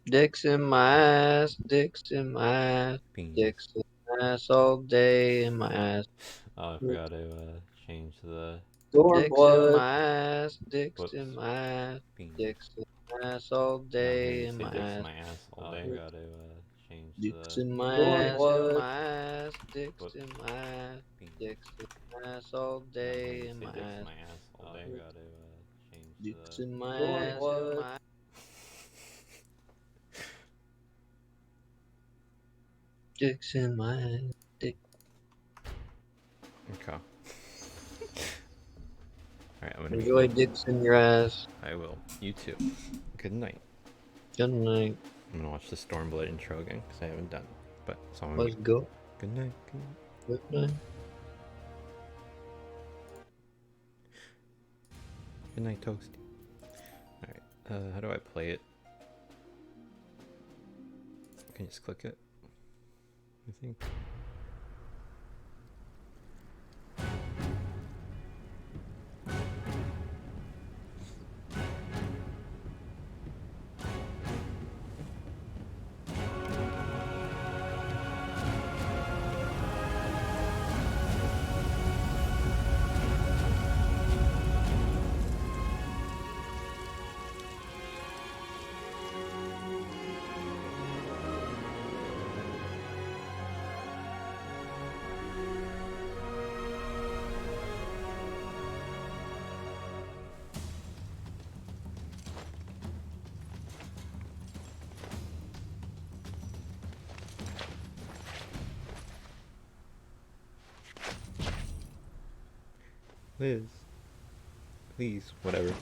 Dicks in my ass, dicks in my ass, Beans. dicks in my ass all day in my ass. Oh, I forgot to change the Dicks in my ass, dicks whoops in my ass, beans. dicks in my ass all Now I'm day hearing you in say my dicks in ass. my ass all day. I forgot to change Dicks the in my ass, dicks in my ass, dicks whoops in my ass, beans. dicks in my ass all Now I'm hearing day you in say my dicks in ass. my ass all day. I forgot to change Dicks the in my ass, dicks in my ass, dick. okay. Alright, I'm gonna mute Enjoy now. dicks in your ass. I will. You too. Good night. Good night. I'm gonna watch the Stormblood intro again because I haven't done it. But so I'm gonna Let's mute. go. Good night. Good night. Good night. Good night, Toasty. Alright, how do I play it? Can you just click it? I think. Liz. Please, whatever.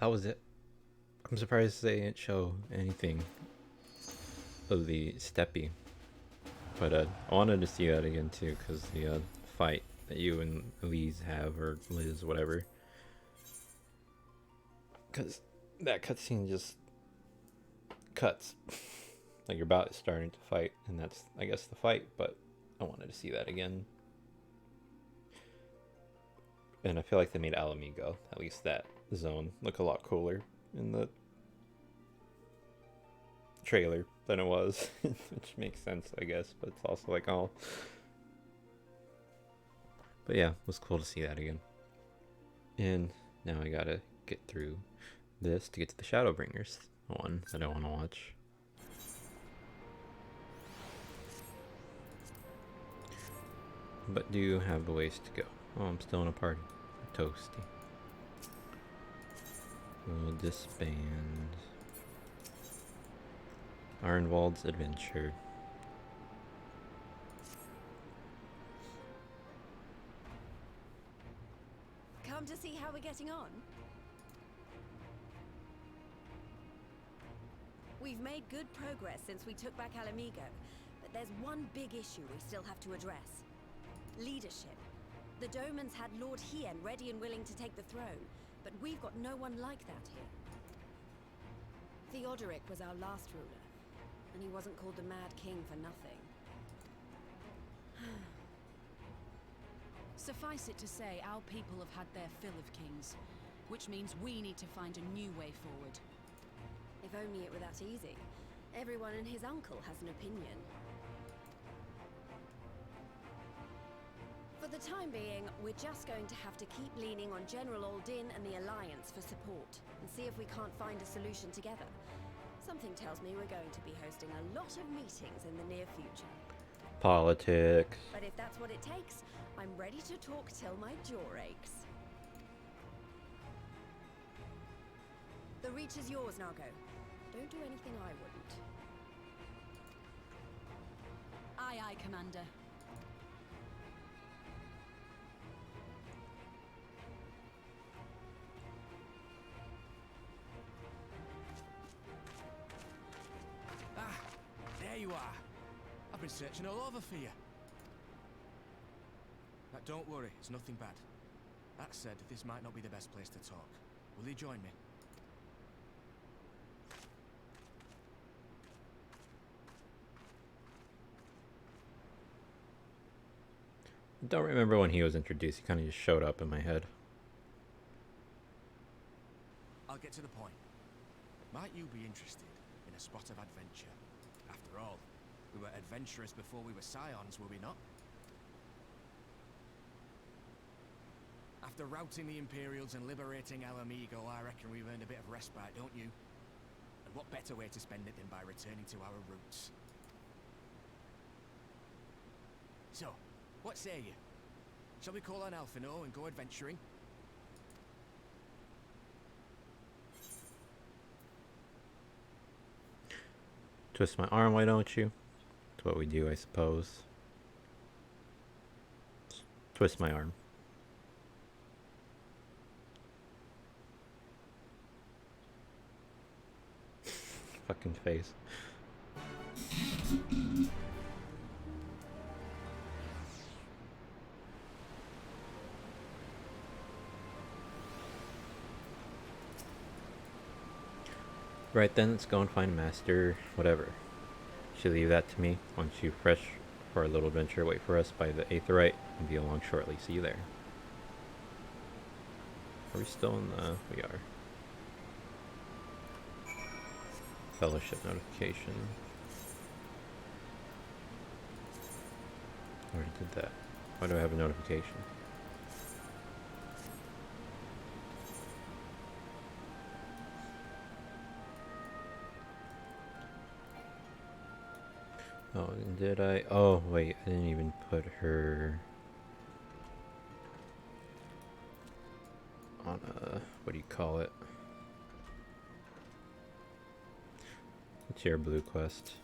that was it. I'm surprised they didn't show anything of the steppy. But I wanted to see that again too, because the fight that you and Elise have, or Liz, whatever. Because that cutscene just cuts. Like you're about starting to fight, and that's, I guess, the fight, but I wanted to see that again. And I feel like they made Alamigo, at least that zone, look a lot cooler in the trailer than it was, which makes sense, I guess, but it's also like, oh. But yeah, it was cool to see that again. And now I gotta get through this to get to the Shadowbringers one that I want to watch. But do have a ways to go. Oh, I'm still in a party. Toasty. We'll disband. Arnwald's Adventure. Come to see how we're getting on? We've made good progress since we took back Alamigo, but there's one big issue we still have to address. Leadership. The Domans had Lord Hien ready and willing to take the throne, but we've got no one like that here. Theodoric was our last ruler, and he wasn't called the Mad King for nothing. Suffice it to say, our people have had their fill of kings, which means we need to find a new way forward. If only it were that easy. Everyone and his uncle has an opinion. For the time being, we're just going to have to keep leaning on General Aldin and the Alliance for support, and see if we can't find a solution together. Something tells me we're going to be hosting a lot of meetings in the near future. Politics. But if that's what it takes, I'm ready to talk till my jaw aches. The Reach is yours, Nago. Don't do anything I wouldn't. Aye, aye, Commander. Ah, there you are. I've been searching all over for you. But don't worry, it's nothing bad. That said, this might not be the best place to talk. Will you join me? Don't remember when he was introduced. He kind of just showed up in my head. I'll get to the point. Might you be interested in a spot of adventure? After all, we were adventurers before we were scions, were we not? After routing the Imperials and liberating Alamigo, I reckon we've earned a bit of respite, don't you? And what better way to spend it than by returning to our roots? So, what say you? Shall we call on Alphino and go adventuring? Twist my arm, why don't you? That's what we do, I suppose. Twist my arm. Fucking face. Right then, let's go and find Master whatever. Should leave that to me. Once you fresh for our little adventure, wait for us by the Aetherite and be along shortly. See you there. Are we still in the... we are. Fellowship notification. Already did that. Why do I have a notification? Oh, did I? Oh, wait, I didn't even put her on a, what do you call it? It's your blue quest.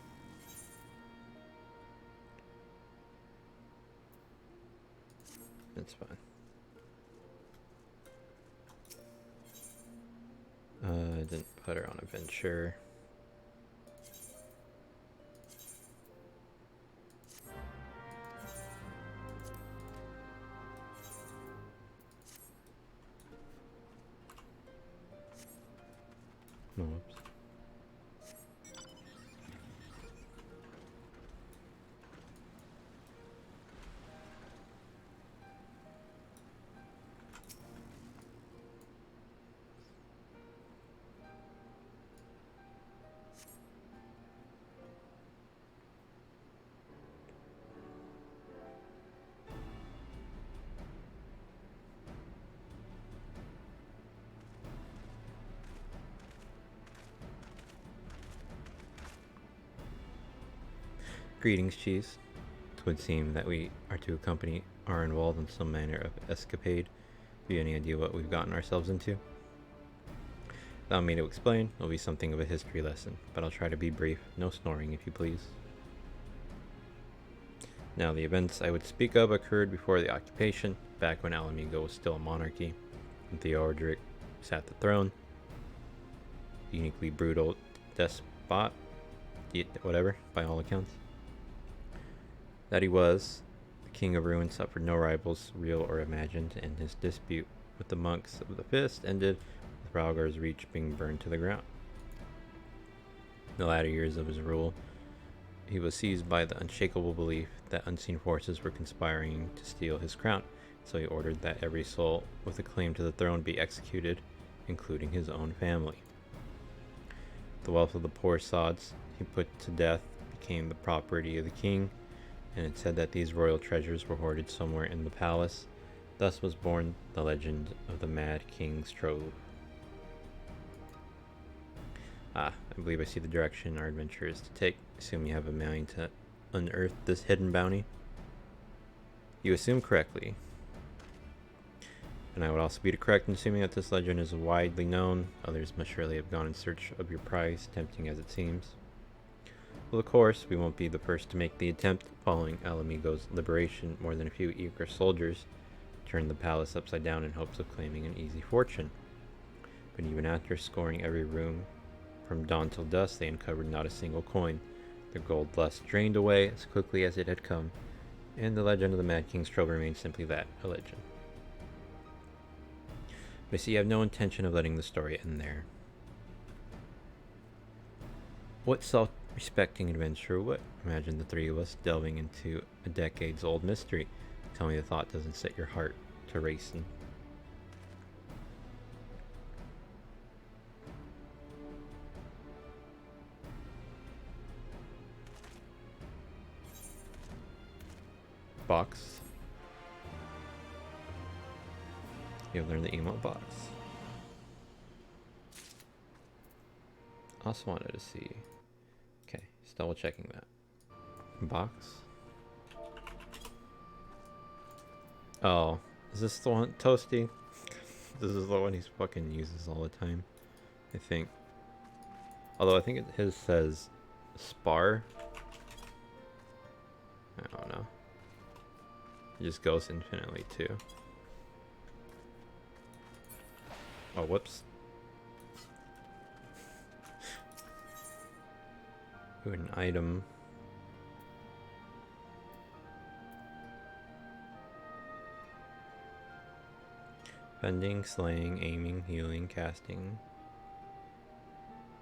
It's fine. didn't put her on a venture. No, whoops. Greetings, Cheese. It would seem that we are to accompany are involved in some manner of escapade. Have you any idea what we've gotten ourselves into? Allow me to explain. It'll be something of a history lesson, but I'll try to be brief. No snoring, if you please. Now, the events I would speak of occurred before the occupation, back when Alamigo was still a monarchy, and Theodoric sat the throne. The uniquely brutal despot, whatever, by all accounts. That he was, the King of Ruin suffered no rivals, real or imagined, and his dispute with the monks of the Fist ended with Rhalgar's reach being burned to the ground. In the latter years of his rule, he was seized by the unshakable belief that unseen forces were conspiring to steal his crown, so he ordered that every soul with a claim to the throne be executed, including his own family. The wealth of the poor sods he put to death became the property of the king, and it said that these royal treasures were hoarded somewhere in the palace. Thus was born the legend of the Mad King's Trove. I believe I see the direction our adventure is to take. Assume you have a mind to unearth this hidden bounty. You assume correctly. And I would also be correct in assuming that this legend is widely known. Others must surely have gone in search of your prize, tempting as it seems. Well, of course, we won't be the first to make the attempt. Following Alamigo's liberation, more than a few eager soldiers turned the palace upside down in hopes of claiming an easy fortune. But even after scoring every room from dawn till dusk, they uncovered not a single coin. Their gold lust drained away as quickly as it had come, and the legend of the Mad King's Trove remained simply that, a legend. But see, I have no intention of letting the story end there. What self-respecting adventurer would? Imagine the three of us delving into a decades-old mystery. Tell me the thought doesn't set your heart to racing. Box. You'll learn the emote box. Also wanted to see. Okay, just double checking that. Box. Oh, is this the one? Toasty? This is the one he fucking uses all the time, I think. Although I think his says spar. I don't know. It just goes infinitely too. Oh, whoops. Ooh, an item. Fending, slaying, aiming, healing, casting.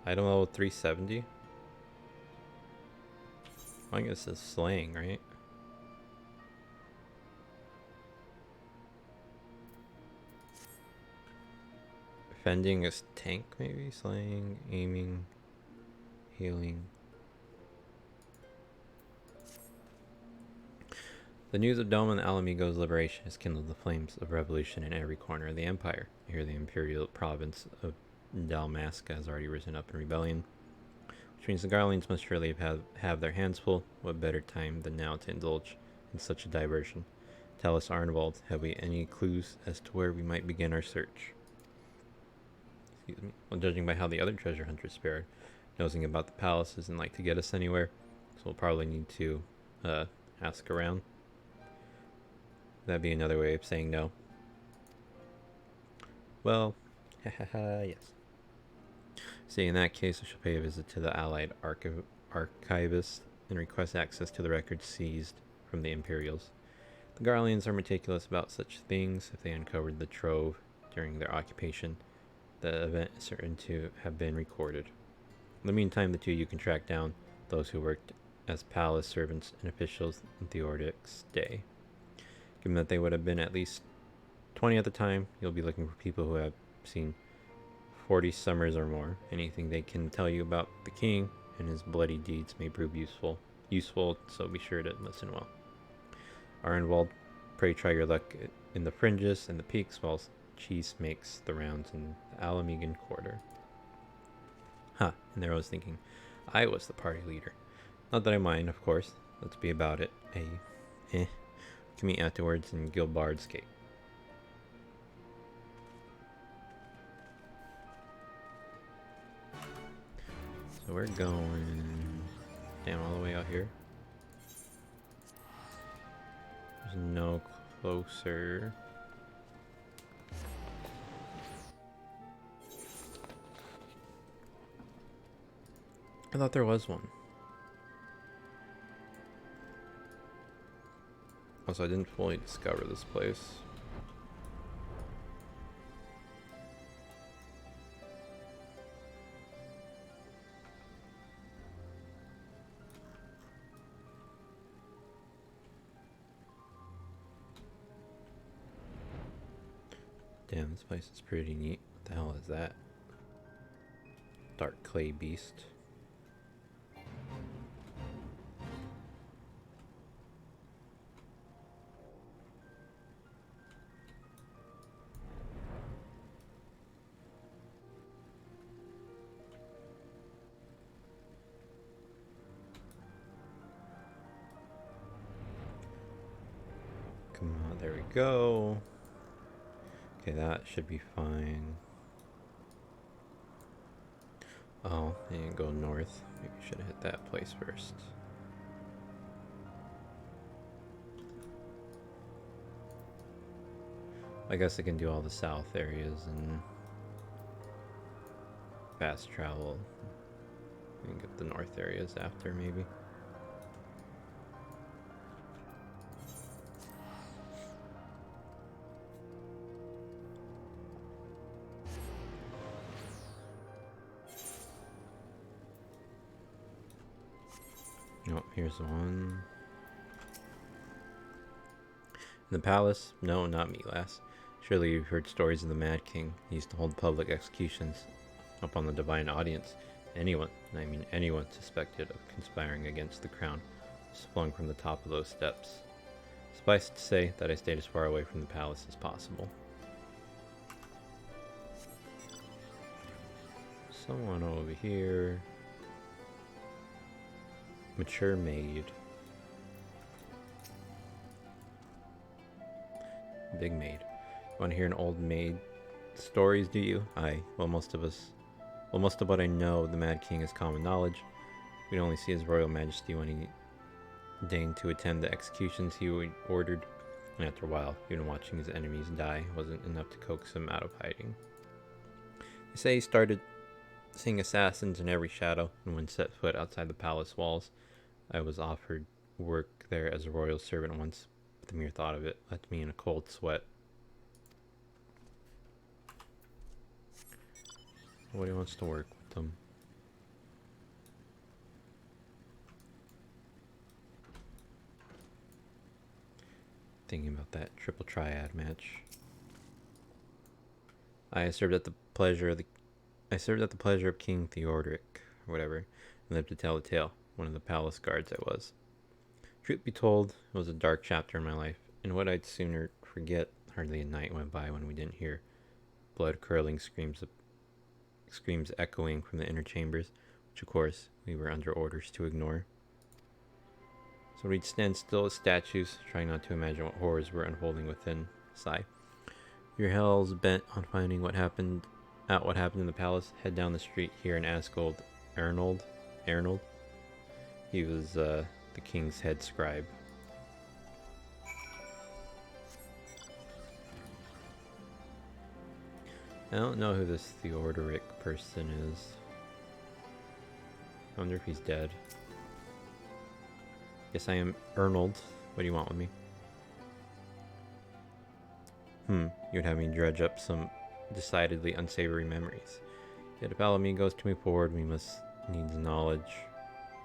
Item level 370? I guess it's slaying, right? Fending is tank, maybe? Slaying, aiming, healing. The news of Dome and Alamigo's liberation has kindled the flames of revolution in every corner of the empire. Here, the imperial province of Dalmasca has already risen up in rebellion, which means the Garleans must surely have their hands full. What better time than now to indulge in such a diversion? Tell us, Arnwald, have we any clues as to where we might begin our search? Excuse me. Well, judging by how the other treasure hunters fared, nosing about the palace isn't like to get us anywhere, so we'll probably need to ask around. That'd be another way of saying no. Well, yes. See, in that case, I shall pay a visit to the Allied archivist and request access to the records seized from the Imperials. The Garleans are meticulous about such things. If they uncovered the trove during their occupation, the event is certain to have been recorded. In the meantime, the two of you can track down those who worked as palace servants and officials in Theodoric's day. Given that they would have been at least 20 at the time, you'll be looking for people who have seen 40 summers or more. Anything they can tell you about the king and his bloody deeds may prove useful, so be sure to listen well. Arnwald, pray try your luck in the fringes and the peaks while Cheese makes the rounds in the Alamegan quarter. And there I was thinking, I was the party leader. Not that I mind, of course. Let's be about it. We can meet afterwards in Gilbard's Gate. So we're going down all the way out here. There's no closer. I thought there was one. Also, I didn't fully discover this place. Damn, this place is pretty neat. What the hell is that? Dark clay beast. Come on, there we go. Okay, that should be fine. Oh, I didn't go north. Maybe we should have hit that place first. I guess I can do all the south areas and fast travel. We can get the north areas after, maybe. Oh, here's one. In the palace? No, not me, lass. Surely you've heard stories of the Mad King. He used to hold public executions upon the divine audience. Anyone, and I mean anyone, suspected of conspiring against the crown was flung from the top of those steps. Suffice to say that I stayed as far away from the palace as possible. Someone over here. Mature maid. Big maid. Want to hear an old maid stories, do you? Aye. Well, most of what I know, the Mad King is common knowledge. We'd only see his royal majesty when he deigned to attend the executions he ordered. And after a while, even watching his enemies die wasn't enough to coax him out of hiding. They say he started seeing assassins in every shadow, and when set foot outside the palace walls, I was offered work there as a royal servant once, but the mere thought of it left me in a cold sweat. Nobody wants to work with them. Thinking about that triple triad match. I served at the pleasure of King Theodoric, or whatever, and lived to tell the tale. One of the palace guards I was. Truth be told, it was a dark chapter in my life, and what I'd sooner forget. Hardly a night went by when we didn't hear blood-curdling screams echoing from the inner chambers, which of course we were under orders to ignore. So we'd stand still as statues, trying not to imagine what horrors were unfolding within. Sigh. Your hell's bent on finding what happened in the palace. Head down the street here and ask old Arnold. He was the king's head scribe. I don't know who this Theodoric person is. I wonder if he's dead. Yes, I am Arnold. What do you want with me? You'd have me dredge up some decidedly unsavory memories. Yet if Alamigo is to move forward, we must needs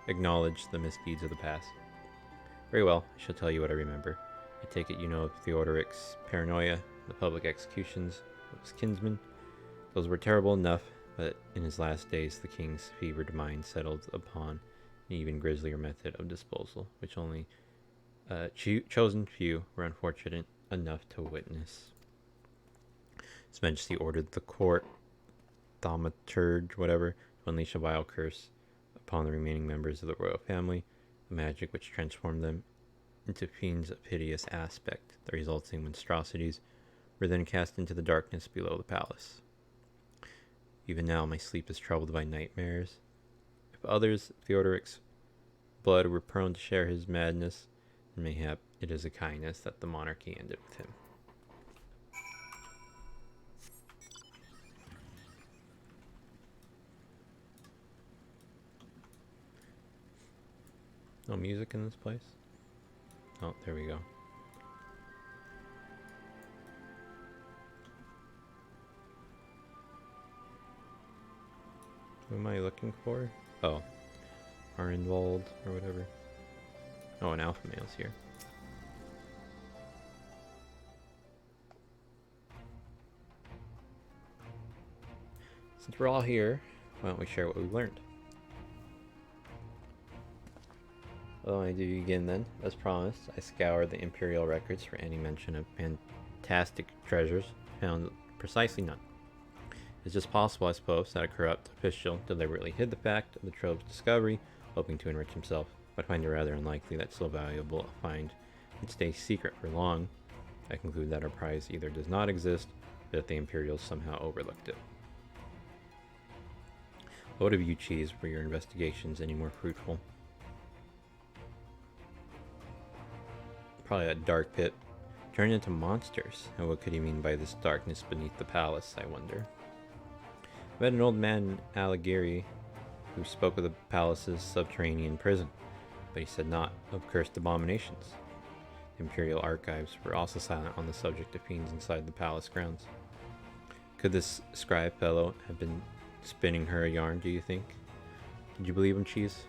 acknowledge the misdeeds of the past. Very well, I shall tell you what I remember. I take it you know of Theodoric's paranoia, the public executions of his kinsmen. Those were terrible enough, but in his last days the king's fevered mind settled upon an even grislier method of disposal, which only chosen few were unfortunate enough to witness. His Majesty ordered the court thaumaturge, whatever, to unleash a vile curse upon the remaining members of the royal family, a magic which transformed them into fiends of hideous aspect. The resulting monstrosities were then cast into the darkness below the palace. Even now my sleep is troubled by nightmares. If others, Theodoric's blood, were prone to share his madness, then mayhap it is a kindness that the monarchy ended with him. No music in this place? Oh, there we go. Who am I looking for? Oh, Arnwald or whatever. Oh, an alpha male's here. Since we're all here, why don't we share what we've learned? Well, I do begin then. As promised, I scoured the Imperial records for any mention of fantastic treasures. Found precisely none. It's just possible, I suppose, that a corrupt official deliberately hid the fact of the trove's discovery, hoping to enrich himself, but I find it rather unlikely that so valuable a find would stay secret for long. I conclude that our prize either does not exist, or that the Imperials somehow overlooked it. What of you, Cheese? Were your investigations any more fruitful? Probably that dark pit turned into monsters. And what could he mean by this darkness beneath the palace, I wonder? I met an old man in Alighieri who spoke of the palace's subterranean prison, but he said not of cursed abominations. The Imperial archives were also silent on the subject of fiends inside the palace grounds. Could this scribe fellow have been spinning her a yarn, do you think? Did you believe him, Cheese?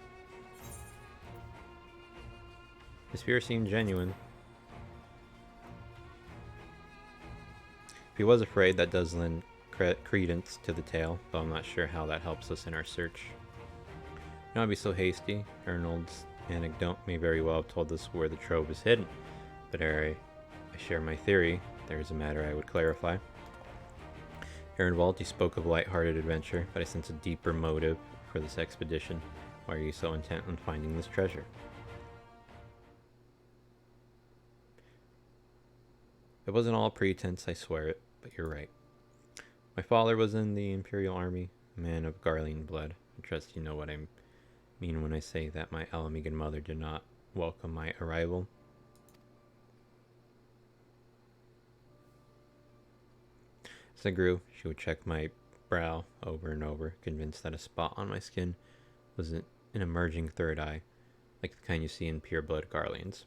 His fear seemed genuine. If he was afraid, that does lend credence to the tale, though I'm not sure how that helps us in our search. Don't be so hasty. Arnold's anecdote may very well have told us where the trove is hidden, but ere I share my theory, there is a matter I would clarify. Arnwald, you spoke of light-hearted adventure, but I sense a deeper motive for this expedition. Why are you so intent on finding this treasure? It wasn't all pretense, I swear it, but you're right. My father was in the Imperial Army, a man of Garlean blood. I trust you know what I mean when I say that my Alamigan mother did not welcome my arrival. As I grew, she would check my brow over and over, convinced that a spot on my skin was an emerging third eye, like the kind you see in pure-blood Garleans.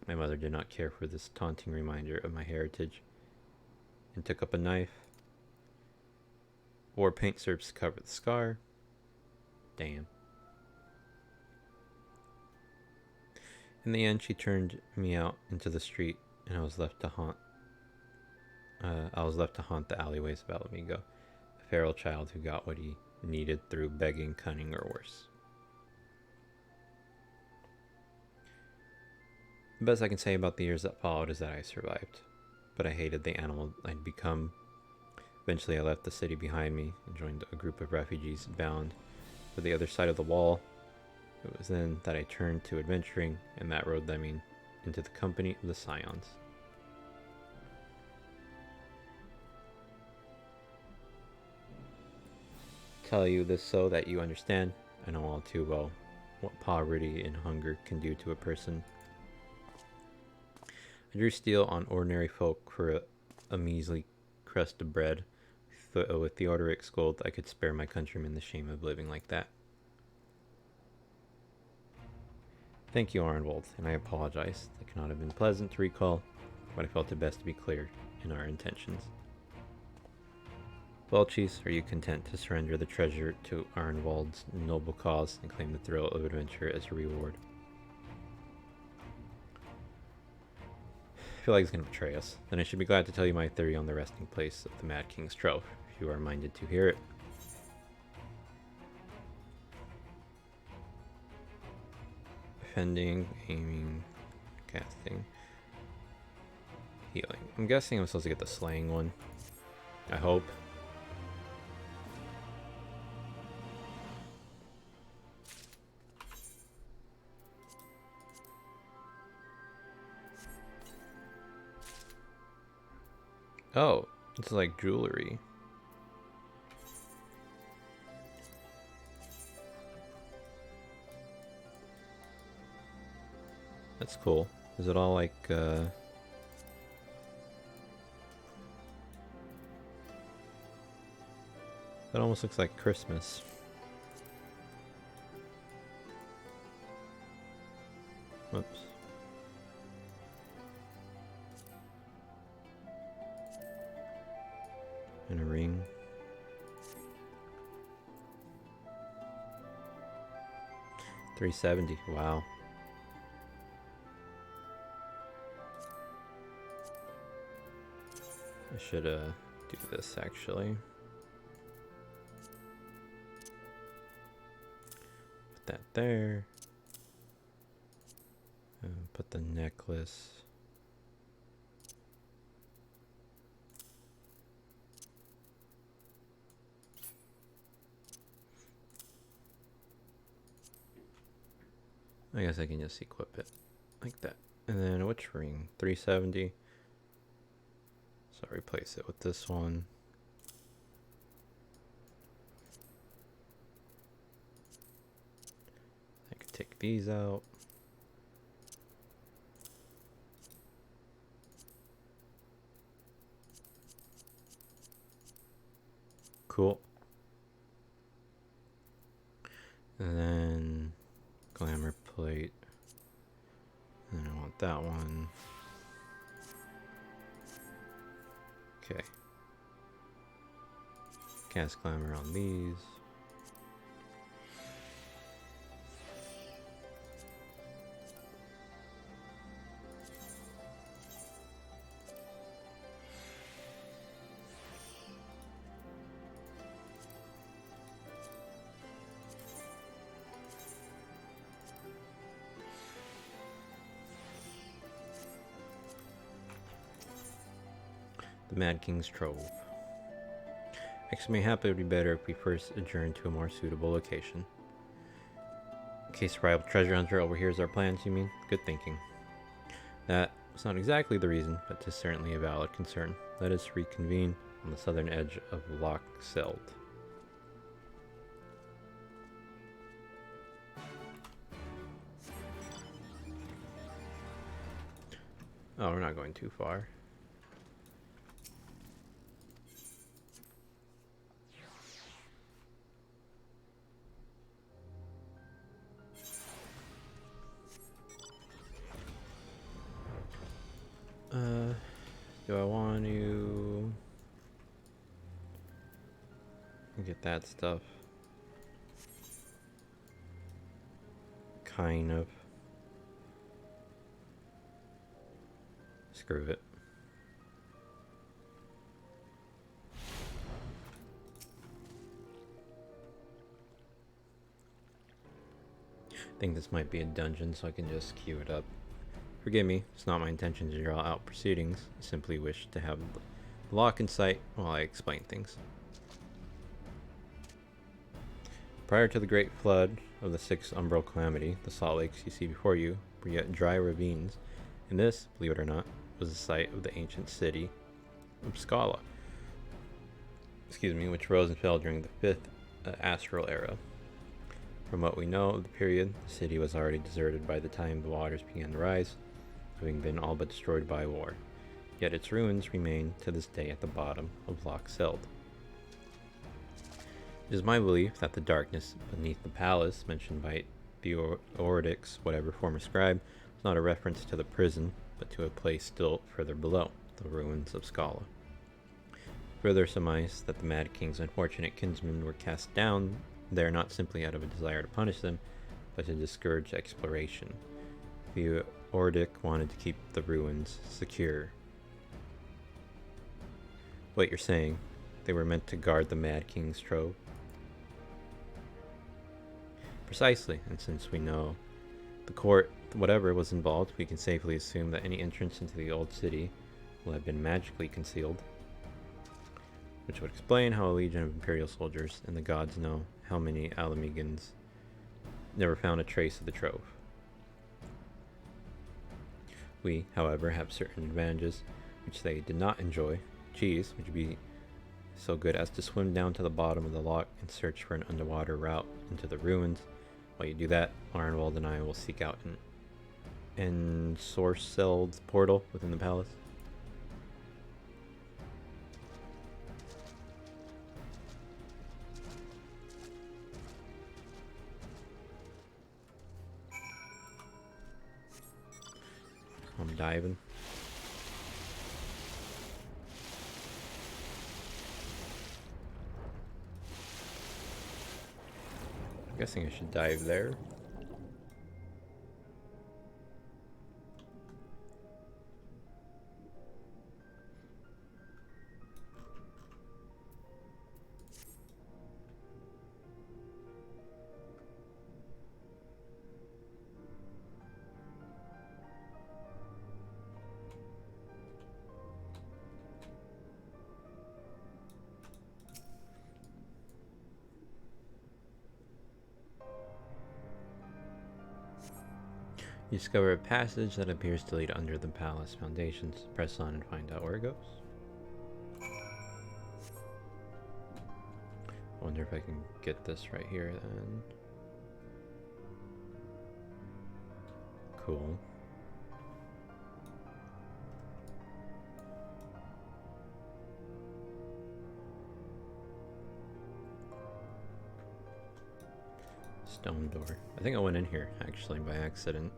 My mother did not care for this taunting reminder of my heritage, and took up a knife, wore paint strips to cover the scar. Damn. In the end, she turned me out into the street, and I was left to haunt the alleyways of Alamigo, a feral child who got what he needed through begging, cunning, or worse. The best I can say about the years that followed is that I survived, but I hated the animal I'd become. Eventually, I left the city behind me and joined a group of refugees bound for the other side of the wall. It was then that I turned to adventuring, and that road led me into the company of the Scions. Tell you this so that you understand. I know all too well what poverty and hunger can do to a person. I drew steel on ordinary folk for a measly crust of bread. With Theodoric's gold, I could spare my countrymen the shame of living like that. Thank you, Arnwold, and I apologize. It cannot have been pleasant to recall, but I felt it best to be clear in our intentions. Well, Chiefs, are you content to surrender the treasure to Arnwald's noble cause and claim the thrill of adventure as a reward? I feel like he's going to betray us. Then I should be glad to tell you my theory on the resting place of the Mad King's Trove, if you are minded to hear it. Defending, aiming, casting, healing. I'm guessing I'm supposed to get the slaying one. I hope. Oh, it's like jewelry. That's cool. Is it all like, that almost looks like Christmas. Whoops. And a ring. $370. Wow. I should do this actually. Put that there. Put the necklace. I guess I can just equip it like that. And then which ring? 370. So I'll replace it with this one. I could take these out. Cool. And then glamour plate. And I want that one. Okay. Cast glamour on these. The Mad King's Trove. Makes me happy. It would be better if we first adjourn to a more suitable location. In case rival treasure hunter overhears our plans, you mean? Good thinking. That was not exactly the reason, but 'tis certainly a valid concern. Let us reconvene on the southern edge of Loch Seld. Oh, we're not going too far. Do I want to get that stuff? Kind of. Screw it. I think this might be a dungeon, so I can just queue it up. Forgive me, it's not my intention to draw out proceedings. I simply wish to have the lock in sight while I explain things. Prior to the great flood of the sixth umbral calamity, the salt lakes you see before you were yet dry ravines, and this, believe it or not, was the site of the ancient city of Scala, which rose and fell during the fifth astral era. From what we know of the period, the city was already deserted by the time the waters began to rise, having been all but destroyed by war. Yet its ruins remain to this day at the bottom of Loch Seld. It is my belief that the darkness beneath the palace mentioned by The Ordix, whatever former scribe, was not a reference to the prison, but to a place still further below, the ruins of Scala. Further surmised that the Mad King's unfortunate kinsmen were cast down there not simply out of a desire to punish them, but to discourage exploration. The Ordic wanted to keep the ruins secure. What you're saying, they were meant to guard the Mad King's trove? Precisely, and since we know the court, whatever was involved, we can safely assume that any entrance into the old city will have been magically concealed, which would explain how a legion of Imperial soldiers, and the gods know how many Alamegans, never found a trace of the trove. We, however, have certain advantages which they did not enjoy. Cheese, which would be so good as to swim down to the bottom of the lock and search for an underwater route into the ruins. While you do that, Arnwald and I will seek out an ensorcelled portal within the palace. I'm diving. I'm guessing I should dive there. You discover a passage that appears to lead under the palace foundations. Press on and find out where it goes. I wonder if I can get this right here then. Cool. Stone door. I think I went in here actually by accident.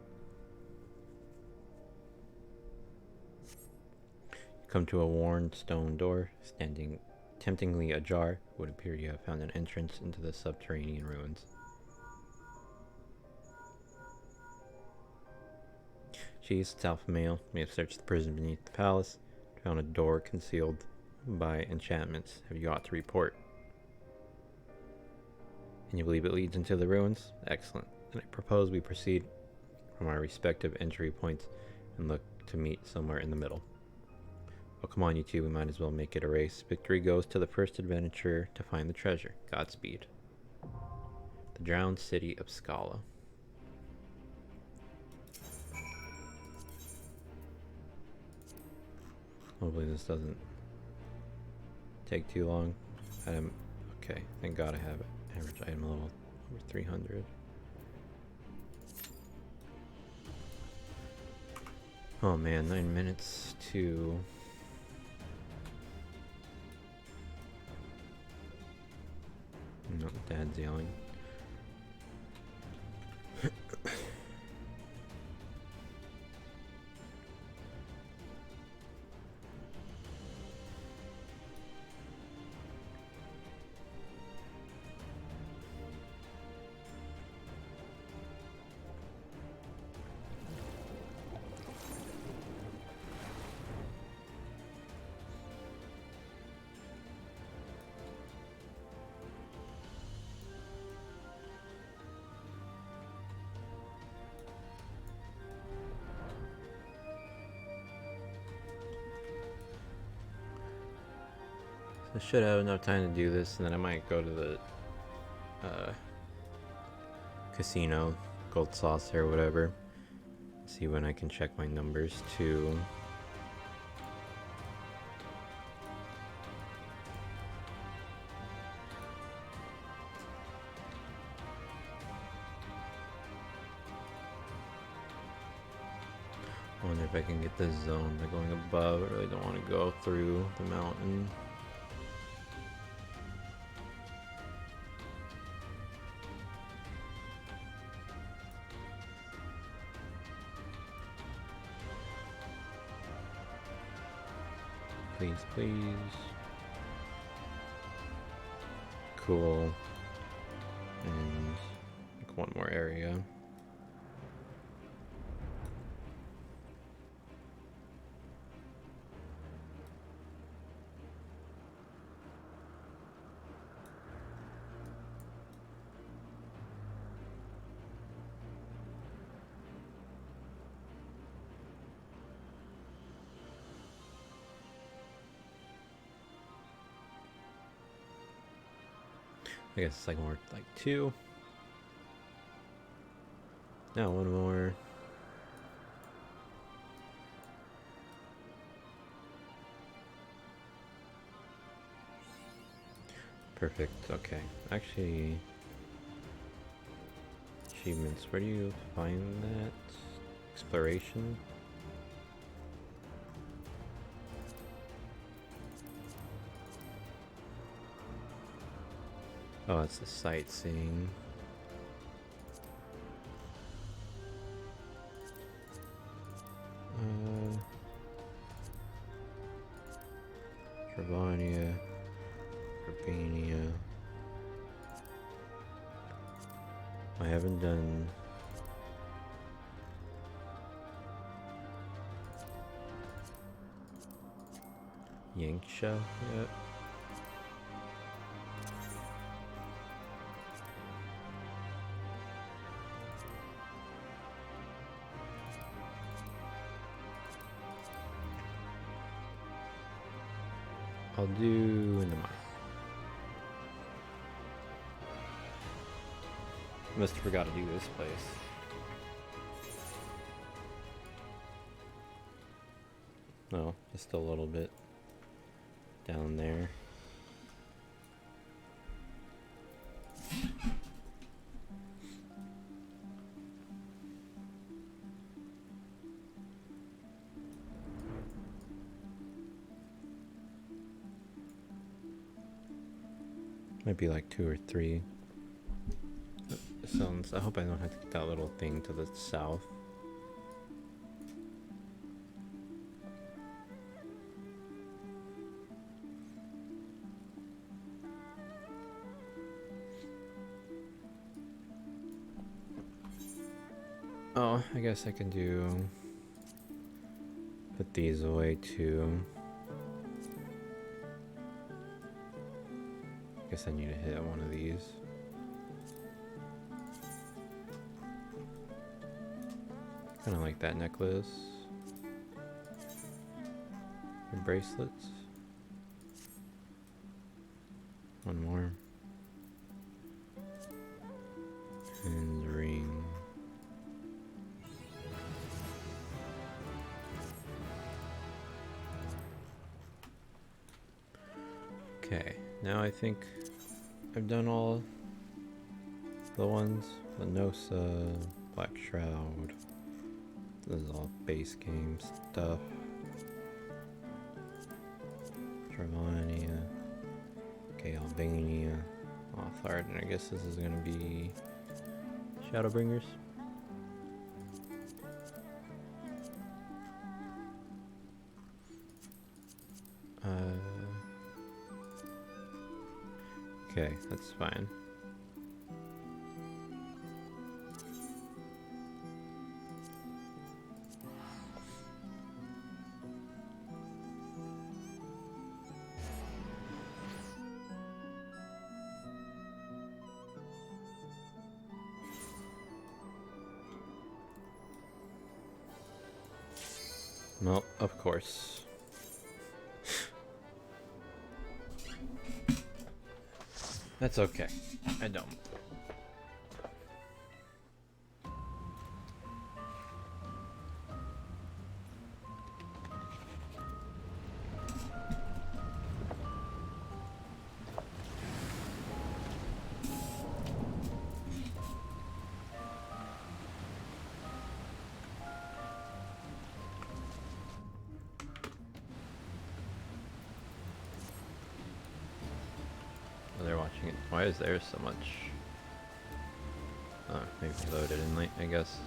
Come to a worn stone door, standing temptingly ajar. It would appear you have found an entrance into the subterranean ruins. She's it's alpha male. We have searched the prison beneath the palace, found a door concealed by enchantments. Have you aught to report? And you believe it leads into the ruins? Excellent. Then I propose we proceed from our respective entry points and look to meet somewhere in the middle. Oh, come on, you two, we might as well make it a race. Victory goes to the first adventurer to find the treasure. Godspeed. The drowned city of Scala. Hopefully this doesn't take too long. Okay, thank God I have it. Average item level over 300. Oh man, 9 minutes to... No, Dad's yelling. I should have enough time to do this, and then I might go to the casino, Gold Saucer or whatever. See when I can check my numbers too. I wonder if I can get this zone by going above. I really don't want to go through the mountain. Please, please. Cool. And like one more area. I guess it's like more like 2. Now one more. Perfect. Okay. Actually, achievements. Where do you find that? Exploration? Oh, it's the sightseeing. Travania, Urbania. I haven't done Yanksha yet. I'll do in the mine. Must have forgot to do this place. No, just a little bit down there. Might be like 2 or 3. Sounds. I hope I don't have to get that little thing to the south. Oh, I guess I can do. Put these away too. Guess I need to hit one of these. Kind of like that necklace. And bracelets. One more. And the ring. Okay, now I think I've done all the ones. The Nosa, Black Shroud. This is all base game stuff. Travania. Okay, Albania. Authard, and I guess this is gonna be Shadowbringers. Okay, that's fine. Well, of course. That's okay. I don't. They're watching it. Why is there so much? Oh, maybe loaded in late, I guess.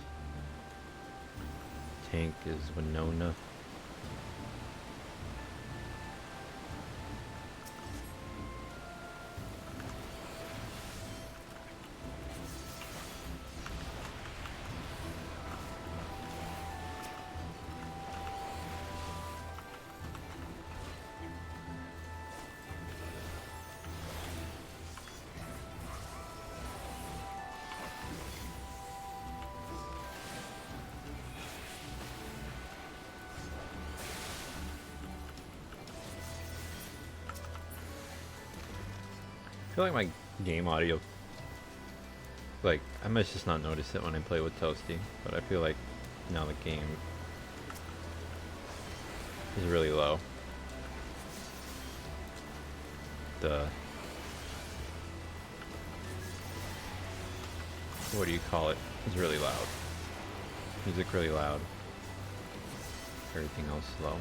Tank is Winona. feel like my game audio, like, I must just not notice it when I play with Toasty, but I feel like now the game is really low. What do you call it? It's really loud. Music really loud. Everything else slow.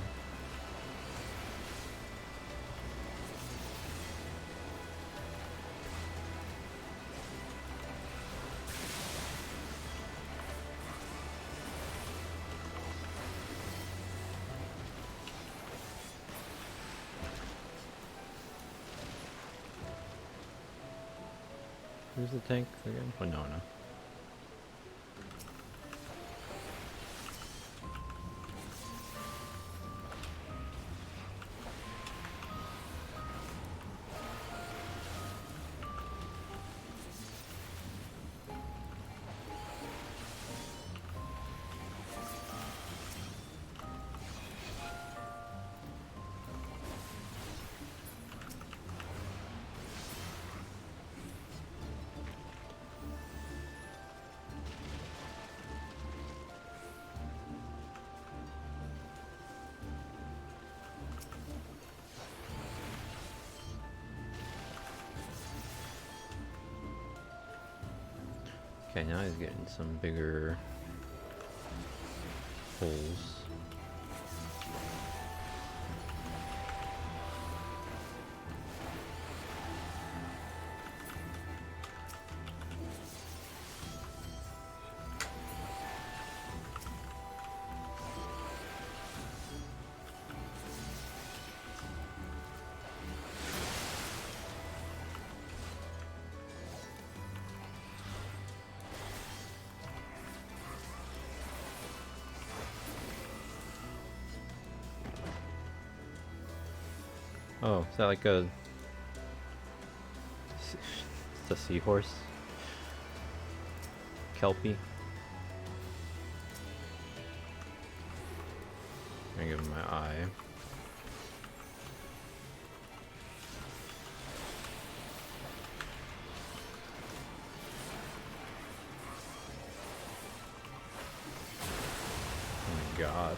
Where's the tank again? Oh, no. Okay, now he's getting some bigger holes. Oh, is that like a... It's a seahorse? Kelpie? I'm gonna give him my eye. Oh my god.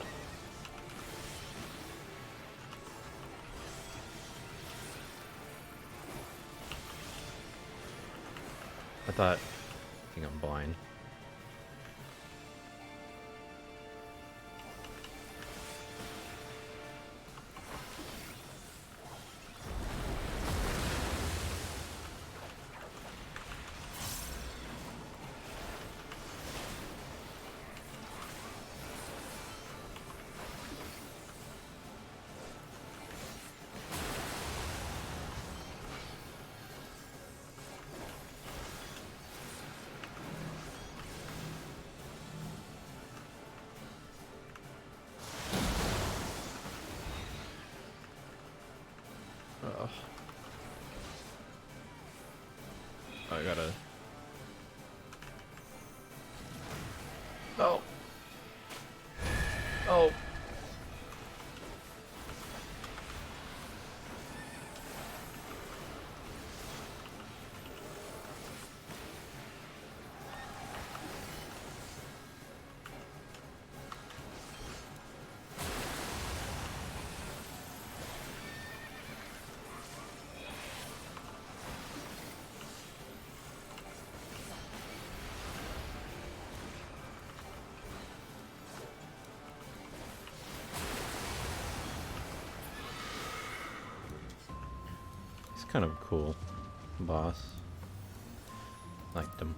I think I'm blind. I gotta... Oh! Oh! He's kind of cool, boss. Liked him.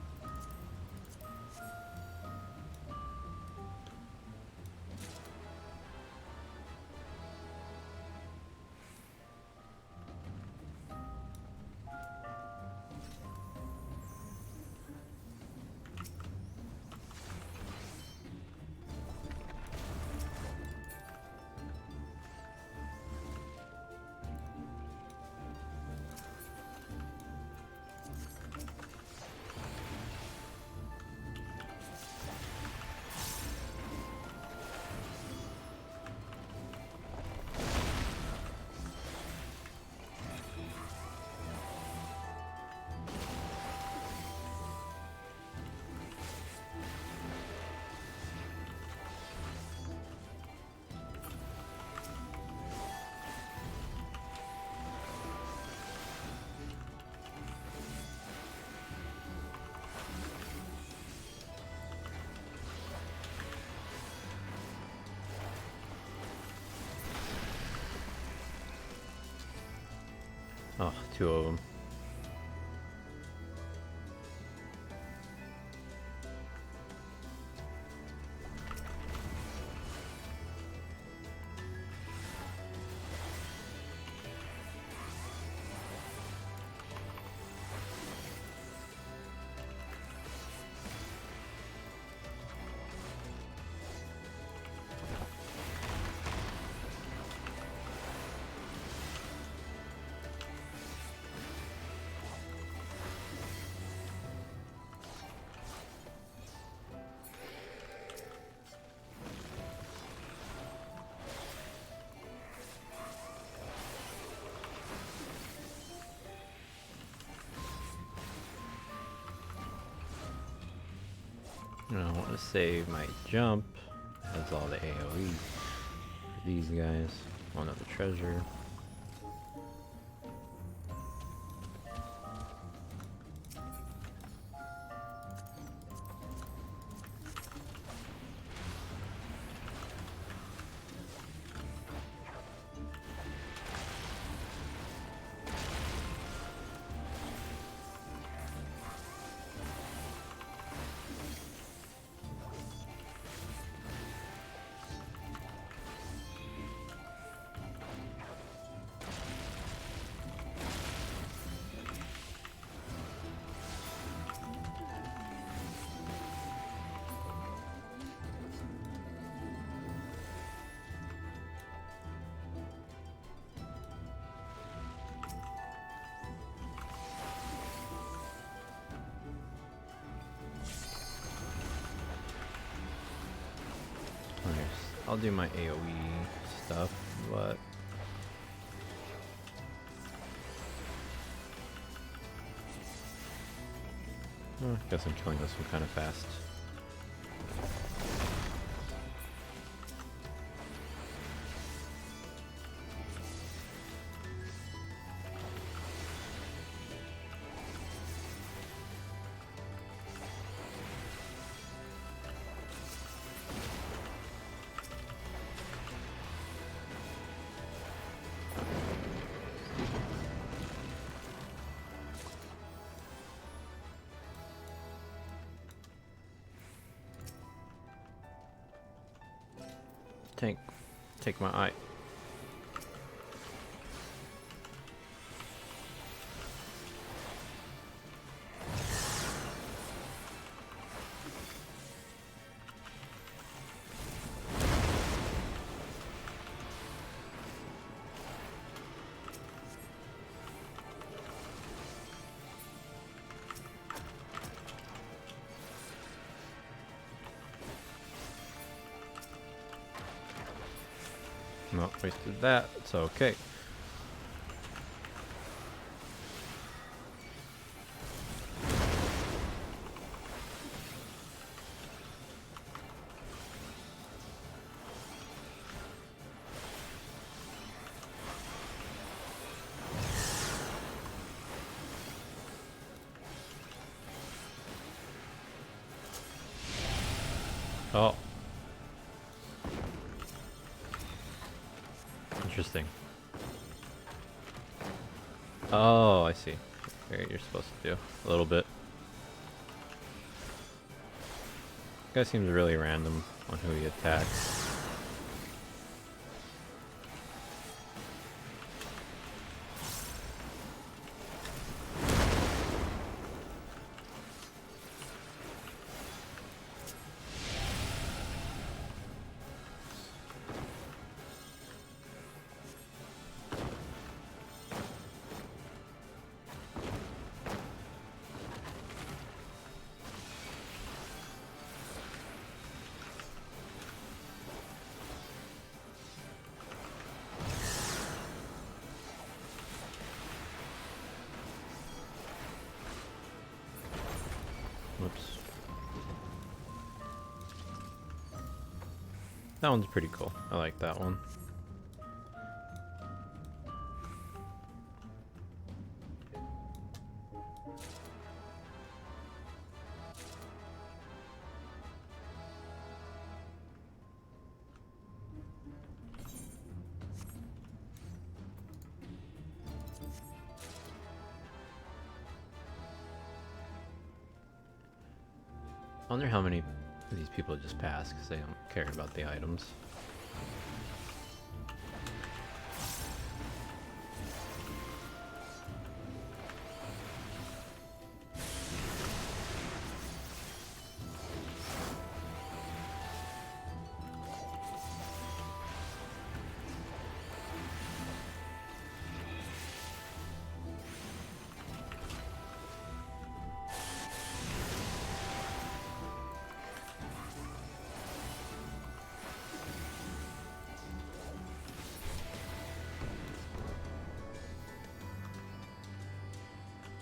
Oh, two of them. I want to save my jump. That's all the AoE for these guys. One of the treasure. I'll do my AoE stuff, but I guess I'm killing this one kind of fast. Take my eye. No, wasted that. It's okay. Oh. Interesting. Oh, I see. Okay, you're supposed to do a little bit. Guy seems really random on who he attacks. Whoops. That one's pretty cool. I like that one. I wonder how many of these people just pass because they don't care about the items.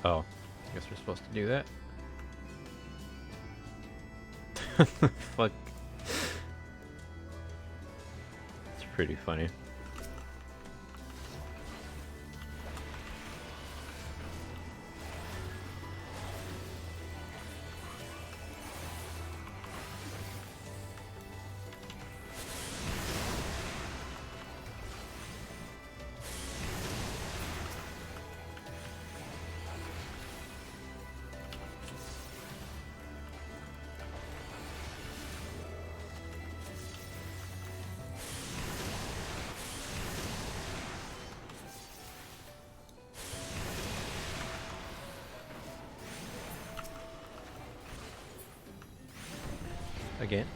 Oh, I guess we're supposed to do that. Fuck. It's pretty funny. Again.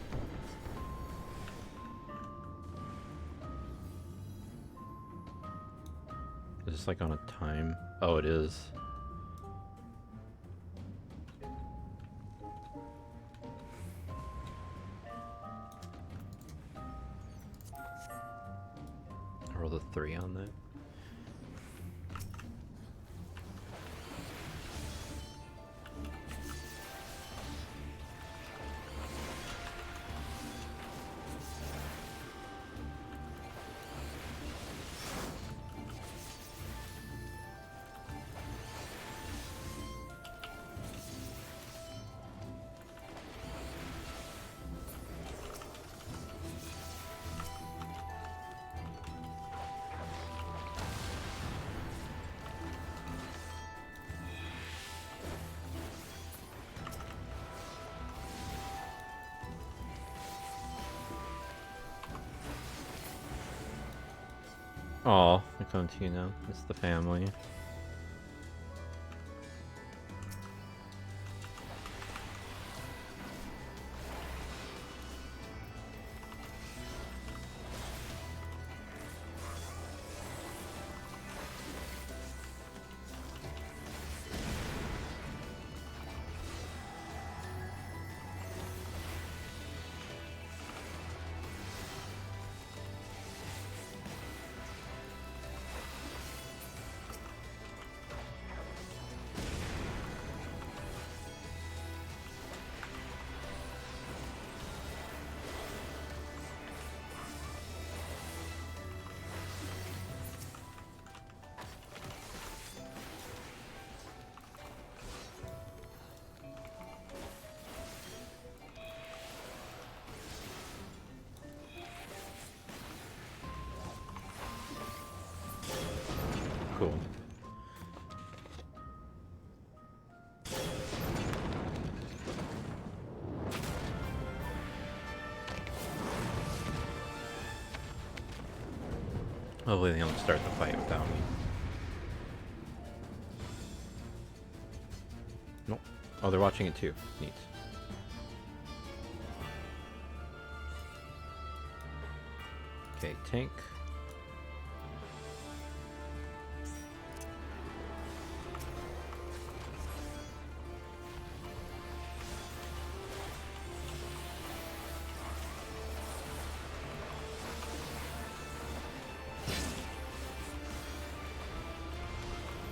Is this like on a time? Oh, it is. Roll the 3 on that. Oh, I come to you now. It's the family. Cool. Hopefully they don't start the fight without me. Nope. Oh, they're watching it too. Neat. Okay, tank.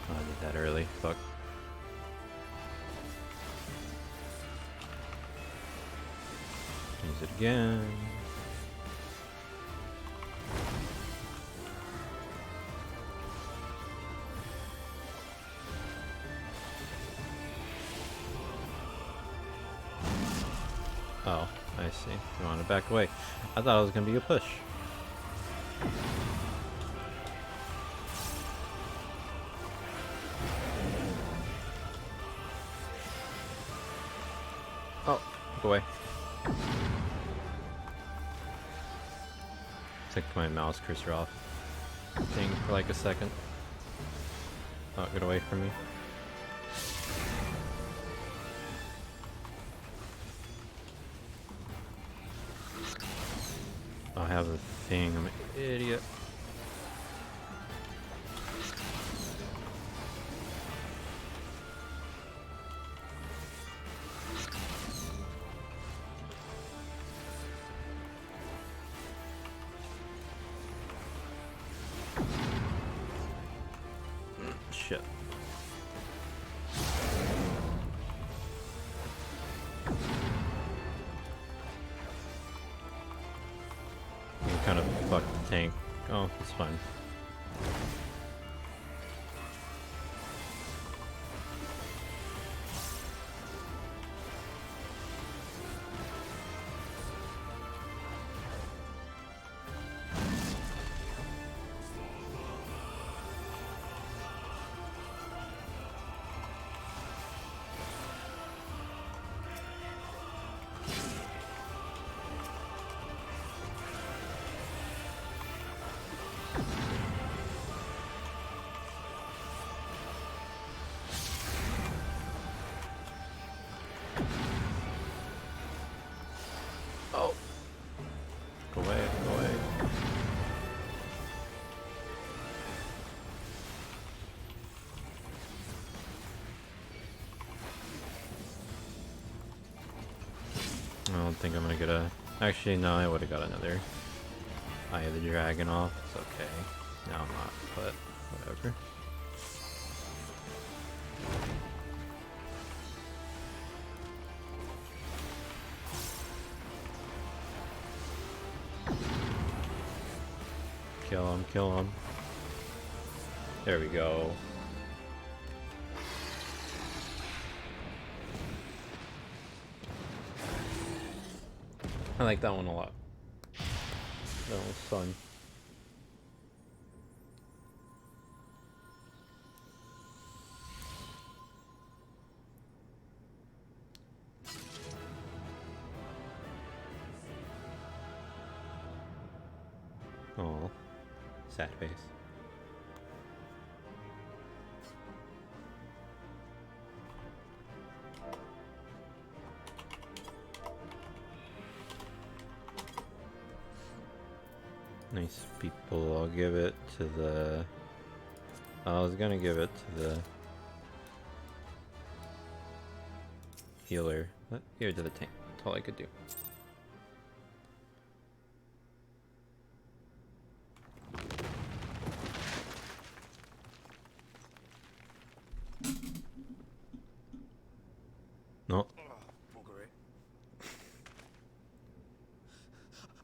Oh, I did that early. Fuck. Use it again. Oh, I see. You want to back away. I thought it was going to be a push. Oh, Go away. Took my mouse cursor off thing for like a second. Oh, get away from me. I have a thing, I'm an idiot. Shit. You kind of fucked the tank. Oh, it's fine. Oh. Go away, go away. I don't think I'm gonna get a... Actually, no, I would have got another Eye of the Dragon off. It's okay. No, I'm not, but whatever. Kill him, kill him. There we go. I like that one a lot. That was fun. Oh, sad face. Nice people. I'll give it to the... I was gonna give it to the healer, but give it to the tank. That's all I could do. No. Bugger it.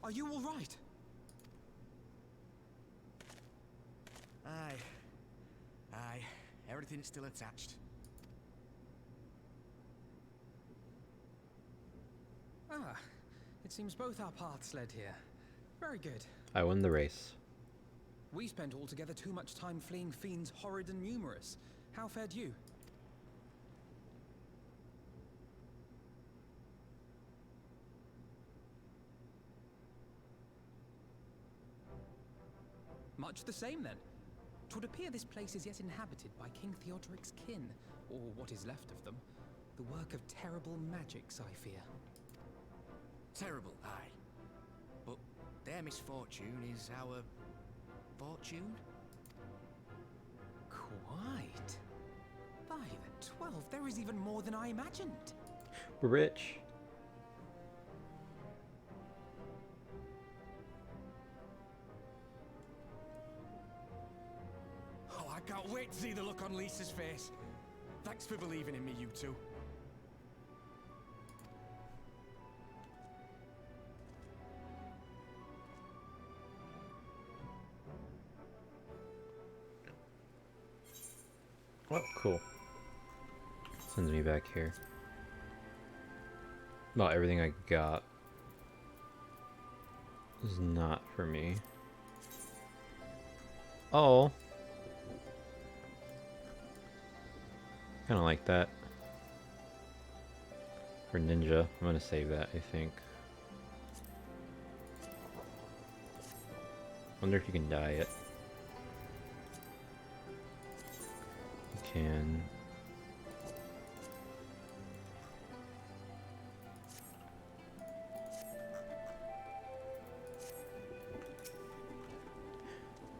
Are you all right? Aye. Everything's still attached. Ah, it seems both our paths led here. Very good. I won the race. We spent altogether too much time fleeing fiends horrid and numerous. How fared you? Much the same, then. 'Twould appear this place is yet inhabited by King Theodoric's kin, or what is left of them. The work of terrible magics, I fear. Terrible, aye. But their misfortune is our fortune? Quite. By the 12, there is even more than I imagined. Rich. Oh, I can't wait to see the look on Lisa's face. Thanks for believing in me, you two. Oh, cool. Sends me back here. Well, everything I got is not for me. Oh. Kind of like that. for ninja. I'm gonna save that, I think. Wonder if you can dye it. You can.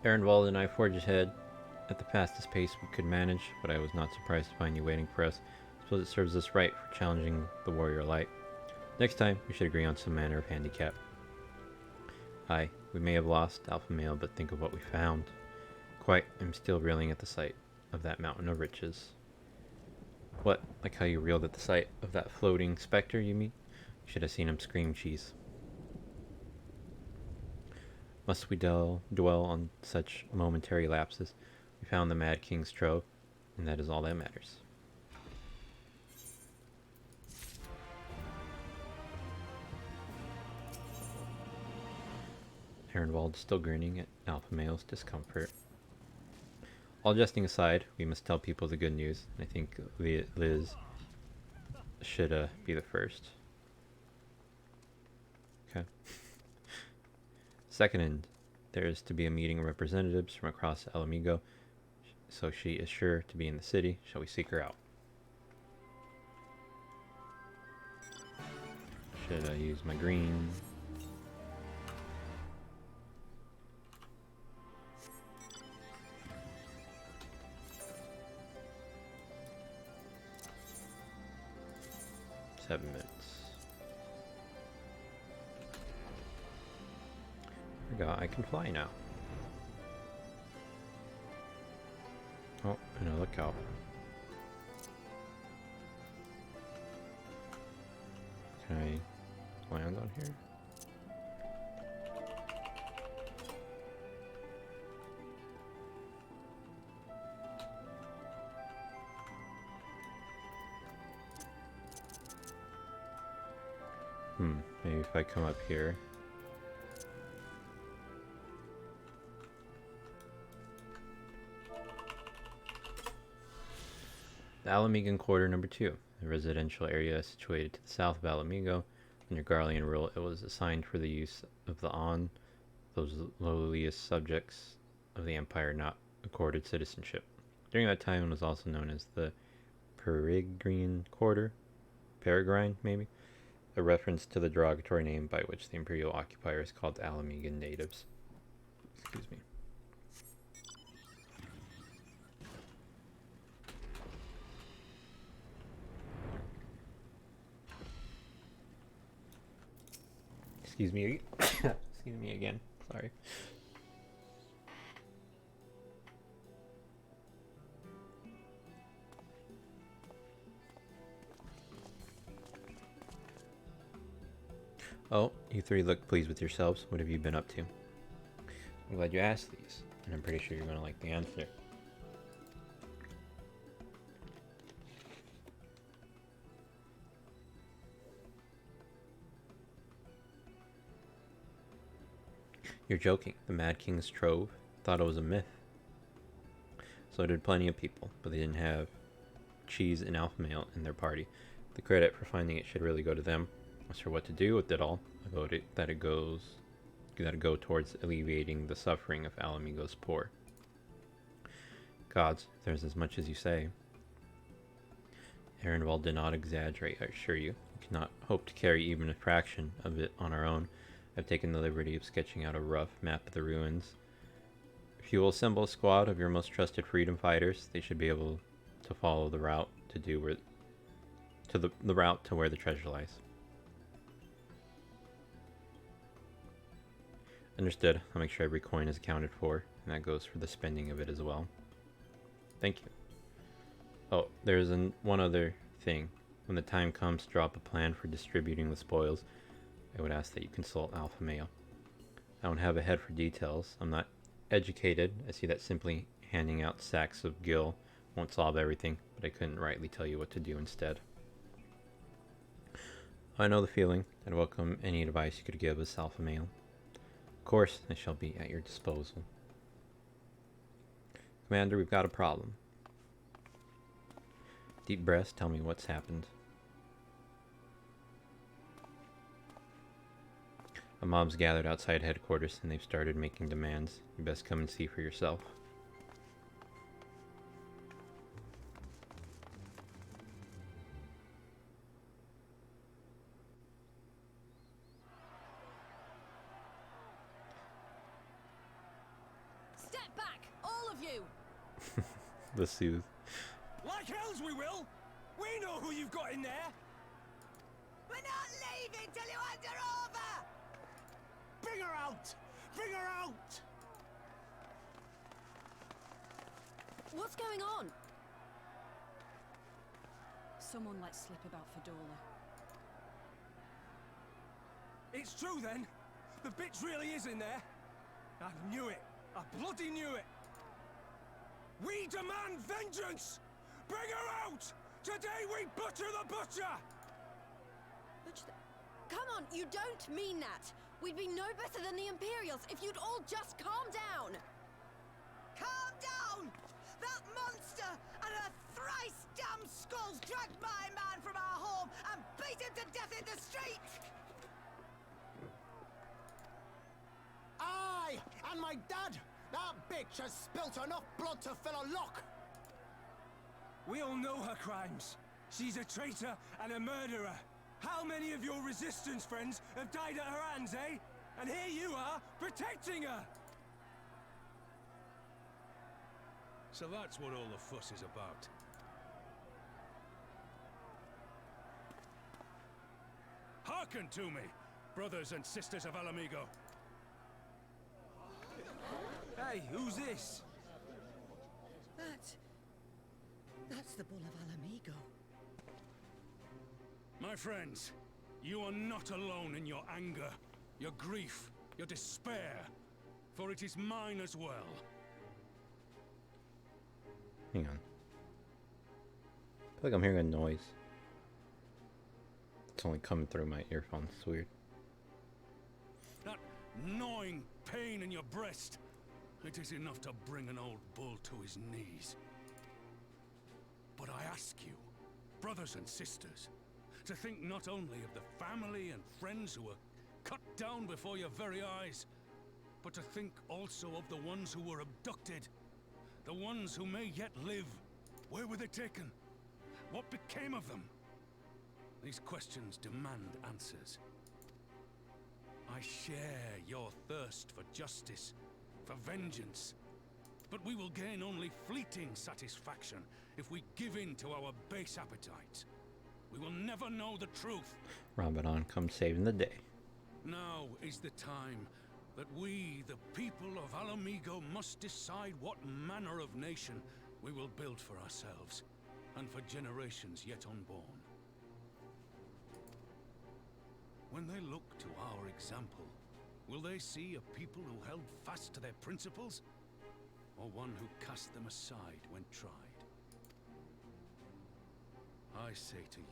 Ehrenwald and I forged ahead at the fastest pace we could manage, but I was not surprised to find you waiting for us. Suppose it serves us right for challenging the warrior light. Next time, we should agree on some manner of handicap. Aye, we may have lost Alpha Male, but think of what we found. Quite, I'm still reeling at the sight of that mountain of riches. What, like how you reeled at the sight of that floating specter, you mean? You should have seen him scream cheese. Must we dwell on such momentary lapses? We found the Mad King's trove, and that is all that matters. Ehrenwald still grinning at Alpha Male's discomfort. All jesting aside, we must tell people the good news, and I think Liz should be the first. Okay. Second, there is to be a meeting of representatives from across Alamigo, so she is sure to be in the city. Shall we seek her out? Should I use my green? .7 minutes. Forgot I can fly now. Oh, and a lookout. Can I land on here? Maybe if I come up here. The Alamigan Quarter Number 2, a residential area situated to the south of Alamigo. Under Garlean rule, it was assigned for the use of the On, those lowliest subjects of the Empire not accorded citizenship. During that time, it was also known as the Peregrine Quarter. Peregrine, maybe? A reference to the derogatory name by which the imperial occupiers called Alamigan natives. Excuse me. Excuse me. Excuse me again. Sorry. Oh, you three look pleased with yourselves. What have you been up to? I'm glad you asked these, and I'm pretty sure you're going to like the answer. You're joking. The Mad King's trove thought it was a myth. So did plenty of people, but they didn't have Cheese and Alpha Male in their party. The credit for finding it should really go to them. As for what to do with it all, I voted that it go towards alleviating the suffering of Alamigo's poor. Gods, if there's as much as you say. Ehrenwald did not exaggerate, I assure you. We cannot hope to carry even a fraction of it on our own. I've taken the liberty of sketching out a rough map of the ruins. If you will assemble a squad of your most trusted freedom fighters, they should be able to follow the route the route to where the treasure lies. Understood. I'll make sure every coin is accounted for, and that goes for the spending of it as well. Thank you. Oh, there's one other thing. When the time comes to drop a plan for distributing the spoils, I would ask that you consult Alpha Male. I don't have a head for details. I'm not educated. I see that simply handing out sacks of gil won't solve everything, but I couldn't rightly tell you what to do instead. I know the feeling. I'd welcome any advice you could give us, Alpha Male. Of course, I shall be at your disposal. Commander, we've got a problem. Deep breaths, tell me what's happened. A mob's gathered outside headquarters and they've started making demands. You best come and see for yourself. Step back, all of you! The soothe. Like hells we will! We know who you've got in there! We're not leaving till you hand her over! Bring her out! Bring her out! What's going on? Someone let slip about Fedora. It's true then! The bitch really is in there! I knew it! I bloody knew it! We demand vengeance! Bring her out! Today we butcher the butcher! Come on, you don't mean that! We'd be no better than the Imperials if you'd all just calm down! Calm down! That monster and her thrice damned skulls dragged my man from our home and beat him to death in the street! Aye! And my dad! That bitch has spilt enough blood to fill a lock! We all know her crimes. She's a traitor and a murderer. How many of your resistance friends have died at her hands, eh? And here you are, protecting her! So that's what all the fuss is about. Hearken to me, brothers and sisters of Alamigo. Hey, who's this? That's the Bull of Alamigo. My friends, you are not alone in your anger, your grief, your despair, for it is mine as well. Hang on. I feel like I'm hearing a noise. It's only coming through my earphones. It's weird. That gnawing pain in your breast, it is enough to bring an old bull to his knees. But I ask you, brothers and sisters, to think not only of the family and friends who were cut down before your very eyes, but to think also of the ones who were abducted, the ones who may yet live. Where were they taken? What became of them? These questions demand answers. I share your thirst for justice, for vengeance, but we will gain only fleeting satisfaction if we give in to our base appetites. We will never know the truth. Ramadan comes saving the day. Now is the time that we, the people of Alamigo, must decide what manner of nation we will build for ourselves, and for generations yet unborn. When they look to our example, will they see a people who held fast to their principles, or one who cast them aside when tried? I say to you,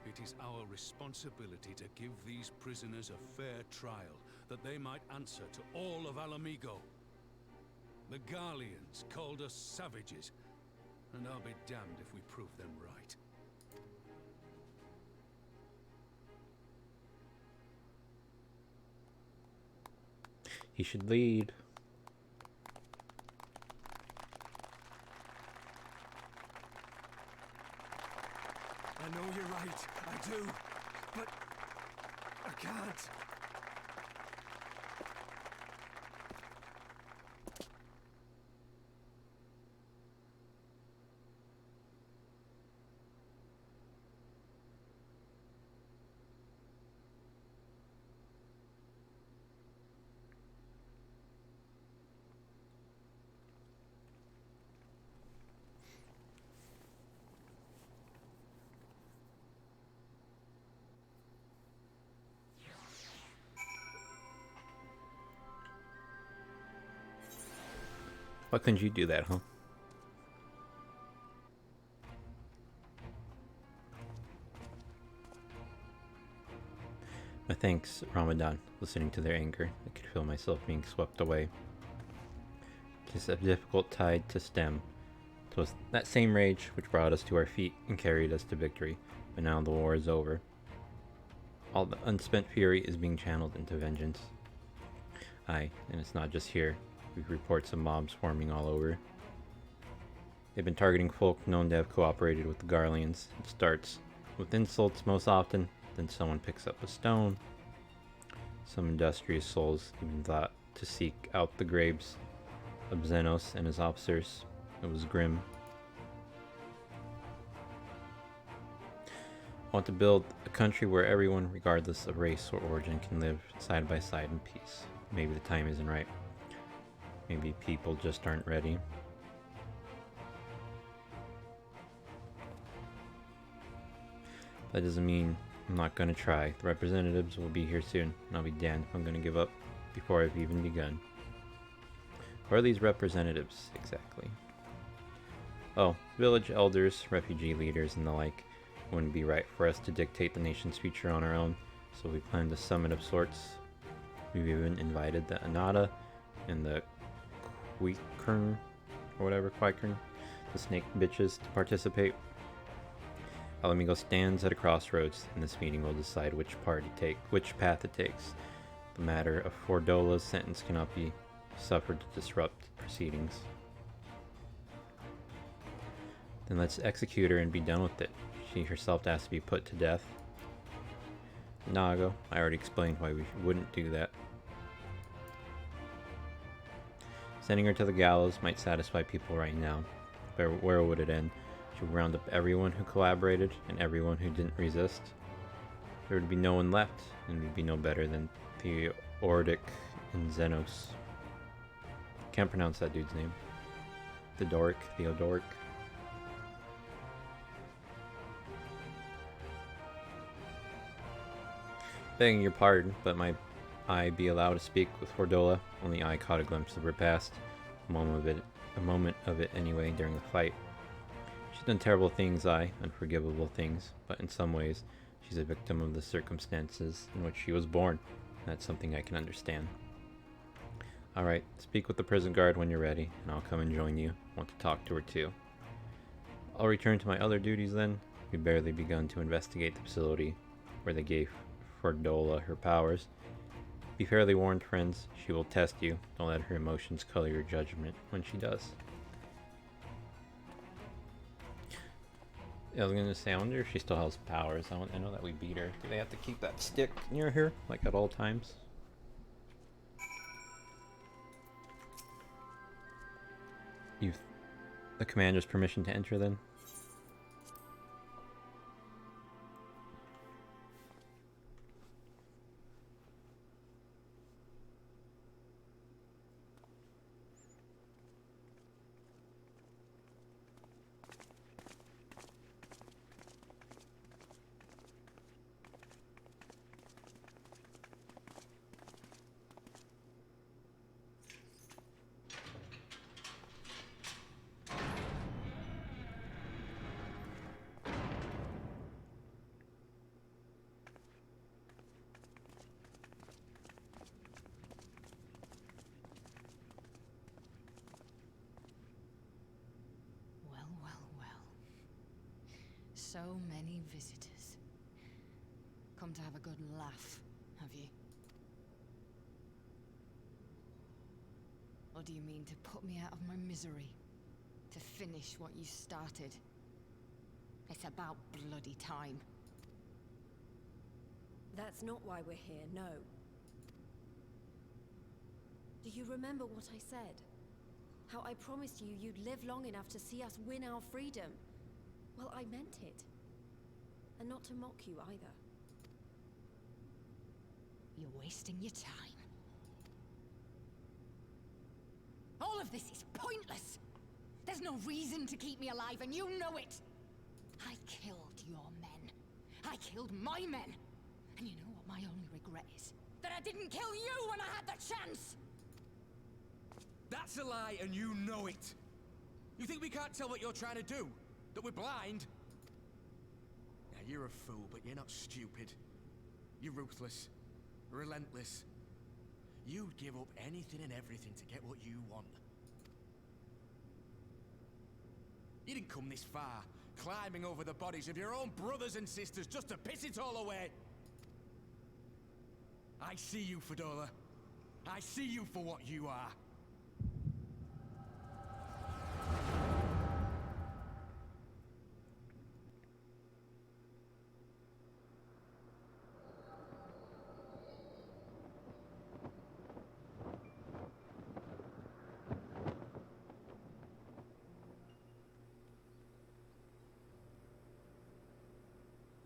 it is our responsibility to give these prisoners a fair trial, that they might answer to all of Alamigo. The Garleans called us savages, and I'll be damned if we prove them right. He should lead. I know you're right, I do, but I can't. Why couldn't you do that, huh? My thanks, Ramadan. Listening to their anger, I could feel myself being swept away. It is a difficult tide to stem. It was that same rage which brought us to our feet and carried us to victory, but now the war is over. All the unspent fury is being channeled into vengeance. Aye, and it's not just here. We've reports of mobs forming all over. They've been targeting folk known to have cooperated with the Garleans. It starts with insults most often, then someone picks up a stone. Some industrious souls even thought to seek out the graves of Xenos and his officers. It was grim. I want to build a country where everyone, regardless of race or origin, can live side by side in peace. Maybe the time isn't right. Maybe people just aren't ready. That doesn't mean I'm not gonna try. The representatives will be here soon, and I'll be damned if I'm gonna give up before I've even begun. Who are these representatives, exactly? Oh, village elders, refugee leaders, and the like. It wouldn't be right for us to dictate the nation's future on our own, so we planned a summit of sorts. We've even invited the Anata and the Quikern, or whatever, Quikern, the snake bitches, to participate. Alamigo stands at a crossroads, and this meeting will decide which path it takes. The matter of Fordola's sentence cannot be suffered to disrupt proceedings. Then let's execute her and be done with it. She herself has to be put to death. Nago, I already explained why we wouldn't do that. Sending her to the gallows might satisfy people right now, but where would it end? She would round up everyone who collaborated and everyone who didn't resist. There would be no one left, and we'd be no better than Theodoric and Xenos. Can't pronounce that dude's name. Theodoric. Begging your pardon, but might I be allowed to speak with Fordola? Only I caught a glimpse of her past. A moment of it anyway, during the fight. She's done terrible things, unforgivable things, but in some ways, she's a victim of the circumstances in which she was born. That's something I can understand. Alright, speak with the prison guard when you're ready, and I'll come and join you. I want to talk to her too. I'll return to my other duties then. We've barely begun to investigate the facility where they gave Fordola her powers. Be fairly warned, friends. She will test you. Don't let her emotions color your judgment when she does. I was gonna say, I wonder if she still has powers. I know that we beat her. Do they have to keep that stick near her, like at all times? You've the commander's permission to enter then? So many visitors. Come to have a good laugh, have you? Or do you mean to put me out of my misery? To finish what you started? It's about bloody time. That's not why we're here, no. Do you remember what I said? How I promised you you'd live long enough to see us win our freedom? Well, I meant it. And not to mock you either. You're wasting your time. All of this is pointless. There's no reason to keep me alive, and you know it. I killed your men. I killed my men. And you know what my only regret is? That I didn't kill you when I had the chance! That's a lie, and you know it. You think we can't tell what you're trying to do? That we're blind? Now, you're a fool, but you're not stupid. You're ruthless. Relentless. You'd give up anything and everything to get what you want. You didn't come this far, climbing over the bodies of your own brothers and sisters just to piss it all away. I see you, Fedora. I see you for what you are.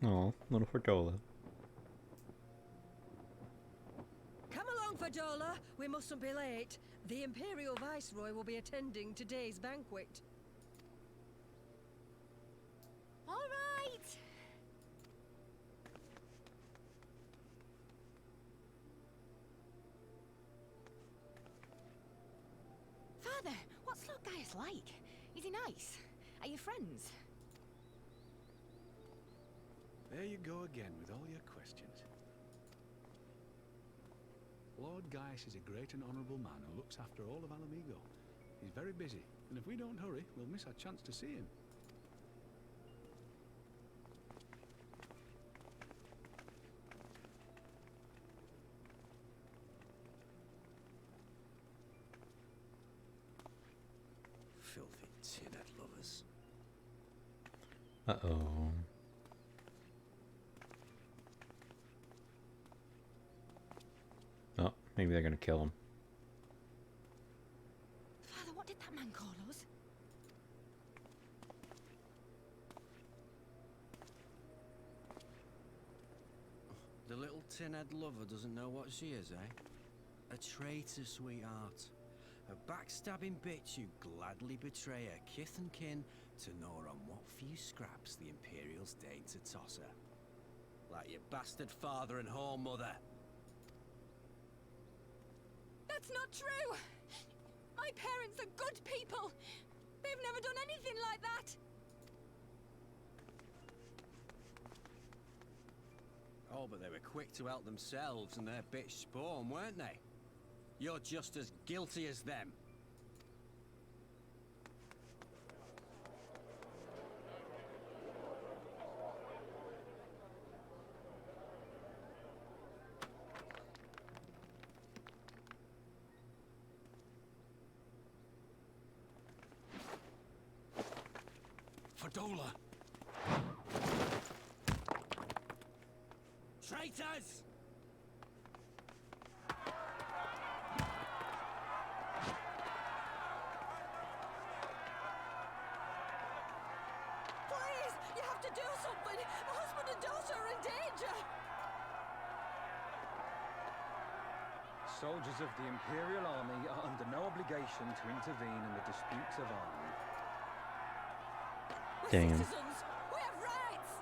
Oh, little Fordola. Come along, Fadola. We mustn't be late. The Imperial Viceroy will be attending today's banquet. All right. Father, what's Lord Gaius like? Is he nice? Are you friends? There you go again with all your questions. Lord Gaius is a great and honourable man who looks after all of Alamigo. He's very busy, and if we don't hurry, we'll miss our chance to see him. Filthy tin-head lovers. Uh-oh. Oh, maybe they're gonna kill him. Father, what did that man call us? The little tin-head lover doesn't know what she is, eh? A traitor, sweetheart. A backstabbing bitch who'd gladly betray her kith and kin to gnaw on what few scraps the Imperials deign to toss her. Like your bastard father and whore mother. That's not true! My parents are good people! They've never done anything like that! Oh, but they were quick to help themselves and their bitch spawn, weren't they? You're just as guilty as them. Fadola! Traitors! Please, you have to do something. My husband and daughter are in danger. Soldiers of the Imperial Army are under no obligation to intervene in the disputes of army. We're Damn. citizens. We have rights.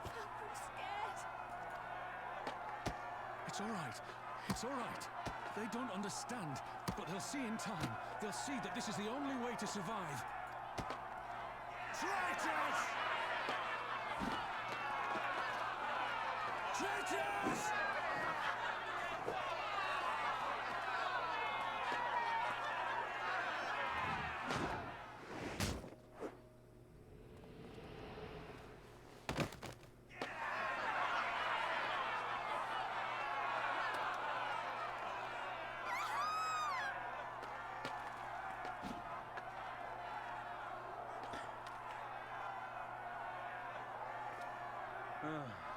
I'm scared. It's all right. It's all right. They don't understand, but they'll see in time. They'll see that this is the only way to survive. Traitors! Traitors!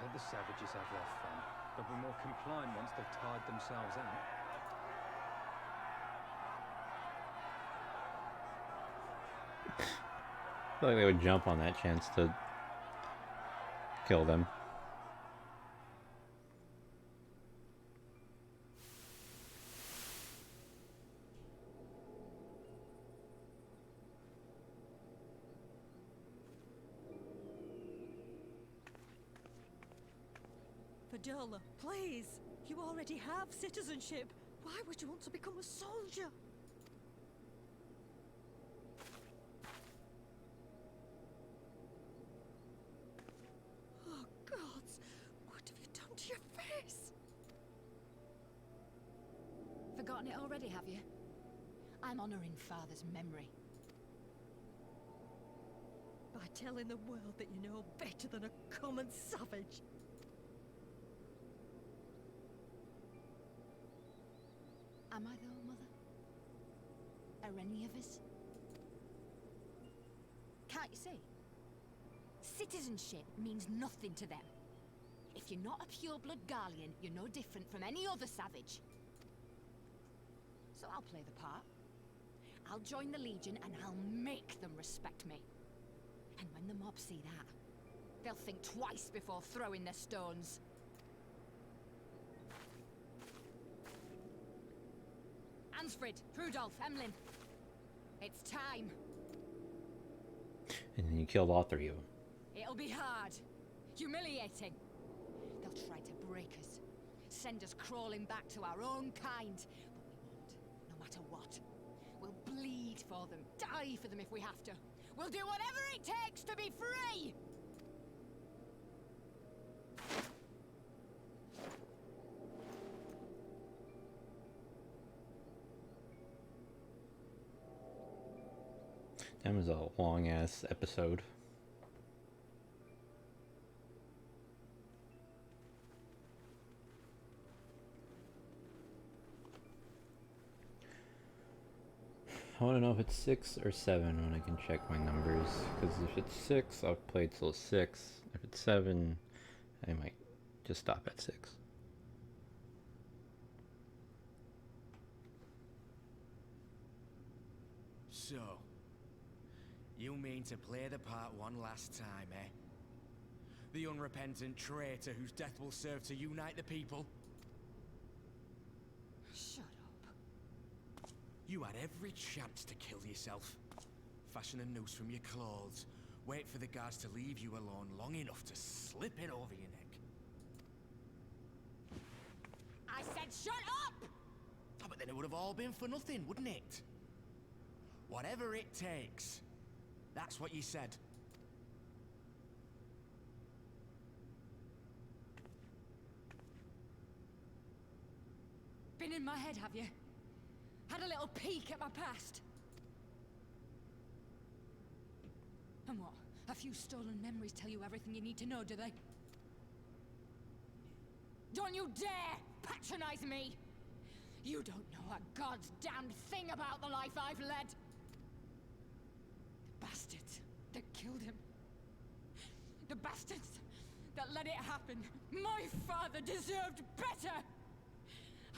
Let the savages have their fun. They'll be more compliant once they've tired themselves out. I feel like they would jump on that chance to kill them. Fadola, please. You already have citizenship. Why would you want to become a soldier? Oh, gods. What have you done to your face? Forgotten it already, have you? I'm honoring Father's memory. By by telling the world that you know better than a common savage. Am I though, Mother? Are any of us? Can't you see? Citizenship means nothing to them. If you're not a pure-blood Garlean, you're no different from any other savage. So I'll play the part. I'll join the Legion and I'll make them respect me. And when the mob see that, they'll think twice before throwing their stones. Ansfrid, Rudolph, Emlyn. It's time. And then you killed all three of them. It'll be hard. Humiliating. They'll try to break us. Send us crawling back to our own kind. But we won't, no matter what. We'll bleed for them, die for them if we have to. We'll do whatever it takes to be free! That was a long ass episode. I want to know if it's 6 or 7 when I can check my numbers. Because if it's 6, I'll play till 6. If it's 7, I might just stop at 6. So, you mean to play the part one last time, eh? The unrepentant traitor whose death will serve to unite the people? Shut up. You had every chance to kill yourself. Fashion a noose from your clothes. Wait for the guards to leave you alone long enough to slip it over your neck. I said shut up! Oh, but then it would have all been for nothing, wouldn't it? Whatever it takes. That's what you said. Been in my head, have you? Had a little peek at my past? And what? A few stolen memories tell you everything you need to know, do they? Don't you dare patronize me! You don't know a god's damned thing about the life I've led! The bastards that killed him. The bastards that let it happen. My father deserved better!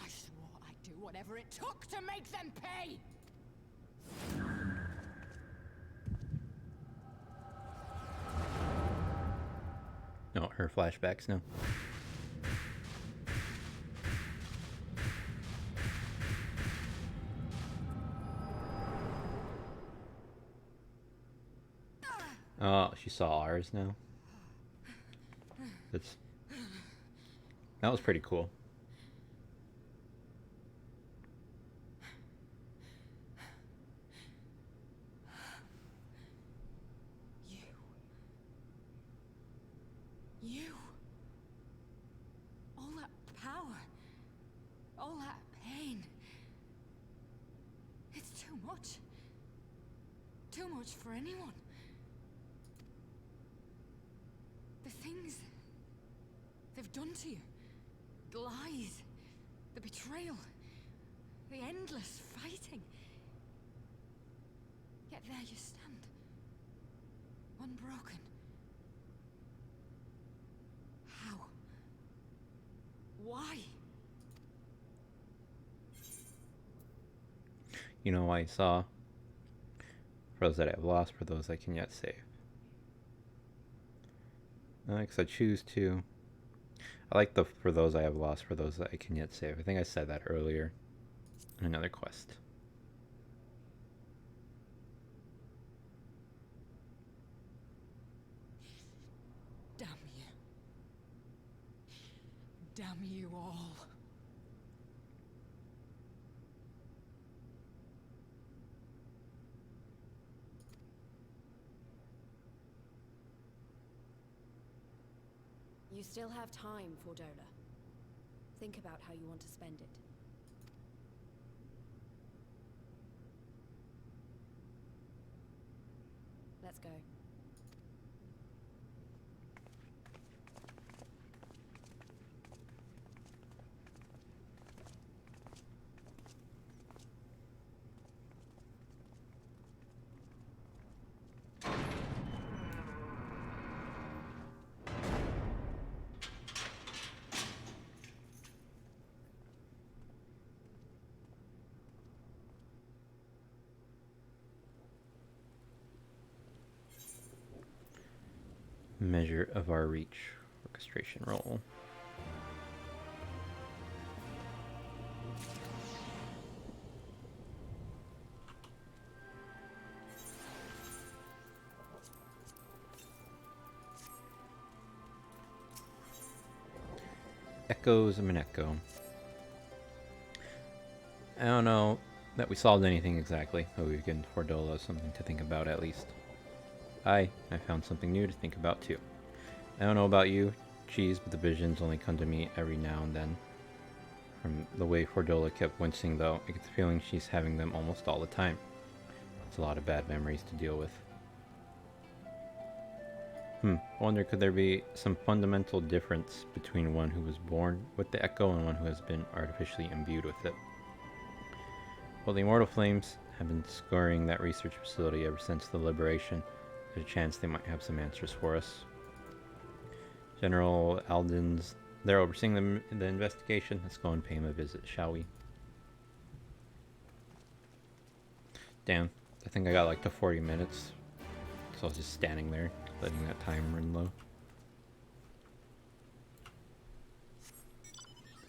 I swore I'd do whatever it took to make them pay! No, her flashbacks, no. Oh, she saw ours now. That was pretty cool. You. All that power. All that pain. It's too much. Too much for anyone. The things they've done to you. The lies. The betrayal. The endless fighting. Yet there you stand. Unbroken. How? Why? You know why I saw? For those that I have lost, for those I can yet save. Because I choose to. I like the for those I have lost, for those that I can yet save. I think I said that earlier in another quest. Damn you. Damn you all. You still have time, Fordola. Think about how you want to spend it. Let's go. measure of our reach. Orchestration roll. Echoes of an echo. I don't know that we solved anything exactly, but we've given Fordola something to think about at least. I found something new to think about too. I don't know about you, Cheese, but the visions only come to me every now and then. From the way Fordola kept wincing though, I get the feeling she's having them almost all the time. It's a lot of bad memories to deal with. I wonder, could there be some fundamental difference between one who was born with the echo and one who has been artificially imbued with it? Well, the Immortal Flames have been scouring that research facility ever since the liberation. There's a chance they might have some answers for us. General Alden's... They're overseeing the investigation. Let's go and pay him a visit, shall we? Damn, I think I got like to 40 minutes. So I was just standing there, letting that time run low.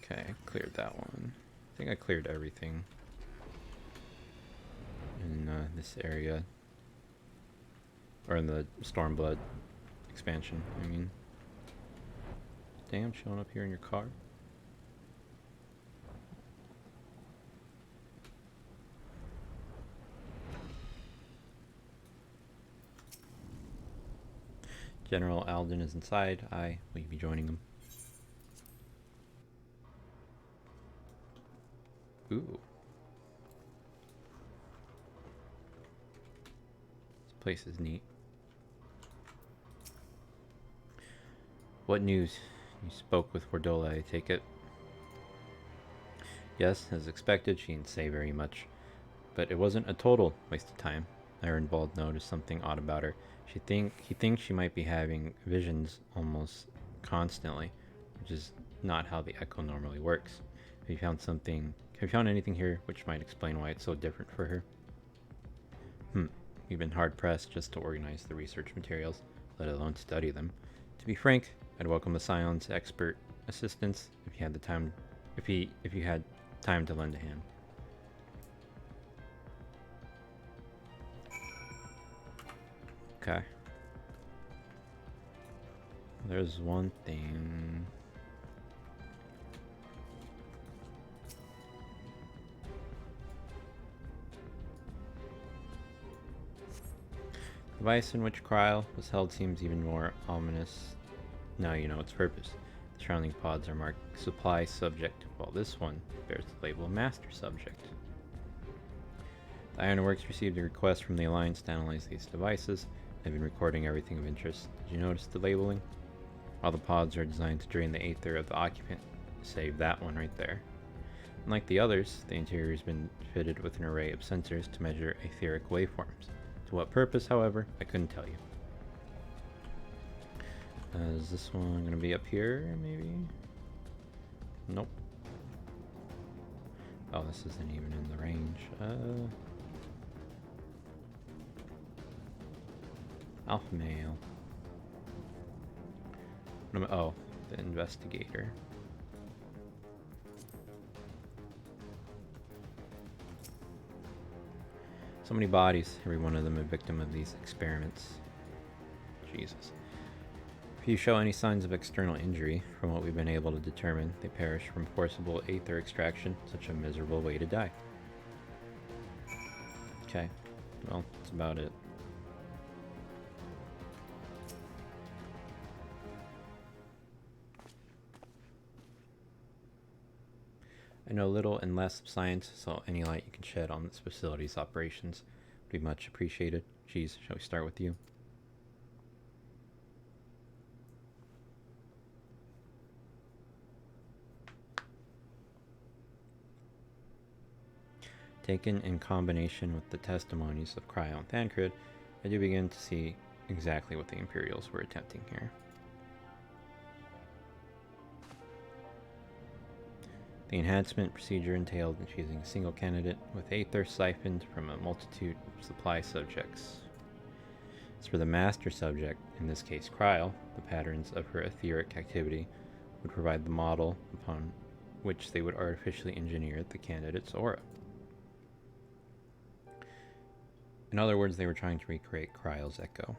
Okay, I cleared that one. I think I cleared everything in this area. Or in the Stormblood expansion, I mean. Damn, showing up here in your car. General Alden is inside. Will you be joining him? Ooh. This place is neat. What news? You spoke with Fordola, I take it. Yes, as expected, she didn't say very much. But it wasn't a total waste of time. Ironbald noticed something odd about her. He thinks she might be having visions almost constantly, which is not how the echo normally works. Have you found anything here which might explain why it's so different for her? We've been hard pressed just to organize the research materials, let alone study them. To be frank, I'd welcome a science expert assistance if you had the time, if you had time to lend a hand. Okay. There's one thing. The device in which Cryle was held seems even more ominous. Now you know its purpose. The surrounding pods are marked supply subject, while this one bears the label master subject. The Ironworks received a request from the Alliance to analyze these devices. They've been recording everything of interest. Did you notice the labeling? All the pods are designed to drain the aether of the occupant, save that one right there. Unlike the others, the interior has been fitted with an array of sensors to measure etheric waveforms. To what purpose, however, I couldn't tell you. Is this one going to be up here, maybe? Nope. Oh, this isn't even in the range. Alpha male. Oh, the investigator. So many bodies, every one of them a victim of these experiments. Jesus. If you show any signs of external injury, from what we've been able to determine, they perish from forcible aether extraction, such a miserable way to die. Okay, well, that's about it. I know little and less of science, so any light you can shed on this facility's operations would be much appreciated. Geez, shall we start with you? Taken in combination with the testimonies of Cryo and Thancred, I do begin to see exactly what the Imperials were attempting here. The enhancement procedure entailed choosing a single candidate with aether siphoned from a multitude of supply subjects. As for the master subject, in this case Kryl, the patterns of her etheric activity would provide the model upon which they would artificially engineer the candidate's aura. In other words, they were trying to recreate Kryl's echo.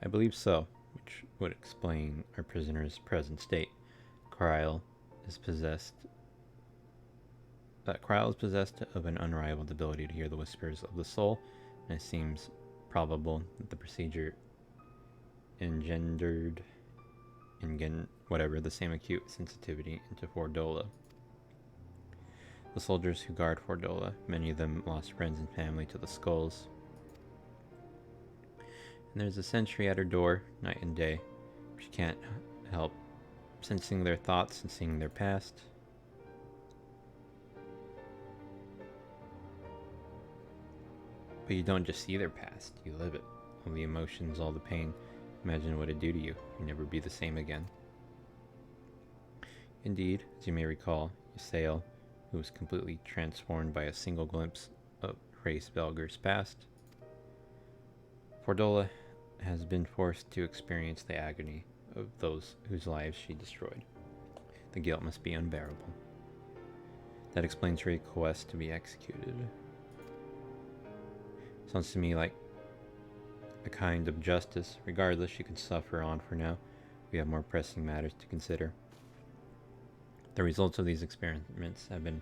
I believe so, which would explain our prisoner's present state. Kryl is possessed of an unrivaled ability to hear the whispers of the soul, and it seems probable that the procedure engendered the same acute sensitivity into Fordola. The soldiers who guard Fordola, many of them lost friends and family to the skulls. And there's a sentry at her door, night and day. She can't help sensing their thoughts and seeing their past. But you don't just see their past, you live it. All the emotions, all the pain. Imagine what it'd do to you. You'd never be the same again. Indeed, as you may recall, Ysael, who was completely transformed by a single glimpse of Race Belger's past, Fordola has been forced to experience the agony of those whose lives she destroyed. The guilt must be unbearable. That explains her request to be executed. Sounds to me like a kind of justice. Regardless, she can suffer on for now. We have more pressing matters to consider. The results of these experiments have been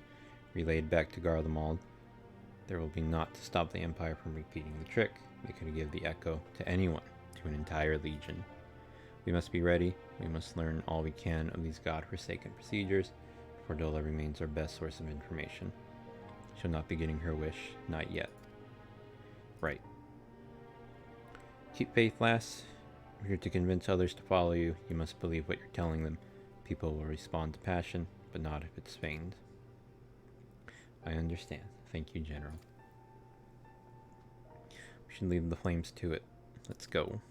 relayed back to Garlemald. There will be naught to stop the Empire from repeating the trick. They could give the echo to anyone, to an entire legion. We must be ready. We must learn all we can of these god-forsaken procedures. Fordola remains our best source of information. She'll not be getting her wish, not yet. Right. Keep faith, lass. If you're to convince others to follow you, you must believe what you're telling them. People will respond to passion, but not if it's feigned. I understand. Thank you, General. We should leave the flames to it. Let's go.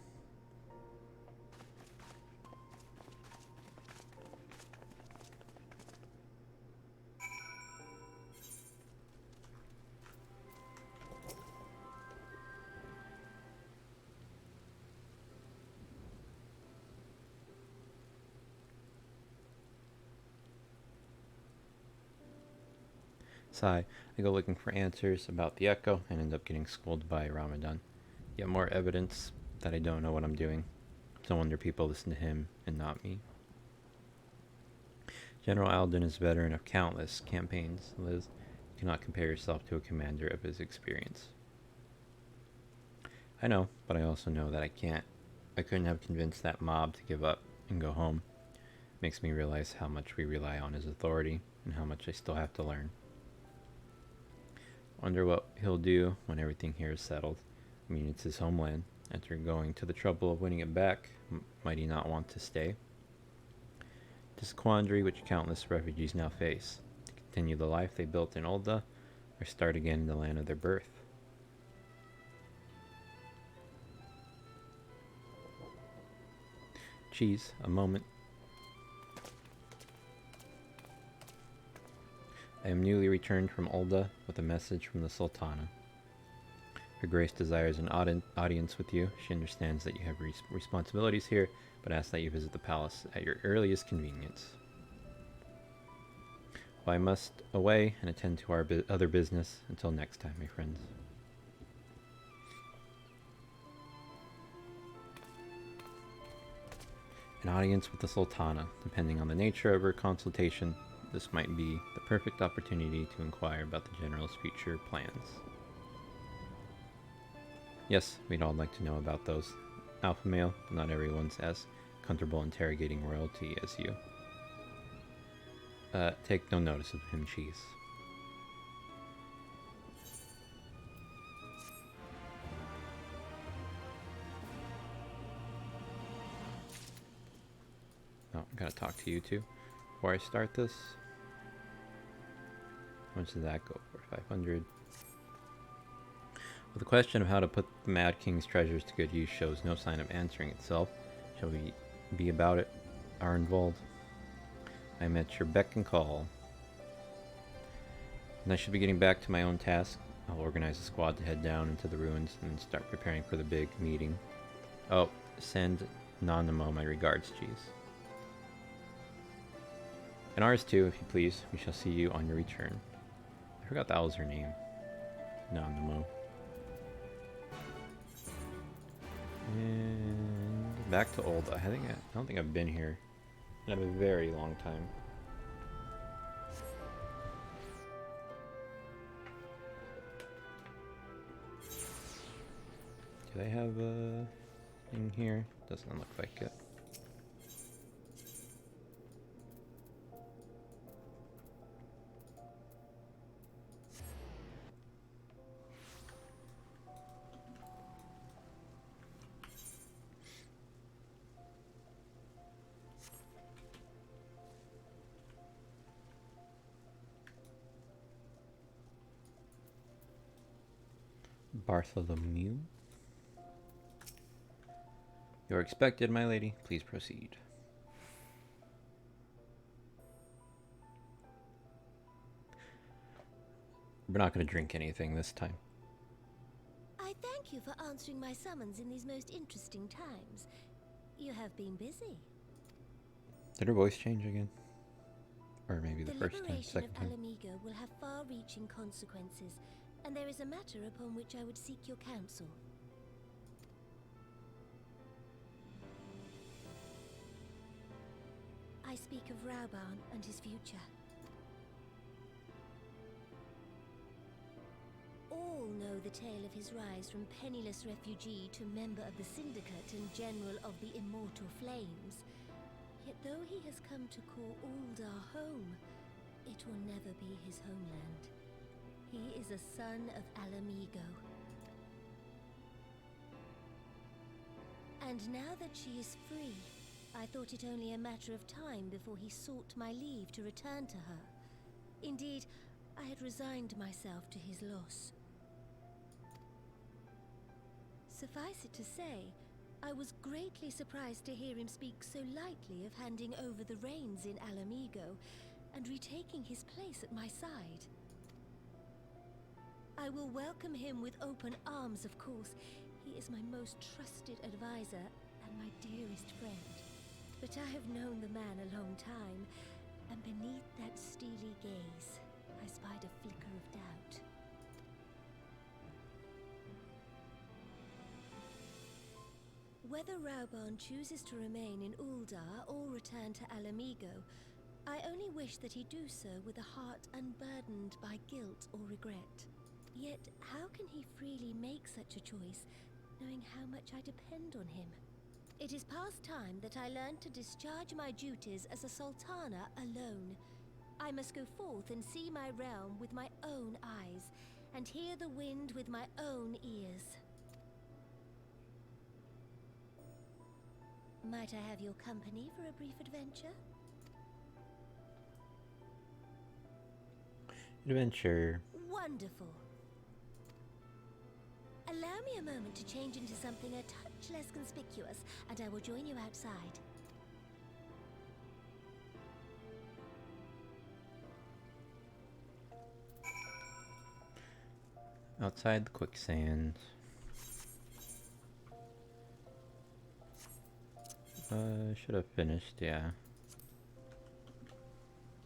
Sigh. I go looking for answers about the echo and end up getting scolded by Ramadan. Yet more evidence that I don't know what I'm doing. It's no wonder people listen to him and not me. General Alden is a veteran of countless campaigns, Liz. You cannot compare yourself to a commander of his experience. I know, but I also know that I can't. I couldn't have convinced that mob to give up and go home. It makes me realize how much we rely on his authority and how much I still have to learn. Wonder what he'll do when everything here is settled. I mean, it's his homeland. After going to the trouble of winning it back, might he not want to stay? It is a quandary which countless refugees now face. To continue the life they built in Ul'dah, or start again in the land of their birth. Cheese, a moment. I am newly returned from Ul'dah with a message from the Sultana. Her Grace desires an audience with you. She understands that you have responsibilities here, but asks that you visit the palace at your earliest convenience. Well, I must away and attend to our other business. Until next time, my friends. An audience with the Sultana. Depending on the nature of her consultation, this might be the perfect opportunity to inquire about the General's future plans. Yes, we'd all like to know about those. Alpha male, but not everyone's as comfortable interrogating royalty as you. Take no notice of him, Cheese. Oh, I gotta talk to you too before I start this. How much does that go for? 500. Well, the question of how to put the Mad King's treasures to good use shows no sign of answering itself. Shall we be about it, Arnvold? I am at your beck and call. And I should be getting back to my own task. I'll organize a squad to head down into the ruins and start preparing for the big meeting. Oh, send Nanamo my regards, Cheese. And ours too, if you please. We shall see you on your return. I forgot that was her name. Nanamo. And back to Ulda. I don't think I've been here in a very long time. Do they have a thing here? Doesn't look like it. Bartholomew. You're expected, my lady. Please proceed. We're not going to drink anything this time. I thank you for answering my summons in these most interesting times. You have been busy. Did her voice change again? Or maybe the first time, liberation second of time. Alamigo will have far-reaching consequences, and there is a matter upon which I would seek your counsel. I speak of Rauban and his future. All know the tale of his rise from penniless refugee to member of the Syndicate and General of the Immortal Flames. Yet though he has come to call Ulda home, it will never be his homeland. He is a son of Alamigo. And now that she is free, I thought it only a matter of time before he sought my leave to return to her. Indeed, I had resigned myself to his loss. Suffice it to say, I was greatly surprised to hear him speak so lightly of handing over the reins in Alamigo and retaking his place at my side. I will welcome him with open arms, of course. He is my most trusted advisor and my dearest friend. But I have known the man a long time, and beneath that steely gaze, I spied a flicker of doubt. Whether Rauban chooses to remain in Ulda or return to Alamigo, I only wish that he do so with a heart unburdened by guilt or regret. Yet, how can he freely make such a choice, knowing how much I depend on him? It is past time that I learned to discharge my duties as a sultana alone. I must go forth and see my realm with my own eyes, and hear the wind with my own ears. Might I have your company for a brief adventure? Adventure. Wonderful. Allow me a moment to change into something a touch less conspicuous, and I will join you outside. Outside the quicksand. Should have finished, yeah.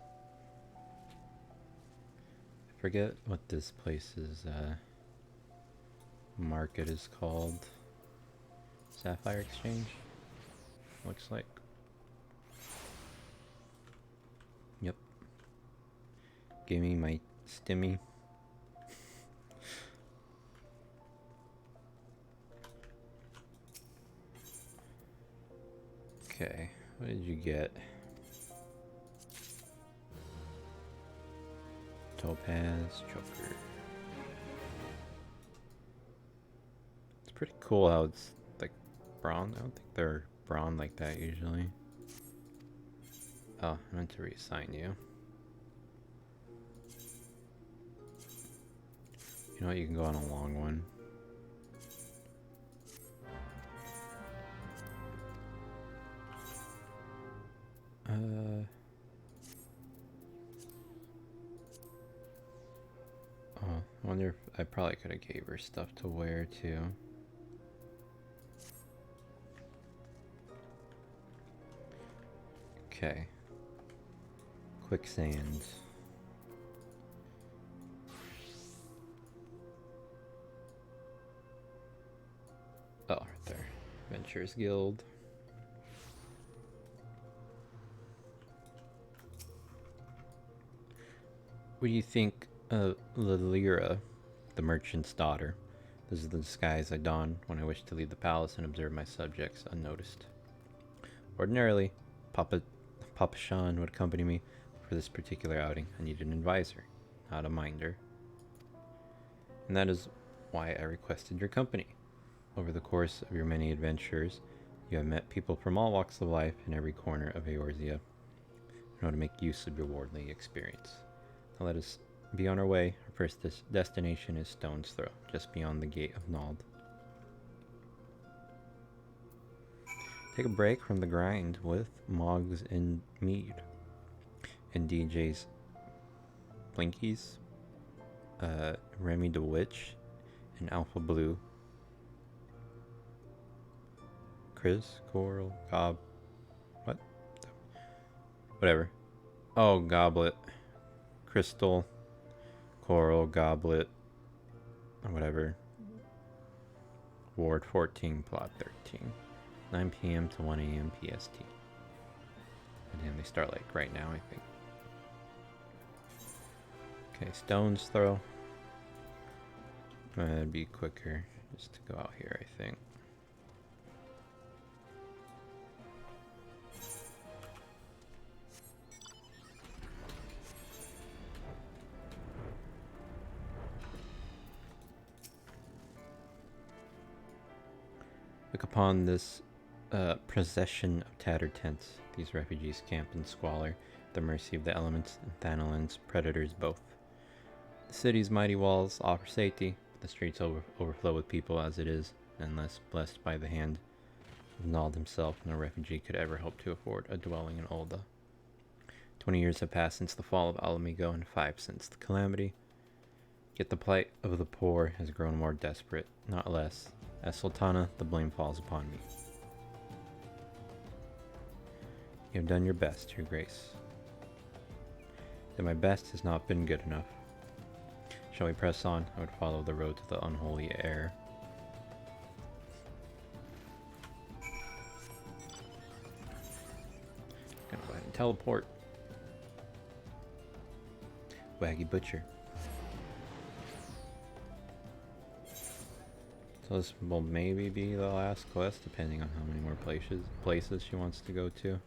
I forget what this place's market is called. Sapphire Exchange? Looks like. Yep. Gave me my stimmy. Okay, what did you get? Topaz choker. It's pretty cool how it's like brown. I don't think they're brown like that usually. Oh, I meant to reassign you. You know what, you can go on a long one. Oh, wonder if I probably could have gave her stuff to wear too. Okay. Quicksand. Oh, right there. Adventurers Guild. What do you think of Lilira, the merchant's daughter? This is the disguise I don when I wish to leave the palace and observe my subjects unnoticed. Ordinarily, Papa Shan would accompany me. For this particular outing, I needed an advisor, not a minder. And that is why I requested your company. Over the course of your many adventures, you have met people from all walks of life in every corner of Eorzea in order to make use of your worldly experience. Now let us be on our way. Our first destination is Stone's Throw, just beyond the gate of Nald. Take a break from the grind with Moggs and Mead. And DJ's Blinkies, Remy the Witch, and Alpha Blue. Chris, Coral, Gob, what? Whatever. Oh, Goblet, Crystal, Coral, Goblet, whatever. Ward 14, Plot 13. 9 p.m. to 1 a.m. PST. And they start like right now, I think. Okay, Stone's Throw. It'd be quicker just to go out here, I think. Look upon this procession of tattered tents. These refugees camp in squalor, at the mercy of the elements and Thanalan's predators both. The city's mighty walls offer safety, but the streets overflow with people as it is, and unless blessed by the hand of Nald himself, no refugee could ever hope to afford a dwelling in Ul'dah. 20 years have passed since the fall of Alamigo, and 5 since the calamity. Yet the plight of the poor has grown more desperate, not less. As Sultana, the blame falls upon me. You have done your best, Your Grace. Yet my best has not been good enough. Shall we press on? I would follow the road to the unholy air. Gonna go ahead and teleport. Waggy Butcher. So this will maybe be the last quest, depending on how many more places she wants to go to.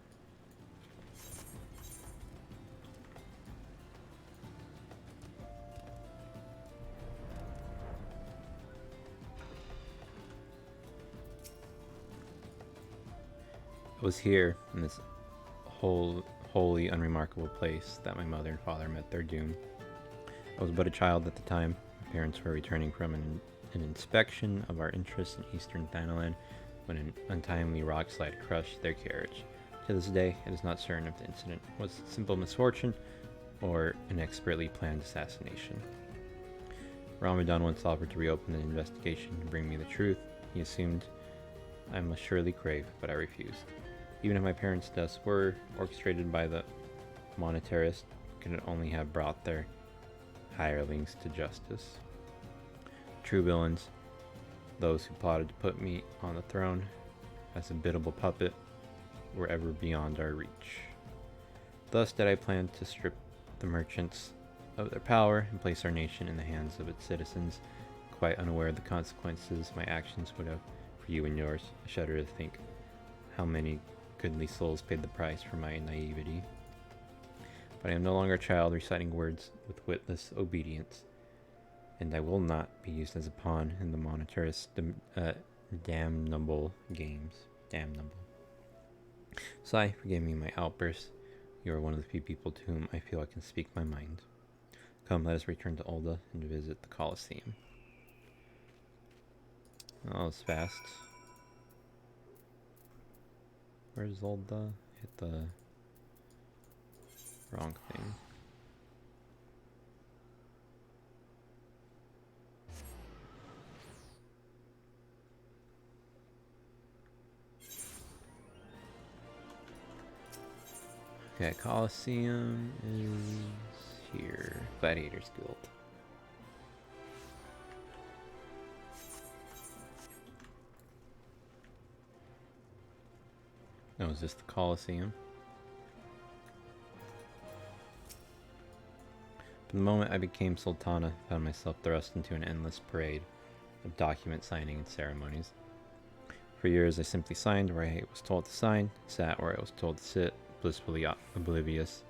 It was here, in this wholly unremarkable place, that my mother and father met their doom. I was but a child at the time. My parents were returning from an inspection of our interests in eastern Thanalan when an untimely rockslide crushed their carriage. To this day, it is not certain if the incident was simple misfortune or an expertly planned assassination. Ramadan once offered to reopen the investigation and bring me the truth. He assumed I must surely crave, but I refused. Even if my parents' deaths were orchestrated by the monetarists, could it only have brought their hirelings to justice. True villains, those who plotted to put me on the throne as a biddable puppet, were ever beyond our reach. Thus did I plan to strip the merchants of their power and place our nation in the hands of its citizens, quite unaware of the consequences my actions would have for you and yours. I shudder to think how many goodly souls paid the price for my naivety. But I am no longer a child reciting words with witless obedience, and I will not be used as a pawn in the monetarist damnable games. Damnable. Sai, forgive me my outbursts. You are one of the few people to whom I feel I can speak my mind. Come, let us return to Ul'dah and visit the Colosseum. Oh, that was fast. Where's Ul'dah? Hit the wrong thing. Okay, Coliseum is here. Gladiators Guild. Oh, is this the Coliseum? From the moment I became Sultana, I found myself thrust into an endless parade of document signing and ceremonies. For years, I simply signed where I was told to sign, sat where I was told to sit, blissfully oblivious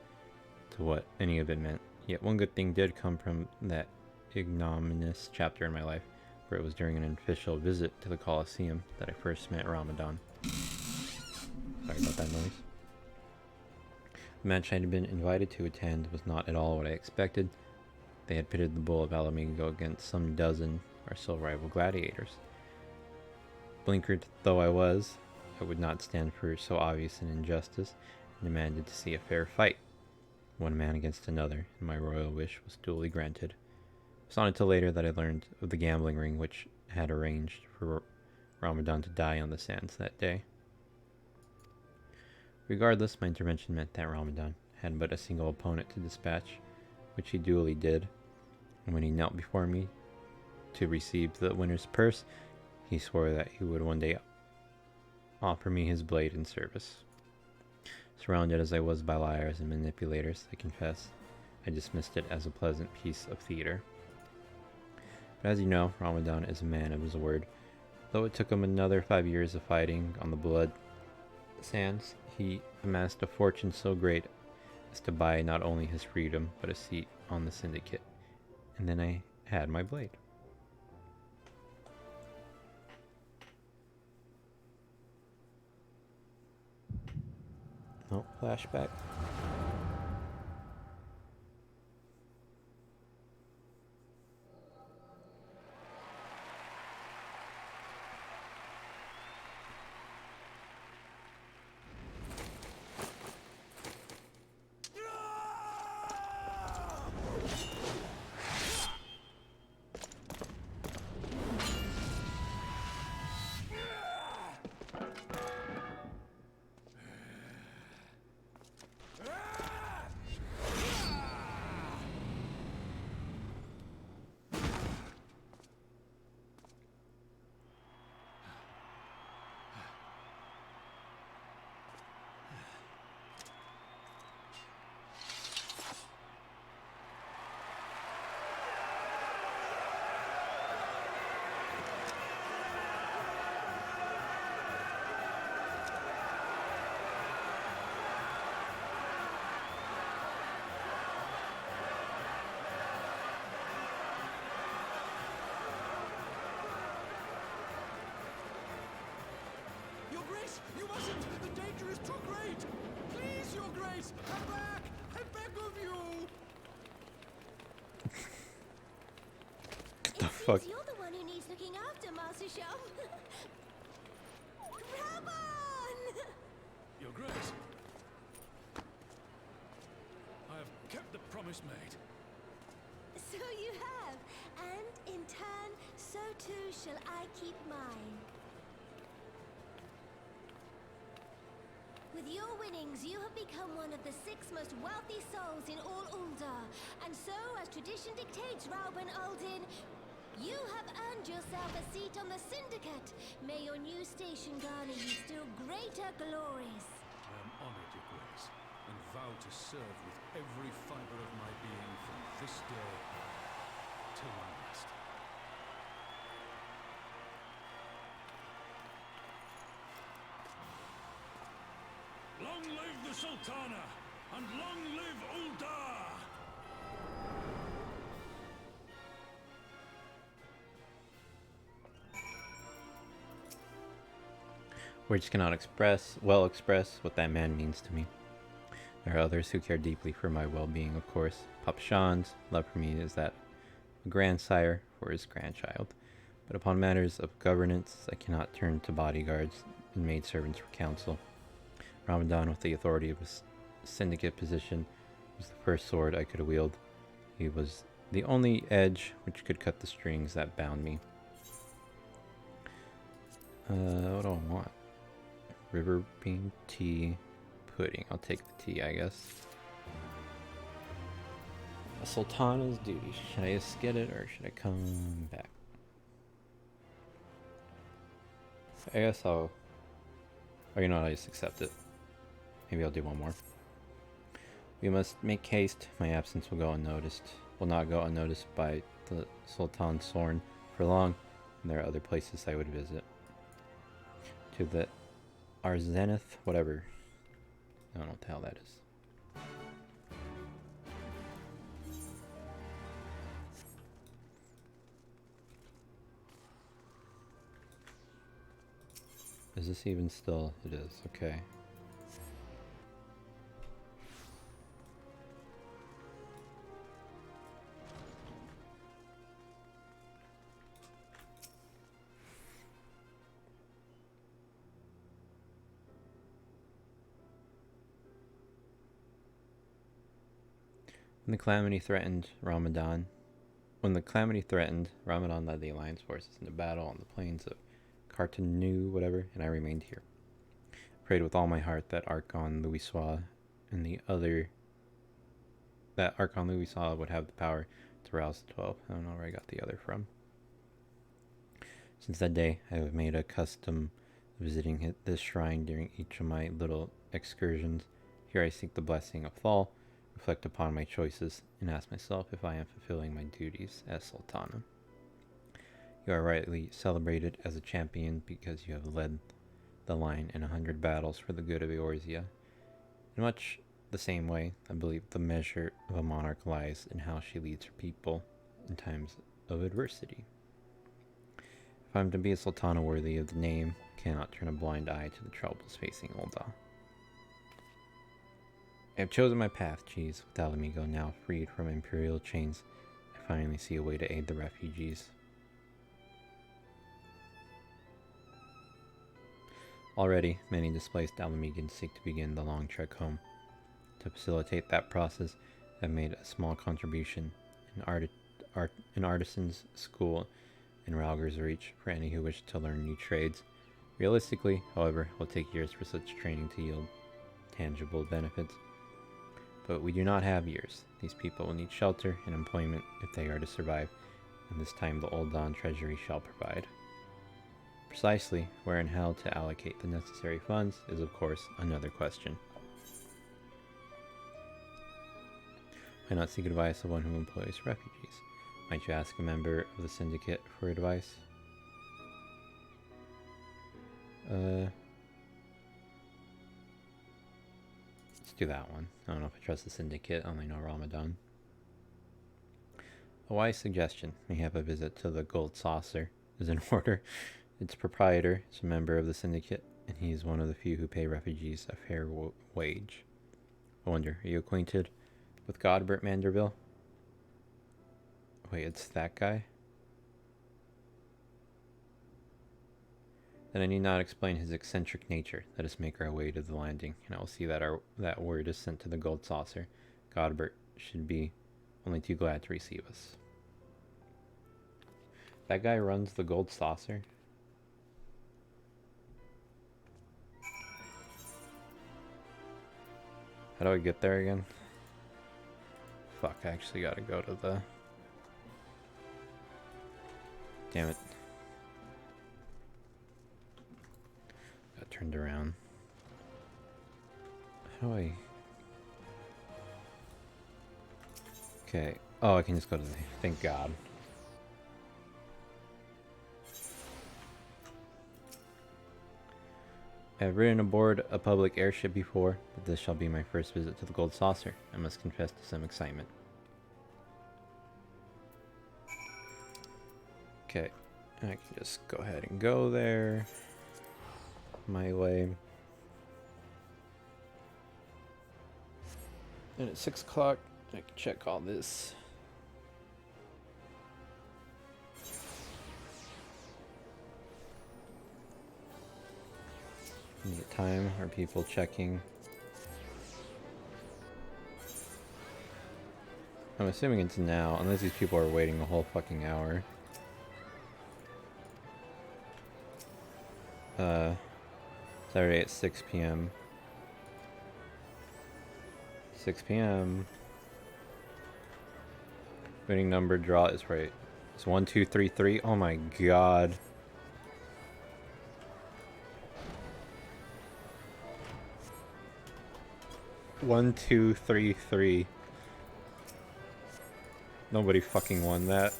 to what any of it meant. Yet one good thing did come from that ignominious chapter in my life, where it was during an official visit to the Colosseum that I first met Ramadan. Sorry about that noise. The match I had been invited to attend was not at all what I expected. They had pitted the bull of Alamigo against some dozen or so rival gladiators. Blinkered though I was, I would not stand for so obvious an injustice and demanded to see a fair fight. One man against another, and my royal wish was duly granted. It was not until later that I learned of the gambling ring which had arranged for Ramadan to die on the sands that day. Regardless, my intervention meant that Ramadan had but a single opponent to dispatch, which he duly did, and when he knelt before me to receive the winner's purse, he swore that he would one day offer me his blade in service. Surrounded as I was by liars and manipulators, I confess, I dismissed it as a pleasant piece of theater. But as you know, Ramadan is a man of his word. Though it took him another 5 years of fighting on the blood sands, he amassed a fortune so great as to buy not only his freedom, but a seat on the syndicate. And then I had my blade. Oh, flashback. Your Grace, you mustn't! The danger is too great! Please, Your Grace, come back! I beg of you! What the fuck? You're the one who needs looking after, Master Shum. Raban! Your Grace, I have kept the promise made. So you have, and in turn, so too shall I keep mine. With your winnings, you have become one of the 6 most wealthy souls in all Uldar, and so, as tradition dictates, Rauben Aldin, you have earned yourself a seat on the Syndicate. May your new station garner you still greater glories. I am honored, Your Grace, and vow to serve with every fiber of my being from this day till my last. Long live the Sultana, and long live Uldar! Words cannot express what that man means to me. There are others who care deeply for my well-being, of course. Papa Sean's love for me is that of a grandsire for his grandchild. But upon matters of governance, I cannot turn to bodyguards and maidservants for counsel. Ramadan, with the authority of a syndicate position, was the first sword I could wield. He was the only edge which could cut the strings that bound me. What do I want? River bean tea, pudding. I'll take the tea, I guess. A Sultana's duty. Should I just get it or should I come back? I guess I'll... Oh, you know what? I just accept it. Maybe I'll do one more. We must make haste. My absence will go unnoticed. Will not go unnoticed by the Sultan Sorn for long. And there are other places I would visit. To the Arzenith, whatever. I don't know what the hell that is. Is this even still? It is, okay. When the calamity threatened, Ramadan led the alliance forces into battle on the plains of Cartanu, whatever, and I remained here. Prayed with all my heart that Archon Louisoix would have the power to rouse the 12. I don't know where I got the other from. Since that day, I have made a custom of visiting this shrine during each of my little excursions. Here I seek the blessing of Thal, reflect upon my choices, and ask myself if I am fulfilling my duties as Sultana. You are rightly celebrated as a champion because you have led the line in 100 battles for the good of Eorzea. In much the same way, I believe the measure of a monarch lies in how she leads her people in times of adversity. If I am to be a Sultana worthy of the name, I cannot turn a blind eye to the troubles facing Ul'dah. I have chosen my path, Cheese. With Alamigo now freed from imperial chains, I finally see a way to aid the refugees. Already, many displaced Alamegans seek to begin the long trek home. To facilitate that process, I have made a small contribution, an artisan's school in Rauger's Reach for any who wish to learn new trades. Realistically, however, it will take years for such training to yield tangible benefits. But we do not have years. These people will need shelter and employment if they are to survive, and this time the Ul'dah treasury shall provide. Precisely where and how to allocate the necessary funds is, of course, another question. Why not seek advice of one who employs refugees? Might you ask a member of the syndicate for advice? Let's do that one. I don't know if I trust the syndicate, I only know Ramadan. A wise suggestion. We have a visit to the Gold Saucer is in order. Its proprietor is a member of the syndicate, and he is one of the few who pay refugees a fair wage. I wonder, are you acquainted with Godbert Manderville? Wait, it's that guy? Then I need not explain his eccentric nature. Let us make our way to the landing, and I will see that that word is sent to the Gold Saucer. Godbert should be only too glad to receive us. That guy runs the Gold Saucer? How do I get there again? Fuck, I actually gotta go to the... Damn it. Got turned around. How do I... Okay. Oh, I can just go to the... Thank God. I have ridden aboard a public airship before, but this shall be my first visit to the Gold Saucer. I must confess to some excitement. Okay, I can just go ahead and go there. My way. And at 6 o'clock, I can check all this. Is it time? Are people checking? I'm assuming it's now, unless these people are waiting a whole fucking hour. Saturday at 6 p.m. 6 p.m. Winning number draw is right. It's 1, 2, 3, 3. Oh my god. One, two, three, three. Nobody fucking won that.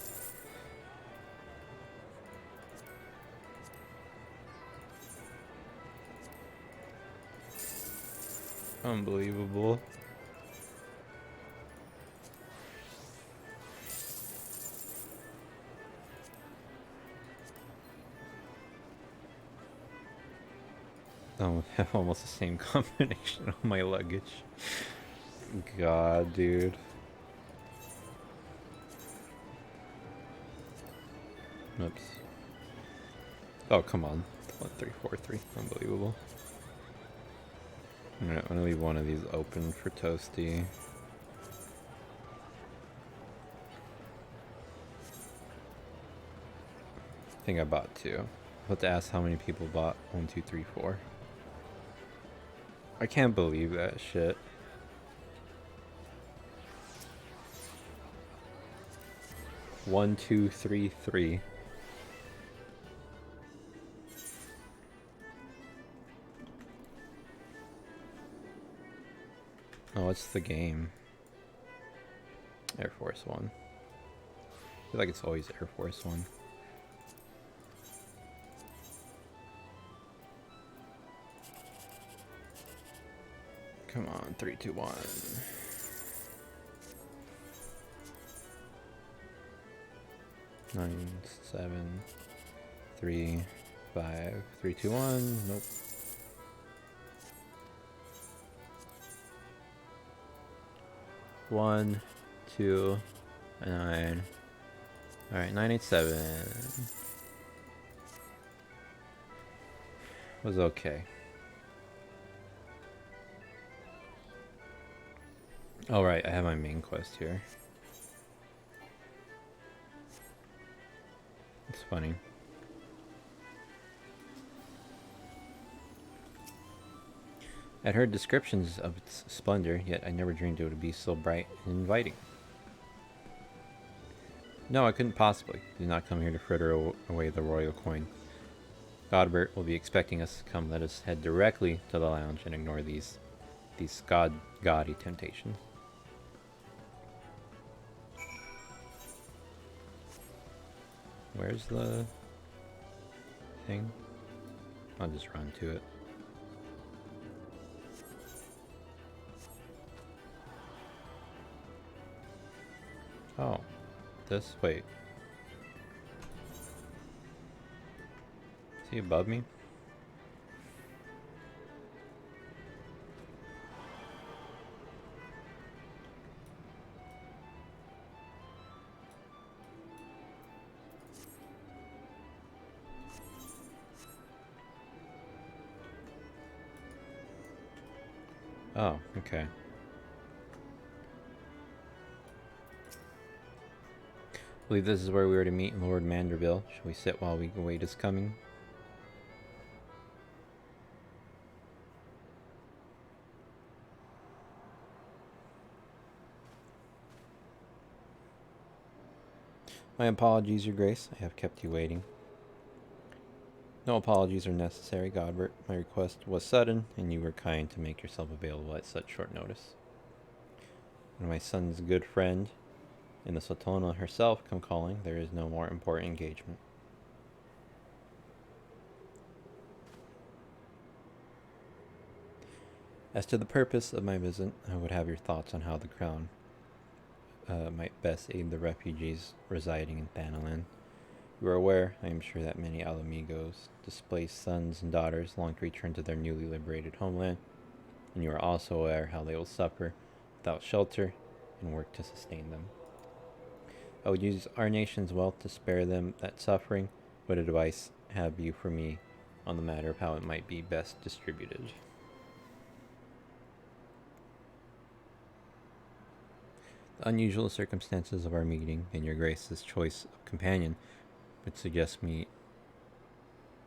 Unbelievable. Oh, I have almost the same combination on my luggage. God, dude. Oops. Oh, come on. 1, 3, 4, 3. Unbelievable. I'm gonna leave one of these open for Toasty. I think I bought 2. I'll have to ask how many people bought 1, 2, 3, 4. I can't believe that shit. One, two, three, three. Oh, what's the game? Air Force One. I feel like it's always Air Force One. Come on, 3, 2, 1. 9, 7, 3, 5, 3, 2, 1. Nope. One, 2, 9. Alright, 987. Was okay. Alright, I have my main quest here. It's funny. I'd heard descriptions of its splendor, yet I never dreamed it would be so bright and inviting. No, I couldn't possibly. Did not come here to fritter away the royal coin. Godbert will be expecting us to come. Let us head directly to the lounge and ignore these gaudy temptations. Where's the thing? I'll just run to it. Oh, this? Wait. Is he above me? Oh, okay. I believe this is where we were to meet Lord Manderville. Shall we sit while we await his coming? My apologies, Your Grace. I have kept you waiting. No apologies are necessary, Godbert. My request was sudden, and you were kind to make yourself available at such short notice. When my son's good friend and the Sotona herself come calling, there is no more important engagement. As to the purpose of my visit, I would have your thoughts on how the crown might best aid the refugees residing in Thanalan. You are aware, I am sure, that many Alamigos, displaced sons and daughters, long to return to their newly liberated homeland, and you are also aware how they will suffer without shelter and work to sustain them. I would use our nation's wealth to spare them that suffering. What advice have you for me on the matter of how it might be best distributed? The unusual circumstances of our meeting and your Grace's choice of companion would suggest me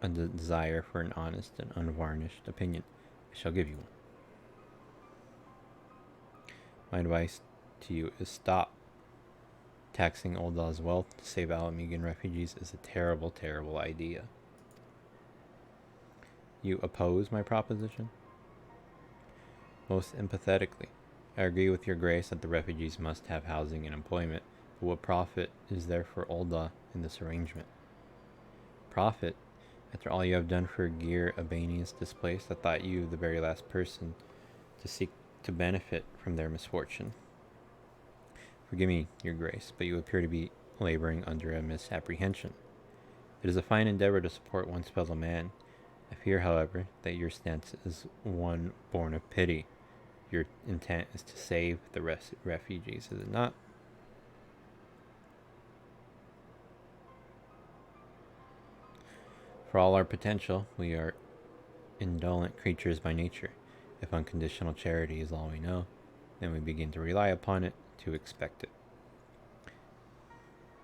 a desire for an honest and unvarnished opinion. I shall give you one. My advice to you is stop. Taxing Ul'dah's wealth to save Alamegan refugees is a terrible, terrible idea. You oppose my proposition? Most empathetically, I agree with your grace that the refugees must have housing and employment, but what profit is there for Ul'dah in this arrangement? Profit? After all you have done for Gir Albanians displaced, I thought you the very last person to seek to benefit from their misfortune. Forgive me, your grace, but you appear to be laboring under a misapprehension. It is a fine endeavor to support one's fellow man. I fear, however, that your stance is one born of pity. Your intent is to save the refugees, is it not? For all our potential, we are indolent creatures by nature. If unconditional charity is all we know, then we begin to rely upon it, to expect it.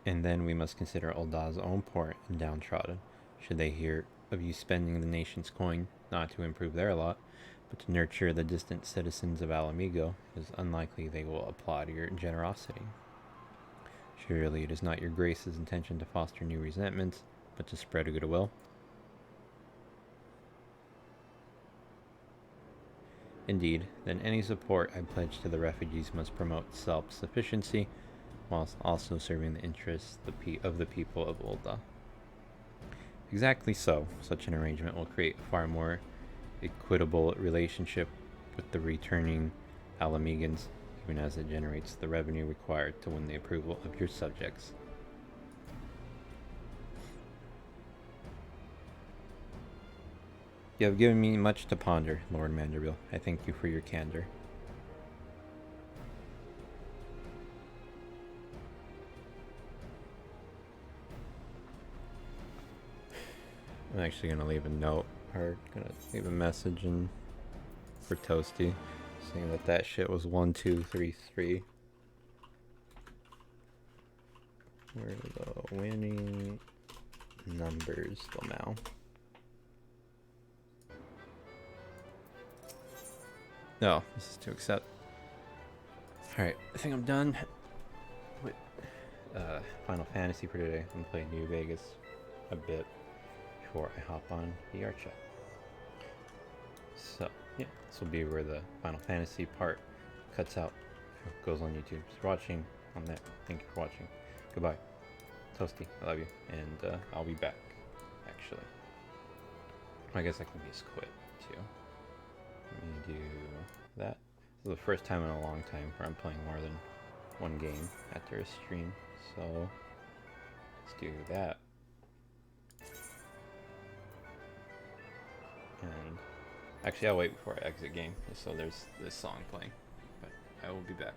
And then we must consider Ul'dah's own poor and downtrodden. Should they hear of you spending the nation's coin, not to improve their lot, but to nurture the distant citizens of Alamigo, it is unlikely they will applaud your generosity. Surely it is not your grace's intention to foster new resentments, but to spread a goodwill. Indeed, then any support I pledge to the refugees must promote self-sufficiency, whilst also serving the interests of the people of Ul'dah. Exactly so. Such an arrangement will create a far more equitable relationship with the returning Alamegans, even as it generates the revenue required to win the approval of your subjects. You have given me much to ponder, Lord Manderville. I thank you for your candor. I'm actually going to leave a note, or going to leave a message for Toasty, saying that shit was 1233. Where are the winning numbers now? No, this is to accept. Alright, I think I'm done with Final Fantasy for today. I'm playing New Vegas a bit before I hop on the Archa. So, yeah, this will be where the Final Fantasy part cuts out. It goes on YouTube. Just watching on that. Thank you for watching. Goodbye. Toasty, I love you. And I'll be back, actually. I guess I can just quit, too. Let me do that. This is the first time in a long time where I'm playing more than one game after a stream. So, let's do that. And actually, I'll wait before I exit game, just so there's this song playing. But I will be back.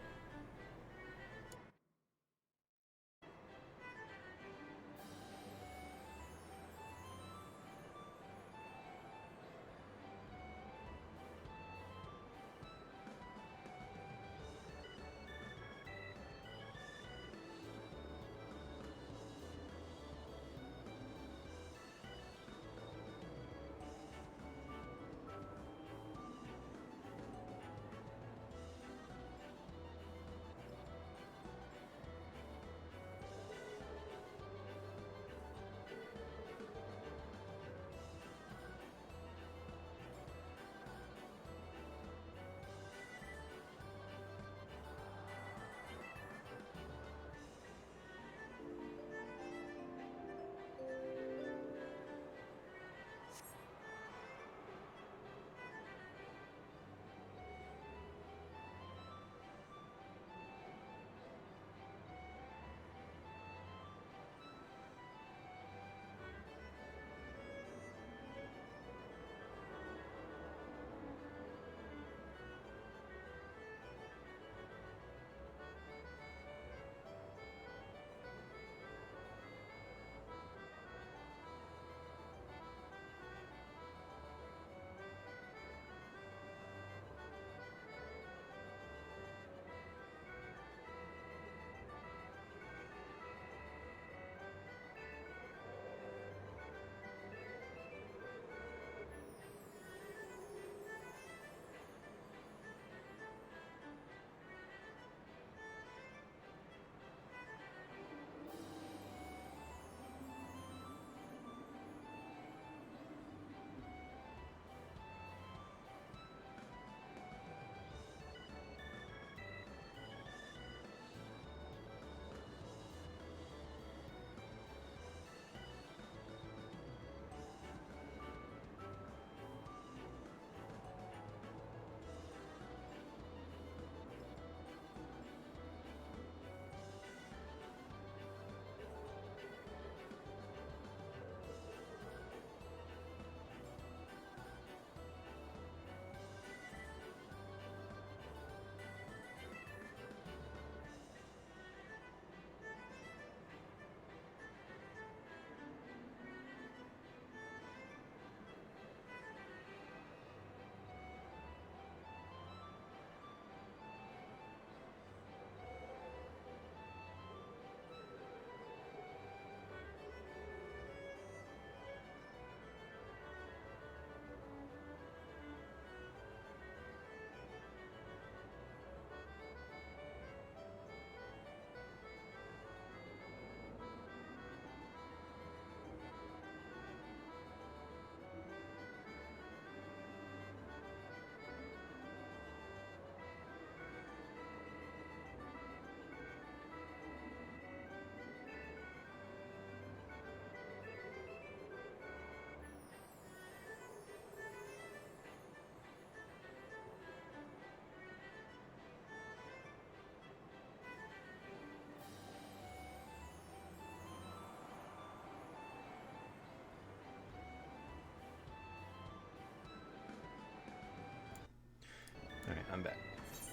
I'm back.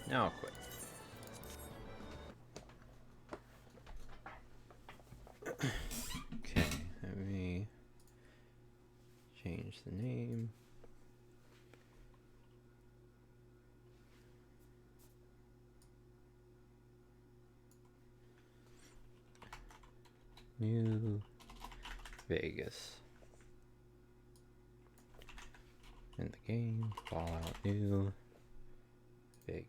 Now I'll quit. Okay, let me change the name. New Vegas. In the game, Fallout New Vegas.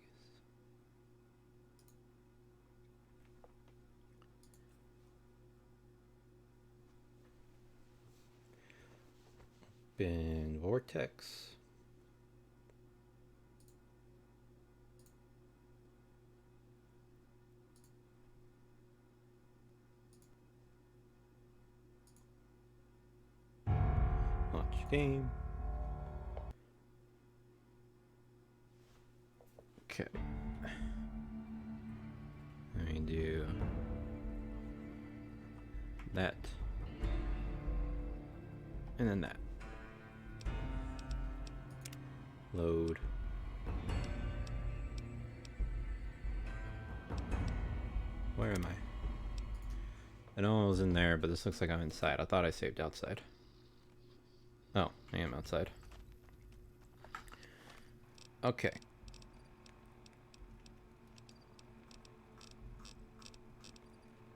Open Vortex. Launch game. Okay. Let me do that. And then that. Load. Where am I? I know I was in there, but this looks like I'm inside. I thought I saved outside. Oh, I am outside. Okay.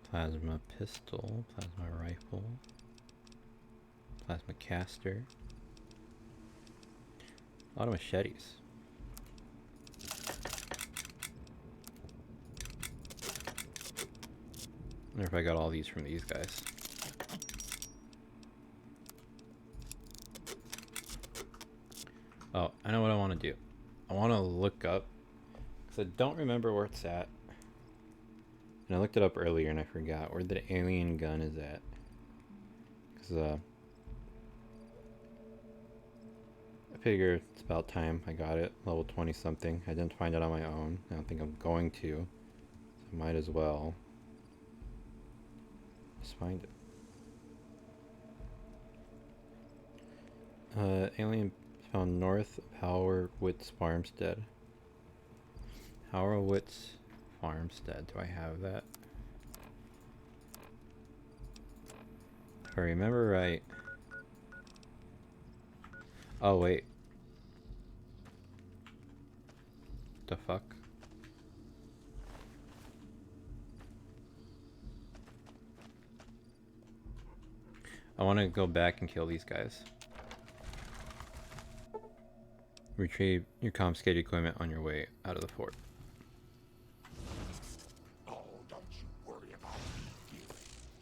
Plasma pistol, plasma rifle, plasma caster. A lot of machetes. I wonder if I got all these from these guys. Oh, I know what I want to do. I want to look up, because I don't remember where it's at. And I looked it up earlier and I forgot where the alien gun is at. Because, I figure it's about time I got it. Level 20 something. I didn't find it on my own. I don't think I'm going to. So I might as well just find it. Alien found north of Howardwitz Farmstead. Howardwitz Farmstead. Do I have that? If I remember right. Oh wait. The fuck? I want to go back and kill these guys. Retrieve your confiscated equipment on your way out of the fort. Oh, don't you worry about me.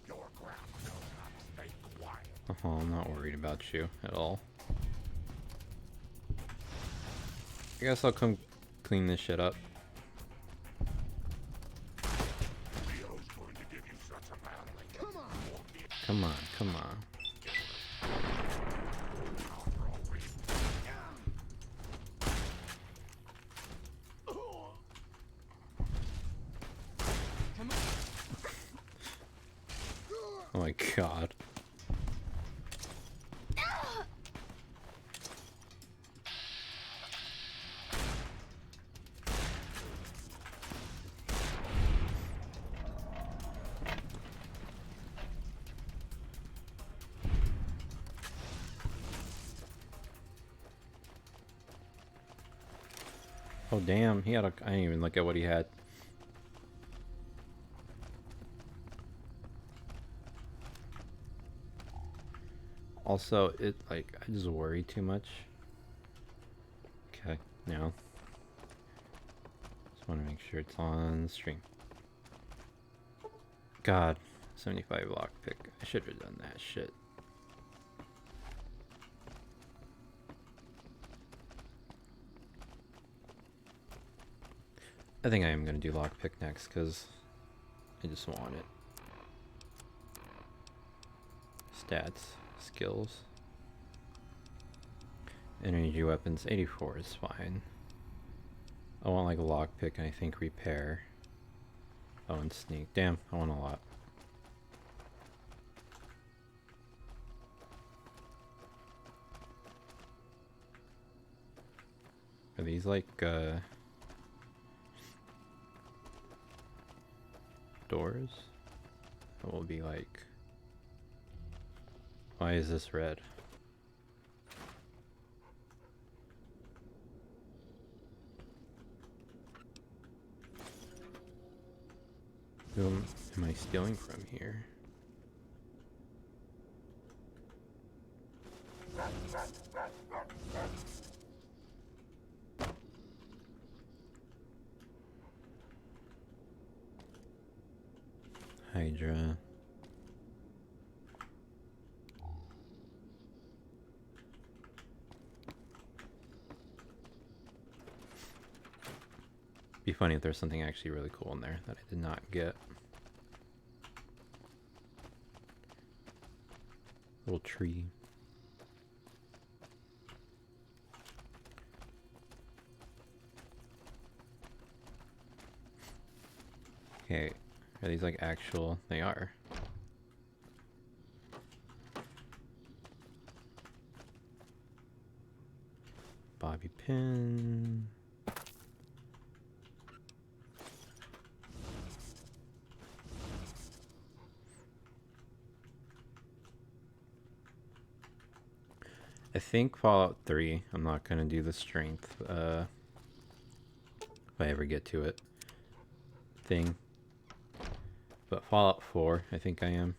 Your grandma knows how to stay quiet. Oh, I'm not worried about you at all. I guess I'll come clean this shit up. Leo's going to give you such a battling. Come on, come on. Oh my god. Oh damn, he had a, I didn't even look at what he had. Also, it, like, I just worry too much. Okay, now. Just want to make sure it's on stream. God, 75 lockpick. I should have done that shit. I think I am going to do lockpick next, because I just want it. Stats, skills. Energy weapons, 84 is fine. I want like a lockpick and I think repair. Oh, and sneak. Damn, I want a lot. Are these like, doors. It will be like, why is this red? Who am I stealing from here? Hydra. Be funny if there's something actually really cool in there that I did not get. Little tree. Okay, are these like actual? They are. Bobby pin. I think Fallout 3, I'm not going to do the strength, if I ever get to it, thing. But Fallout 4, I think I am.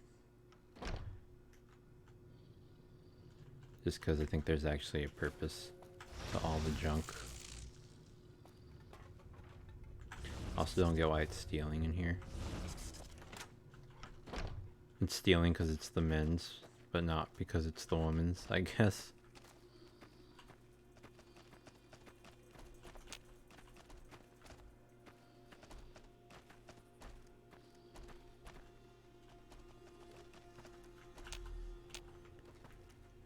Just because I think there's actually a purpose to all the junk. Also don't get why it's stealing in here. It's stealing because it's the men's, but not because it's the woman's, I guess.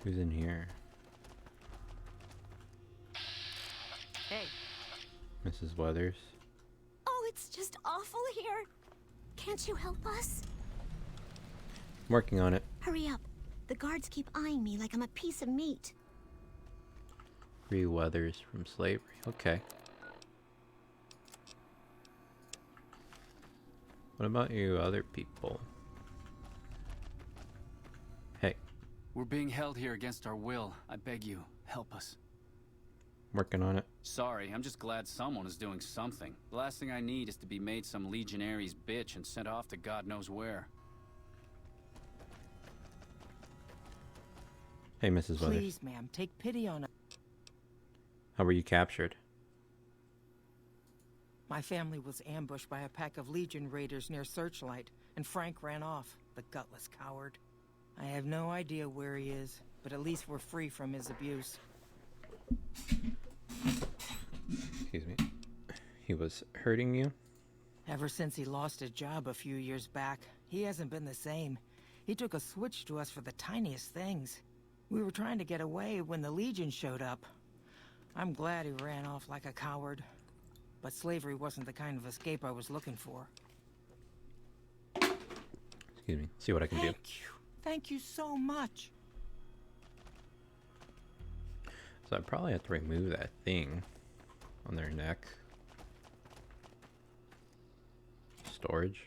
Who's in here? Hey. Mrs. Weathers. Oh, it's just awful here. Can't you help us? I'm working on it. Hurry up. The guards keep eyeing me like I'm a piece of meat. Free Weathers from slavery. Okay. What about you other people? Hey. We're being held here against our will. I beg you, help us. Working on it. Sorry, I'm just glad someone is doing something. The last thing I need is to be made some legionary's bitch and sent off to God knows where. Hey, Mrs. Weathers. Please, ma'am, take pity on us. How were you captured? My family was ambushed by a pack of Legion raiders near Searchlight, and Frank ran off, the gutless coward. I have no idea where he is, but at least we're free from his abuse. Excuse me. He was hurting you? Ever since he lost his job a few years back, he hasn't been the same. He took a switch to us for the tiniest things. We were trying to get away when the Legion showed up. I'm glad he ran off like a coward. But slavery wasn't the kind of escape I was looking for. Excuse me. See what I can do. Thank you so much. So I probably have to remove that thing on their neck. Storage.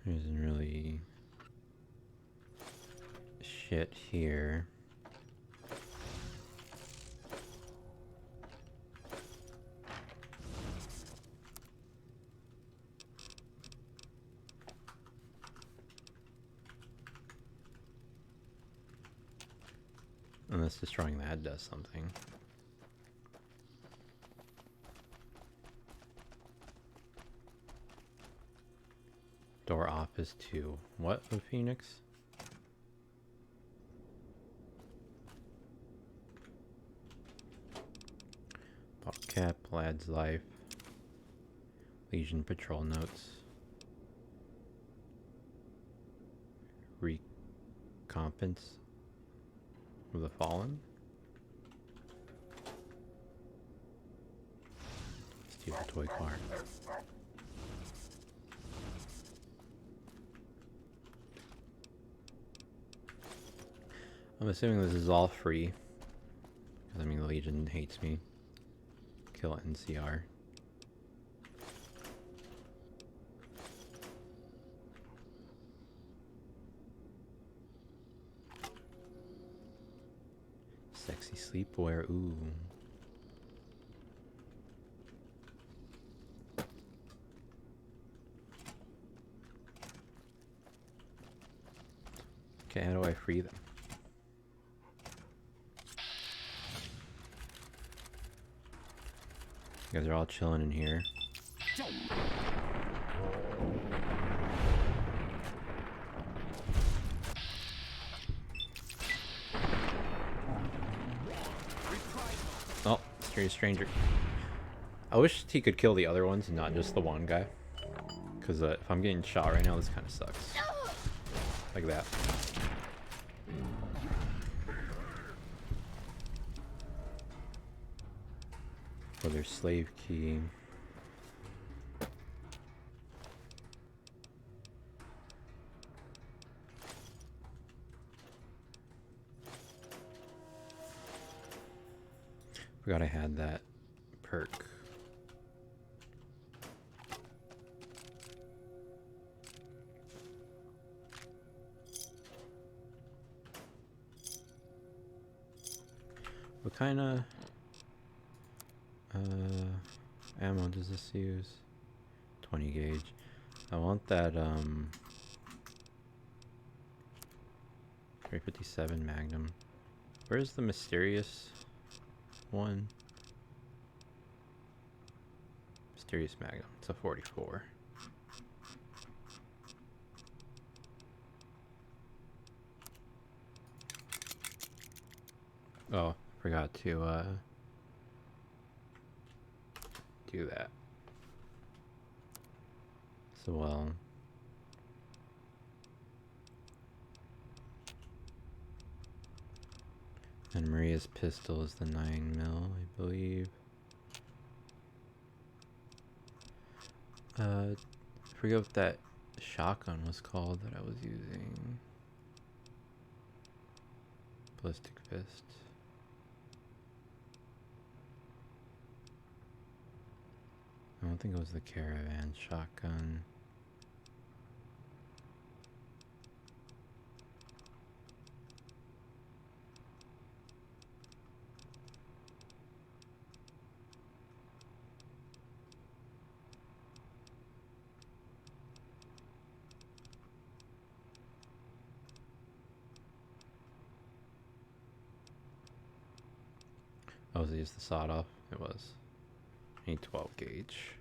There isn't really shit here. Unless destroying that does something. Door office 2. What of Phoenix? Bottle cap, lad's life. Legion patrol notes. Recompense of the fallen. Steal a toy car. I'm assuming this is all free. Because, I mean, the Legion hates me. Kill NCR. Sexy sleepwear, ooh. Okay, how do I free them? You guys are all chilling in here. Oh, mysterious stranger. I wish he could kill the other ones and not just the one guy. Because if I'm getting shot right now, this kind of sucks. Like that. For their slave key. Forgot I had that perk. What kind of ammo does this use? 20 gauge. I want that 357 Magnum. Where's the mysterious one? Mysterious Magnum. It's a 44. Oh, forgot to do that. So well. And Maria's pistol is the 9mm, I believe. I forget what that shotgun was called that I was using. Ballistic fist. I don't think it was the caravan shotgun. Oh, was it just the sawed off? It was. I need 12 gauge.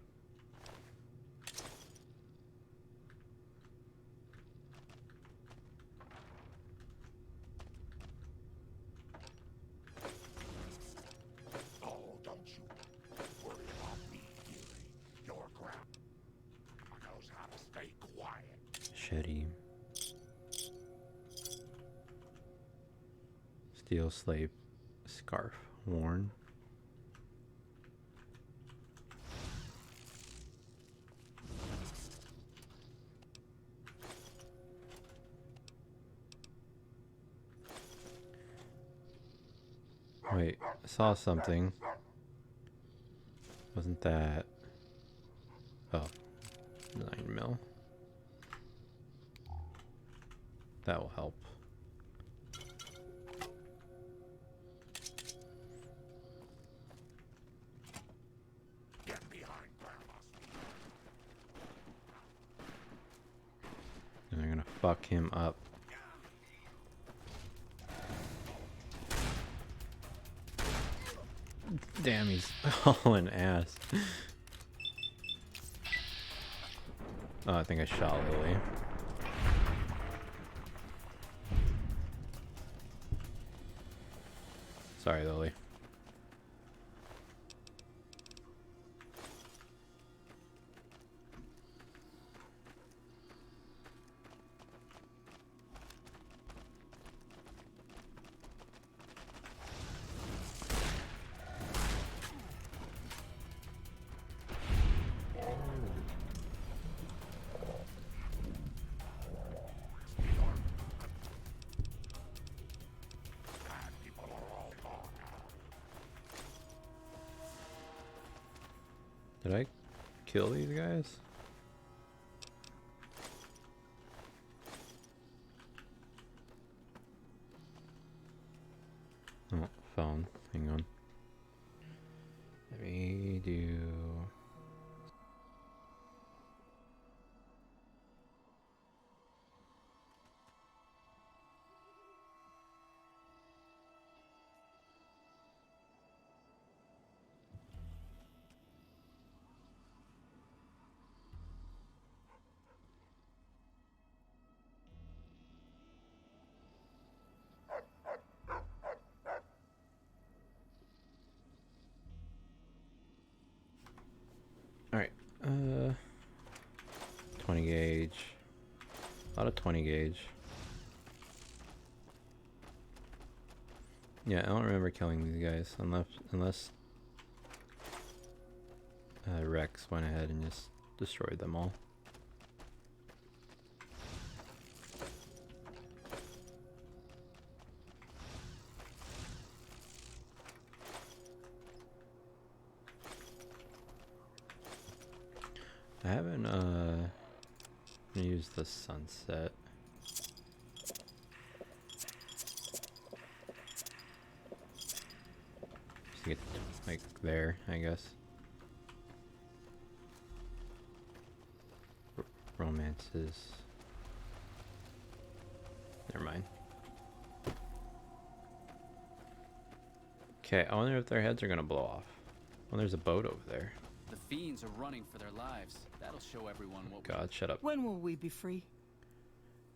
Oh, don't you worry about me, dearie. Your crap knows how to stay quiet. Shetty. Steel slave scarf worn. Wait, I saw something. Wasn't that... Oh, 9mm. That will help. Get behind Grandma's. And they're gonna fuck him up. Damn, he's hauling ass. Oh, I think I shot Lily. Sorry, Lily. Did I kill these guys? Oh, phone. Hang on. Let me do... Alright, 20 gauge. A lot of 20 gauge. Yeah, I don't remember killing these guys unless Rex went ahead and just destroyed them all. I haven't used the sunset. Just to get like there, I guess. Romances. Never mind. Okay, I wonder if their heads are gonna blow off. Well, there's a boat over there. The fiends are running for their lives. That'll show everyone what. God, shut up. When will we be free?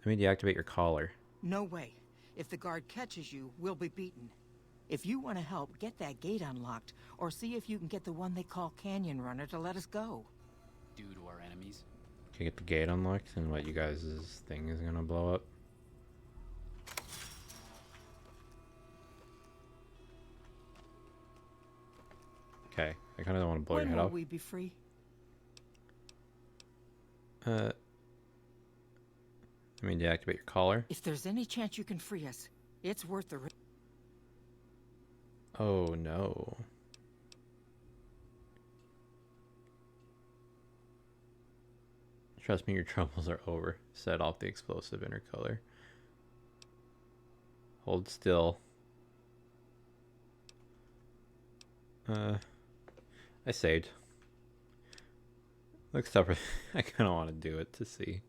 Let me deactivate your collar. No way. If the guard catches you, we'll be beaten. If you want to help, get that gate unlocked, or see if you can get the one they call Canyon Runner to let us go. Do to our enemies. Can you get the gate unlocked and what you guys' thing is gonna blow up? Okay, I kind of don't want to blow your head off. When will we be free? Let me deactivate your collar. If there's any chance you can free us, it's worth the risk. Oh no. Trust me, your troubles are over. Set off the explosive intercolor. Hold still. I saved. Looks tougher. I kind of want to do it to see.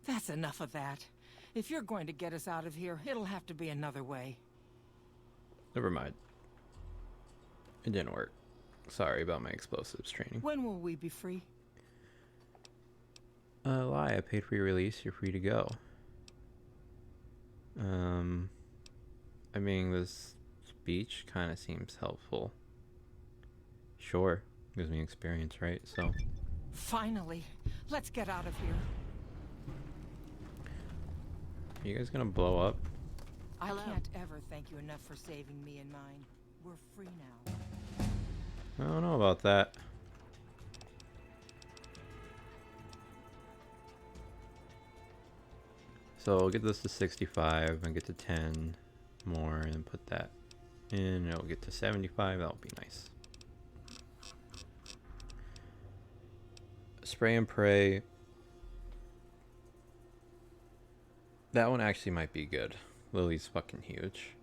That's enough of that. If you're going to get us out of here, it'll have to be another way. Never mind. It didn't work. Sorry about my explosives training. When will we be free? Lie. I paid for your release. You're free to go. I mean, this speech kind of seems helpful. Sure. Gives me experience, right? So. Finally. Let's get out of here. Are you guys gonna blow up? I can't ever thank you enough for saving me and mine. We're free now. I don't know about that. So I'll get this to 65 and get to 10 more and put that in. And it'll get to 75. That'll be nice. Spray and pray. That one actually might be good. Lily's fucking huge.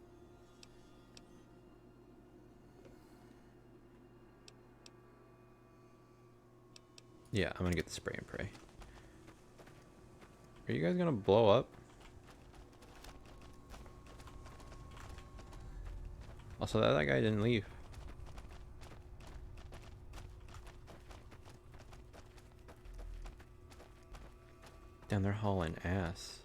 Yeah, I'm gonna get the spray and pray. Are you guys gonna blow up? Also, that guy didn't leave. Damn, they're hauling ass.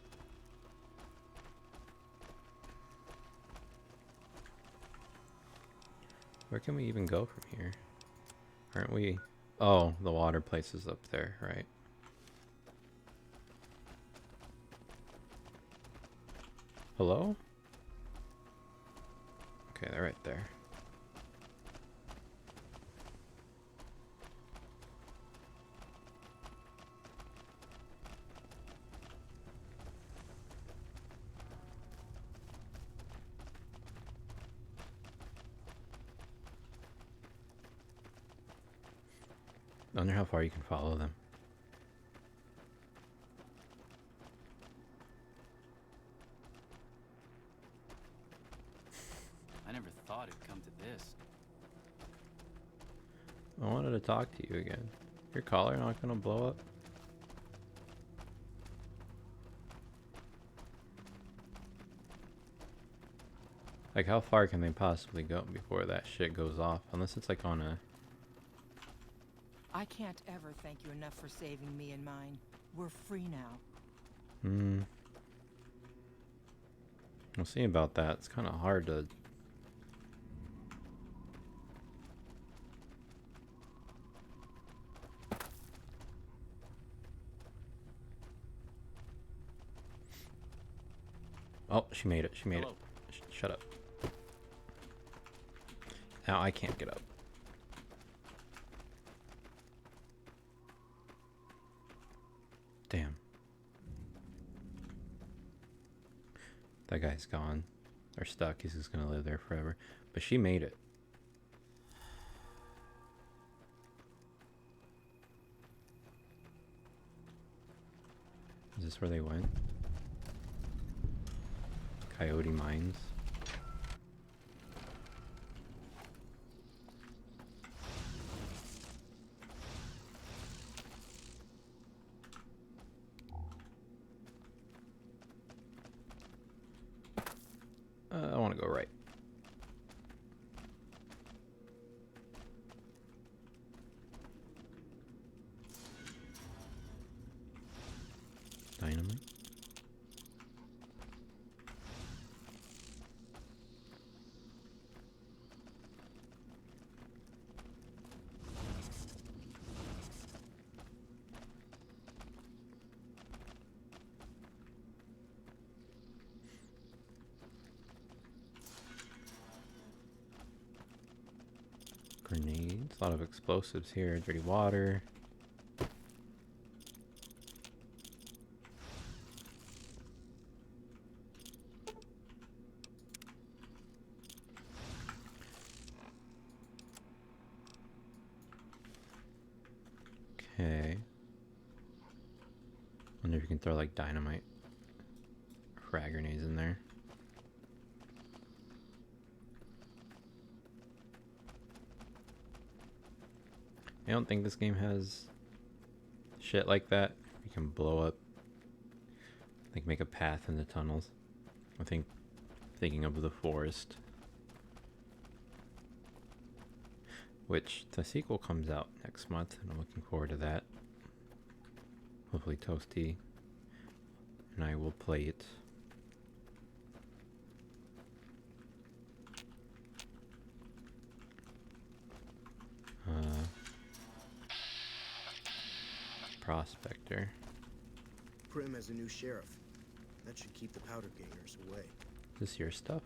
Where can we even go from here? Aren't we? Oh, the water place is up there, right? Hello? Okay, they're right there. I wonder how far you can follow them. I never thought it'd come to this. I wanted to talk to you again. Your collar not gonna blow up? Like, how far can they possibly go before that shit goes off? Unless it's like on a... I can't ever thank you enough for saving me and mine. We're free now. We'll see about that. It's kind of hard to... Oh, she made it. She made Hello. it. Shut up. Now I can't get up. Damn. That guy's gone. Or stuck. He's just gonna live there forever. But she made it. Is this where they went? Coyote Mines. I want to go right. Dynamite. Grenades, a lot of explosives here, dirty water. Okay. Wonder if you can throw like dynamite, frag grenades in there. I don't think this game has shit like that. You can blow up, like make a path in the tunnels. I think, thinking of the forest, which the sequel comes out next month, and I'm looking forward to that. Hopefully Toasty and I will play it. Prospector. Prim has a new sheriff. That should keep the powder gangers away. Is this your stuff?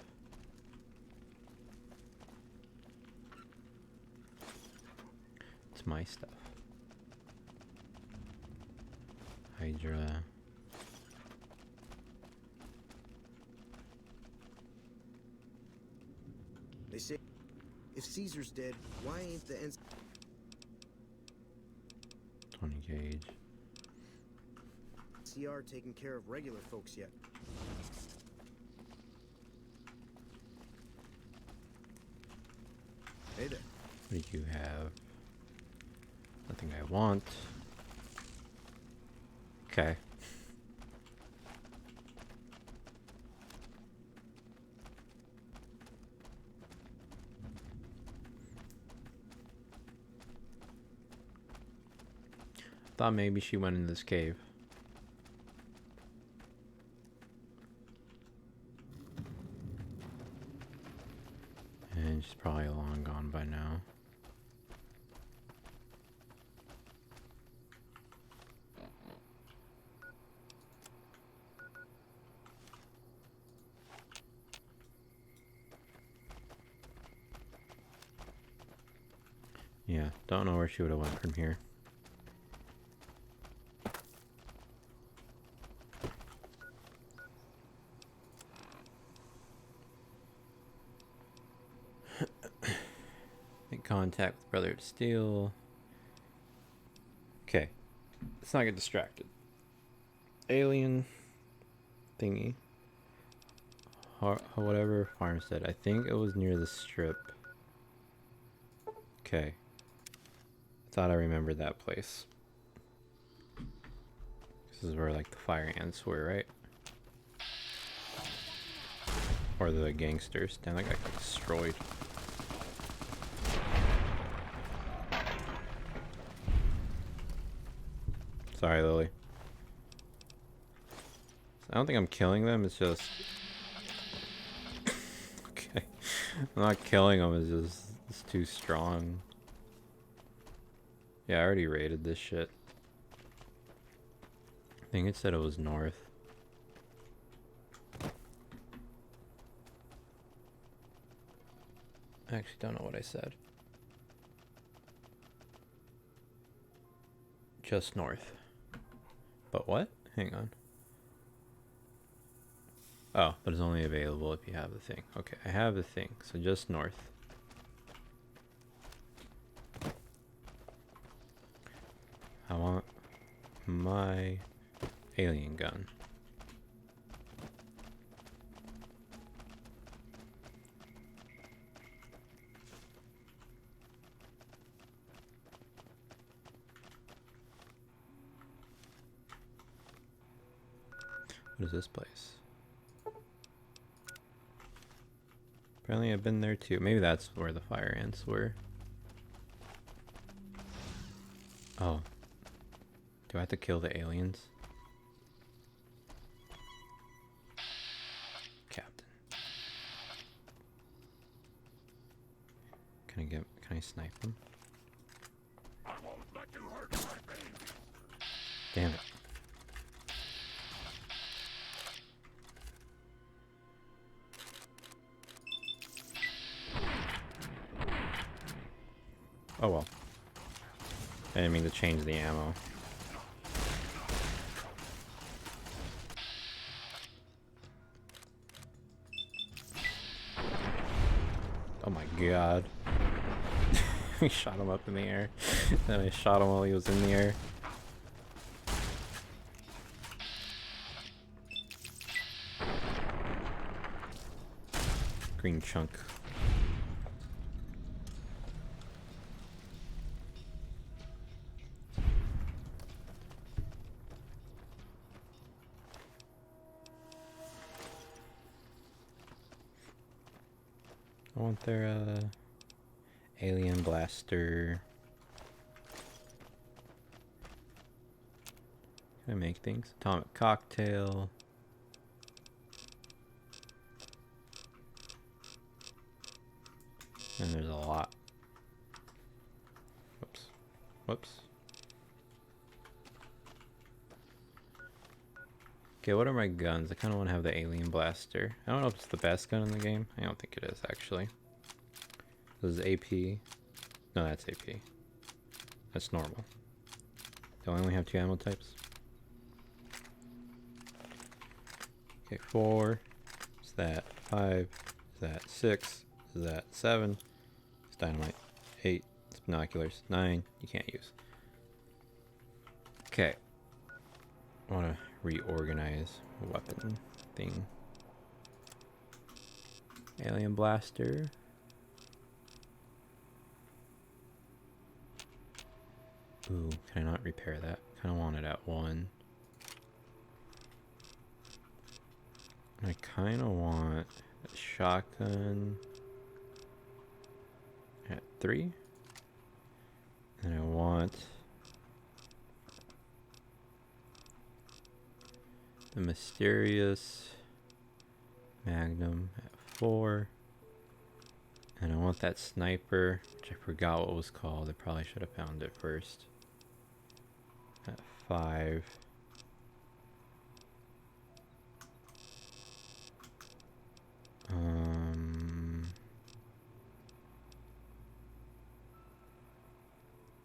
It's my stuff. Hydra. They say, if Caesar's dead, why ain't the 20 gauge. CR taking care of regular folks yet? Hey there. What do you have? Nothing I want. Okay. Thought maybe she went in this cave. And she's probably long gone by now. Yeah, don't know where she would have went from here. Make contact with Brother to Steel. Okay, let's not get distracted. Alien thingy. Whatever farmstead. I think it was near the strip. Okay. Thought I remembered that place. This is where like the fire ants were, right? Or the gangsters. Damn, that guy got destroyed. Sorry, Lily. I don't think I'm killing them, it's just... okay. I'm not killing them, it's just... it's too strong. Yeah, I already raided this shit. I think it said it was north. I actually don't know what I said. Just north. But what? Hang on. Oh, but it's only available if you have the thing. Okay, I have the thing, so just north. I want my alien gun. What is this place? Apparently I've been there too. Maybe that's where the fire ants were. Oh. Do I have to kill the aliens? Captain. Can I snipe them? I won't let you hurt my baby. Damn it. Oh well. I didn't mean to change the ammo. Oh my god. We shot him up in the air. Then I shot him while he was in the air. Green chunk. I want their alien blaster. Can I make things? Atomic cocktail. And there's a lot. Whoops. Whoops. Okay, what are my guns? I kind of want to have the alien blaster. I don't know if it's the best gun in the game. I don't think it is, actually. This is AP. No, that's AP. That's normal. Do I only have 2 ammo types? Okay, 4. Is that 5? Is that 6? Is that 7? It's dynamite. 8. It's binoculars. 9. You can't use. Okay. I want to reorganize a weapon thing. Alien blaster. Ooh, can I not repair that? Kind of want it at 1. I kind of want a shotgun at 3. And I want the mysterious magnum at 4. And I want that sniper, which I forgot what it was called. I probably should have found it first. At 5.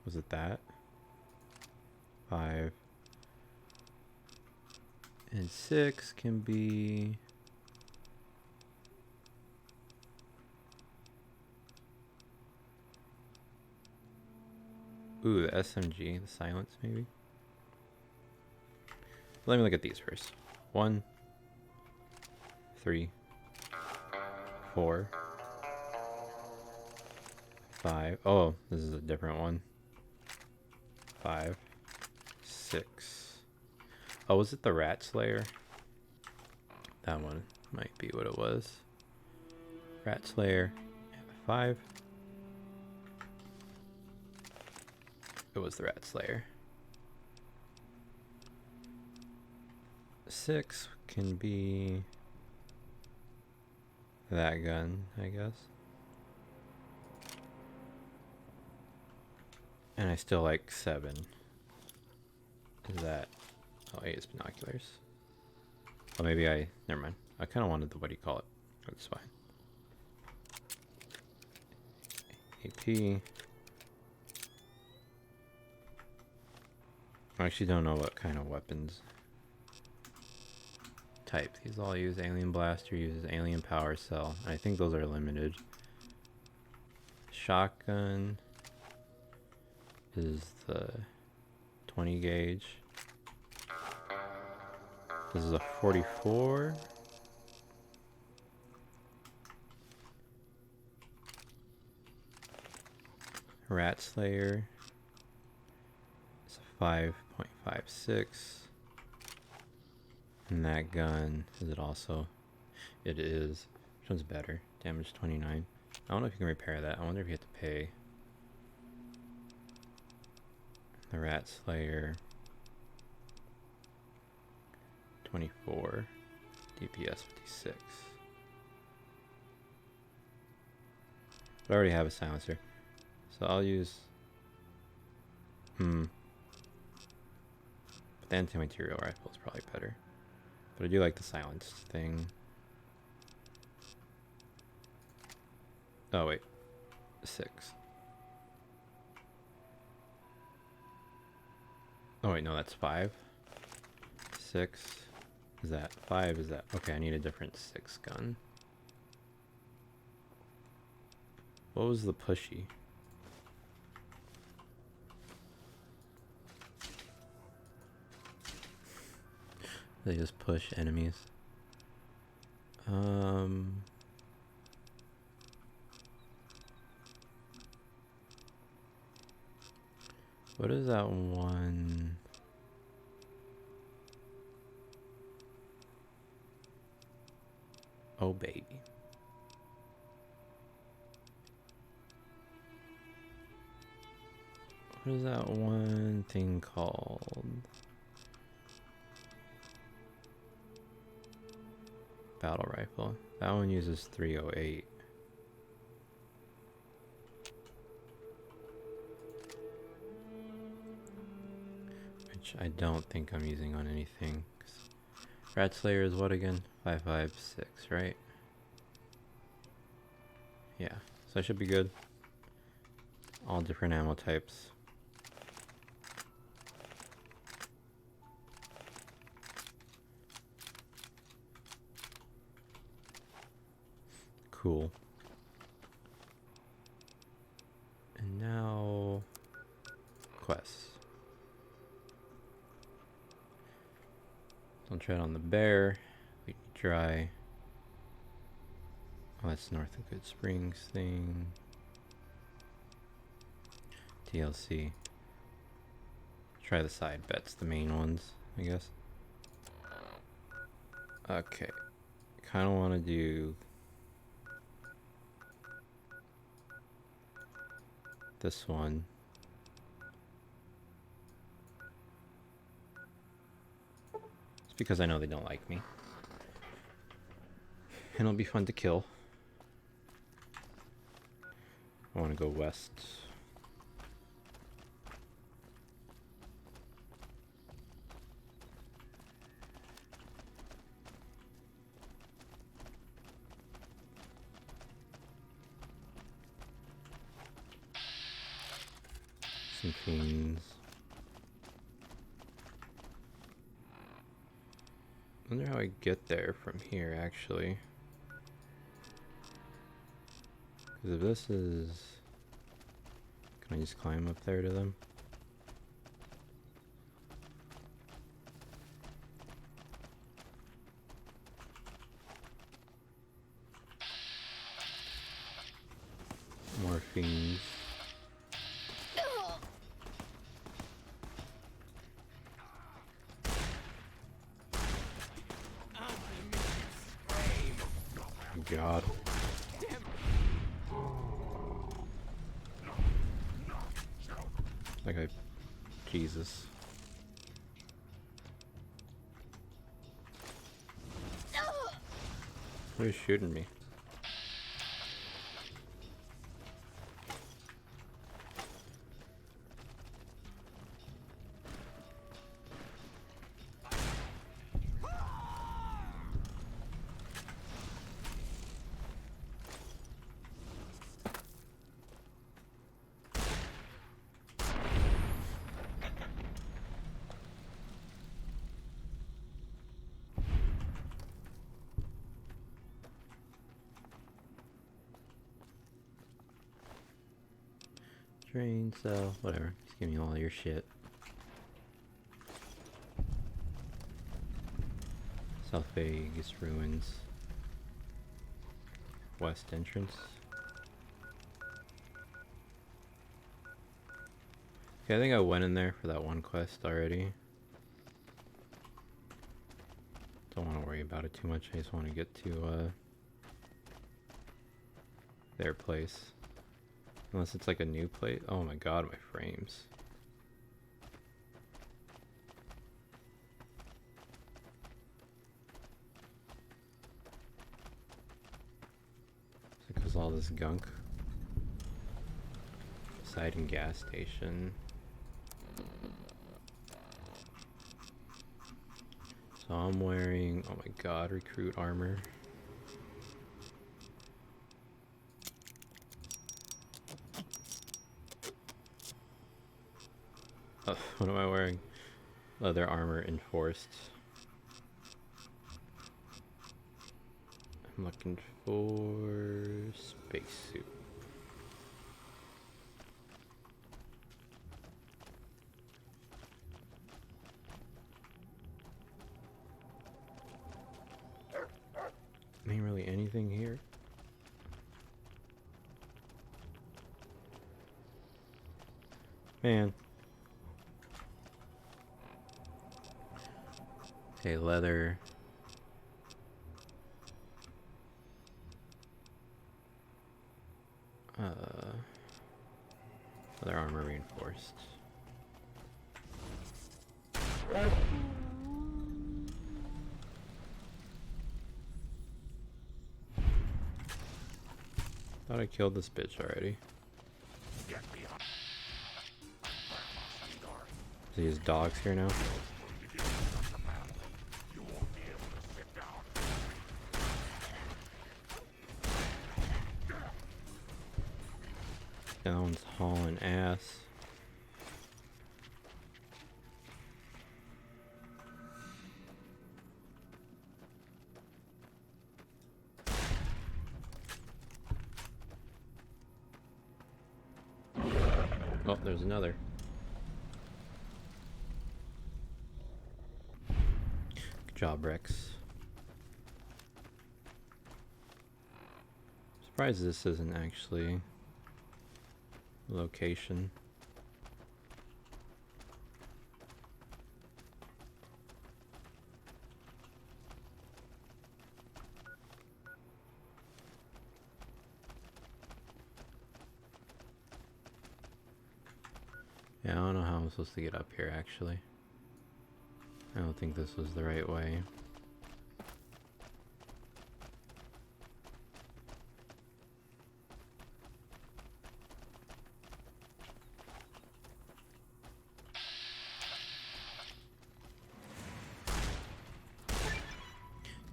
Was it that? 5. And 6 can be... Ooh, the SMG, the silence maybe. Let me look at these first. 1, 3, 4, 5. Oh, this is a different one. 5, 6. Oh, was it the Rat Slayer? That one might be what it was. Rat Slayer. 5. It was the Rat Slayer. 6 can be that gun, I guess. And I still like 7. Is that... Oh, 8 is binoculars. Oh, maybe never mind. I kind of wanted the... What do you call it? That's fine. AP. I actually don't know what kind of weapons type. These all use alien blaster, uses alien power cell. I think those are limited. Shotgun is the 20 gauge. This is a 44. Rat Slayer. It's a 5.56. And that gun, is it also? It is. Which one's better? Damage 29. I don't know if you can repair that. I wonder if you have to pay. The Rat Slayer. 24. DPS 56. But I already have a silencer. So I'll use... But the anti-material rifle is probably better. But I do like the silence thing. Oh wait. 6. Oh wait, no, that's 5. 6. Is that 5? Is that... Okay, I need a different 6 gun. What was the pushy? They just push enemies. What is that one? Oh baby. What is that one thing called? Battle rifle. That one uses 308. Which I don't think I'm using on anything. Rat Slayer is what again? 5.56, right? Yeah, so I should be good. All different ammo types. Cool. And now quests. Don't tread on the bear. We dry. Oh, that's North of Good Springs thing. DLC. Try the side bets, the main ones, I guess. Okay. Kind of want to do this one. It's because I know they don't like me. And it'll be fun to kill. I want to go west. Some fiends. I wonder how I get there from here, actually. Because if this is... Can I just climb up there to them? things. God. Like Jesus. Who's shooting me? Train cell, whatever. Just give me all your shit. South Vegas ruins. West entrance. Okay, I think I went in there for that one quest already. Don't want to worry about it too much. I just want to get to their place. Unless it's like a new place. Oh my god, my frames. Is it because all this gunk? Siding gas station. So I'm wearing, oh my god, recruit armor. Oh, what am I wearing? Leather armor enforced. I'm looking for spacesuit. Ain't really anything here. Man. Okay, leather. Leather armor reinforced. Thought I killed this bitch already. See his dogs here now? That one's hauling ass. Oh, there's another. Good job, Rex. Surprised this isn't actually location. Yeah, I don't know how I'm supposed to get up here actually. I don't think this was the right way.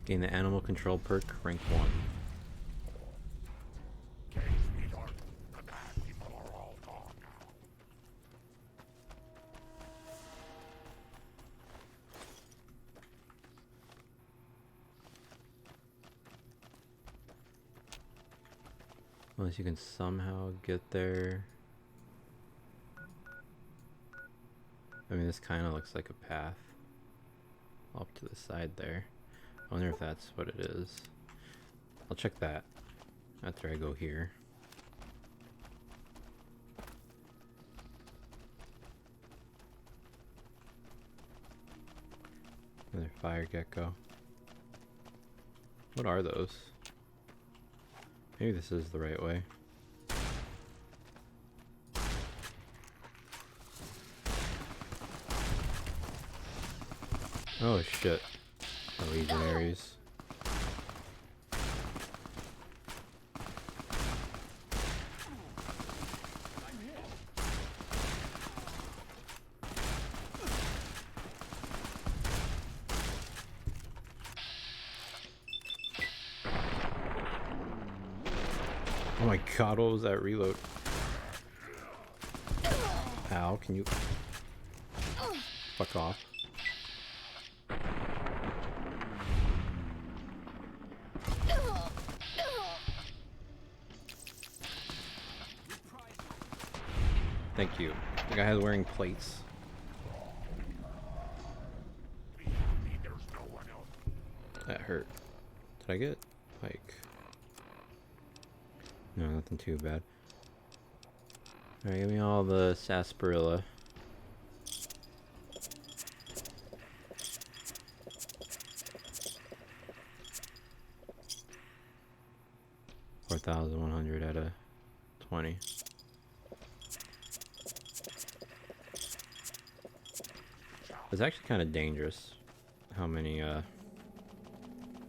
Gain the animal control perk, rank 1. Unless you can somehow get there. I mean, this kind of looks like a path up to the side there. I wonder if that's what it is. I'll check that after I go here. Fire gecko. What are those? Maybe this is the right way. Oh shit. The legionaries. Oh my god, what was that reload? Ow, can you fuck off? Thank you. The guy is wearing plates. That hurt. Did I get, like... No, nothing too bad. Alright, give me all the sarsaparilla. $4,100 out of 20. It's actually kind of dangerous how many, not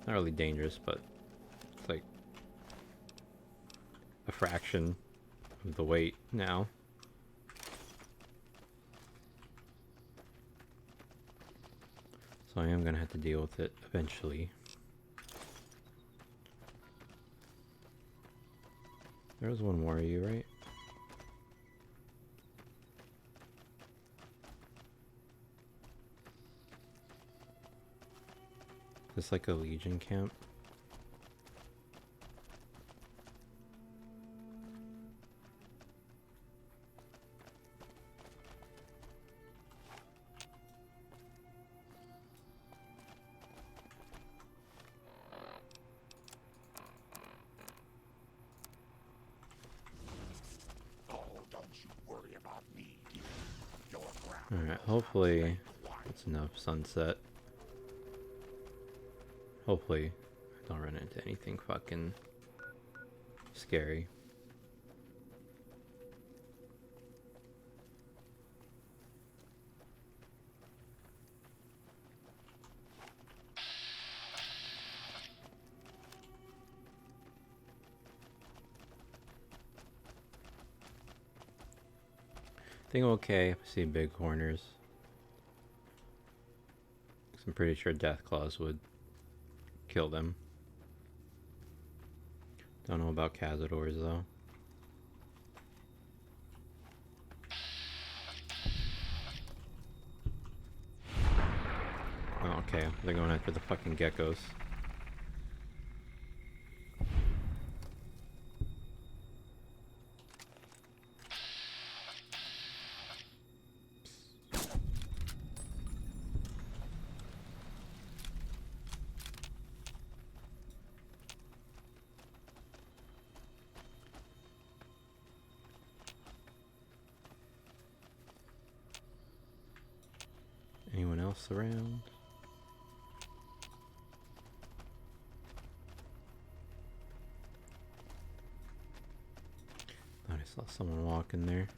really dangerous, but it's like a fraction of the weight now. So I am gonna have to deal with it eventually. There was one more of you, right? Is this like a Legion camp? Alright, hopefully it's enough sunset. Hopefully I don't run into anything fucking scary. I think I'm okay if I see big corners. I'm pretty sure death claws would kill them. Don't know about cazadors though. Oh, okay, they're going after the fucking geckos. Anyone else around? Thought I saw someone walking there.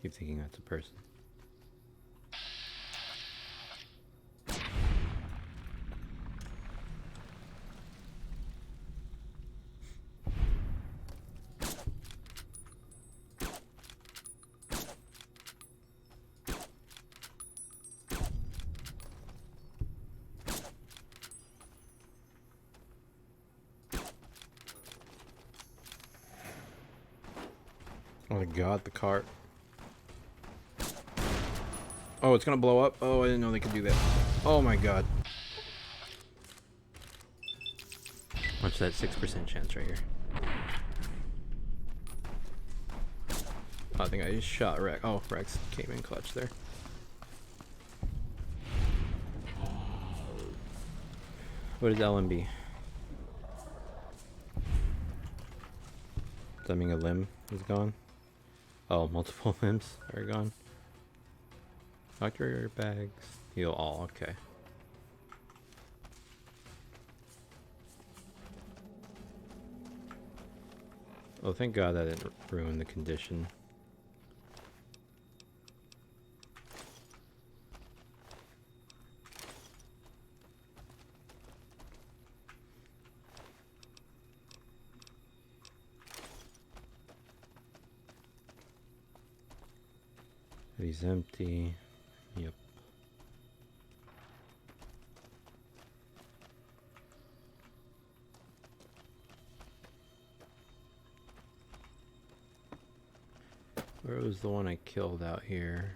Keep thinking that's a person. Oh my god, the cart. Oh, it's gonna blow up? Oh, I didn't know they could do that. Oh my god. Watch that 6% chance right here. Oh, I think I just shot Rex. Oh, Rex came in clutch there. What is LMB? Does that mean a limb is gone? Oh, multiple limbs are gone. Doctor bags. Heal all, okay. Oh, thank God that didn't ruin the condition. He's empty. Yep. Where was the one I killed out here?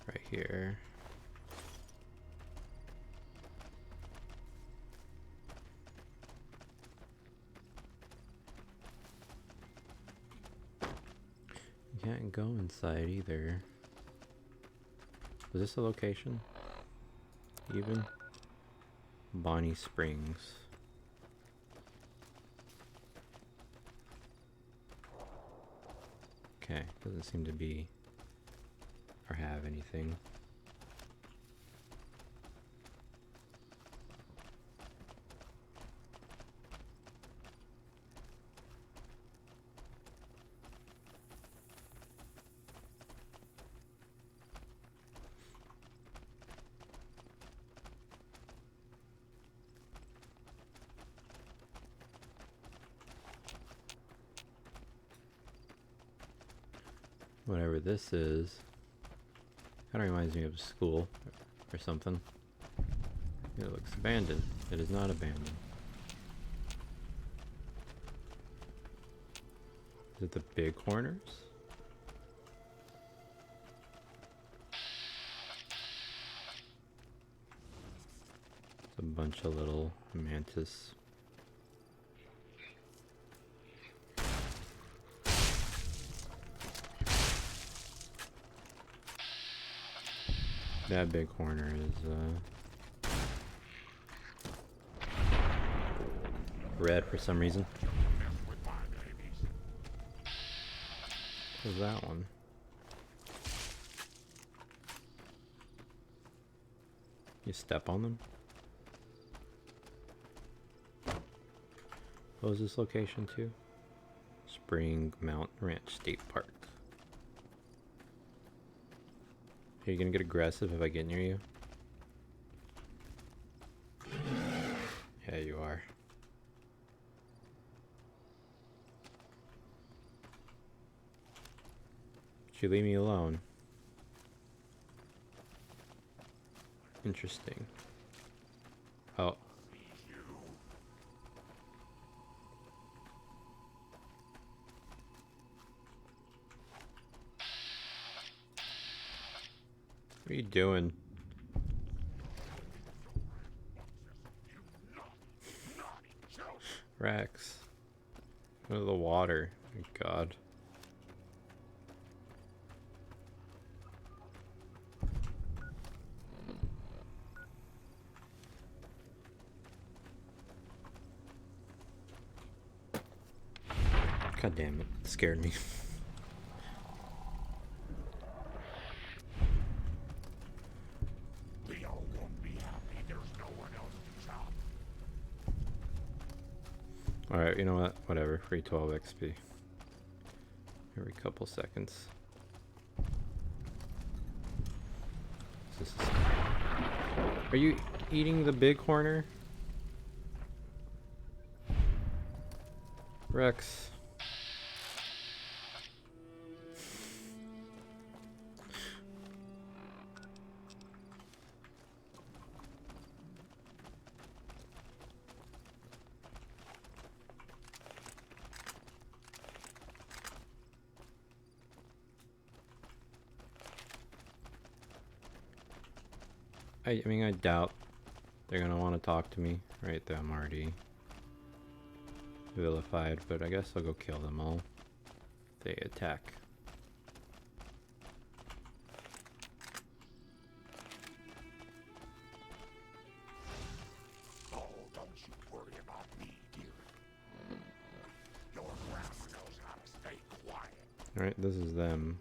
Right here. You can't go inside either. Was this a location? Even? Bonnie Springs. Okay, doesn't seem to be or have anything. Whatever this is, kind of reminds me of school or something. It looks abandoned. It is not abandoned. Is it the big corners? It's a bunch of little mantis. That big corner is red for some reason. What's that one? You step on them? What was this location to? Spring Mount Ranch State Park. Are you gonna get aggressive if I get near you? Yeah, you are. But you leave me alone. Interesting. Oh. What are you doing? Rex. Go to the water. Thank God. God damn it. It scared me. Alright, you know what? Whatever. Free 12 XP. Every couple seconds. Are you eating the big corner? Rex. I mean, I doubt they're gonna want to talk to me. Right, I'm already vilified, but I guess I'll go kill them all if they attack. Oh, don't you worry about me, dear. Right, this is them.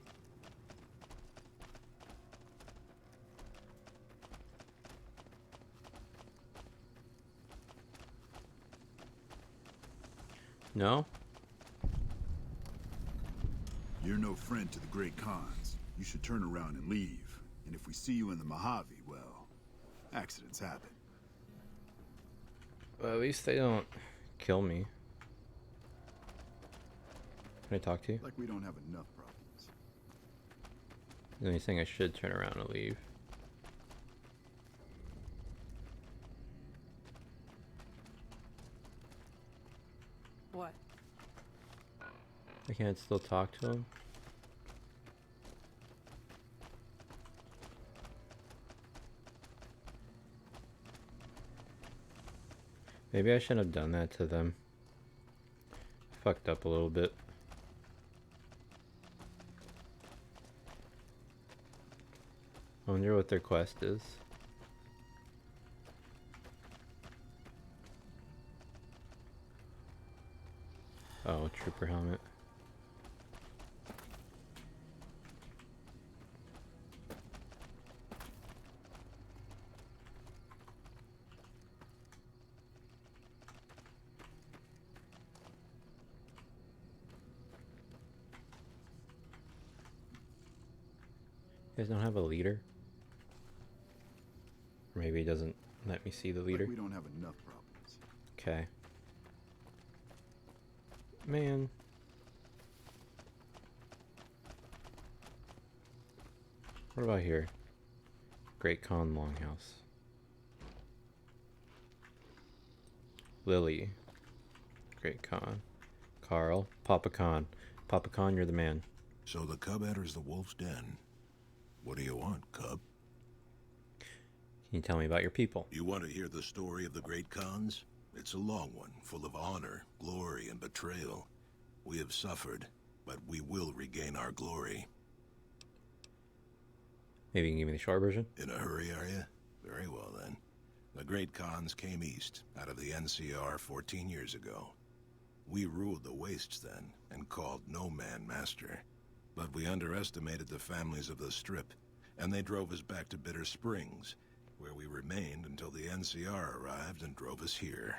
No? You're no friend to the Great Khans. You should turn around and leave. And if we see you in the Mojave, well, accidents happen. Well, at least they don't kill me. Can I talk to you? Like we don't have enough problems. Is anything I should turn around and leave? What? I can't still talk to him? Maybe I shouldn't have done that to them. Fucked up a little bit. I wonder what their quest is. Oh, trooper helmet. You guys don't have a leader? Or maybe he doesn't let me see the leader. Like we don't have enough problems. Okay. Man. What about here? Great Khan Longhouse. Lily. Great Khan. Carl. Papa Khan. Papa Khan, you're the man. So the cub enters the wolf's den. What do you want, cub? Can you tell me about your people? You want to hear the story of the great Khans? It's a long one, full of honor, glory, and betrayal. We have suffered, but we will regain our glory. Maybe you can give me the short version? In a hurry, are you? Very well, then. The great Khans came east, out of the NCR 14 years ago. We ruled the wastes then, and called no man master. But we underestimated the families of the Strip, and they drove us back to Bitter Springs, where we remained until the NCR arrived and drove us here.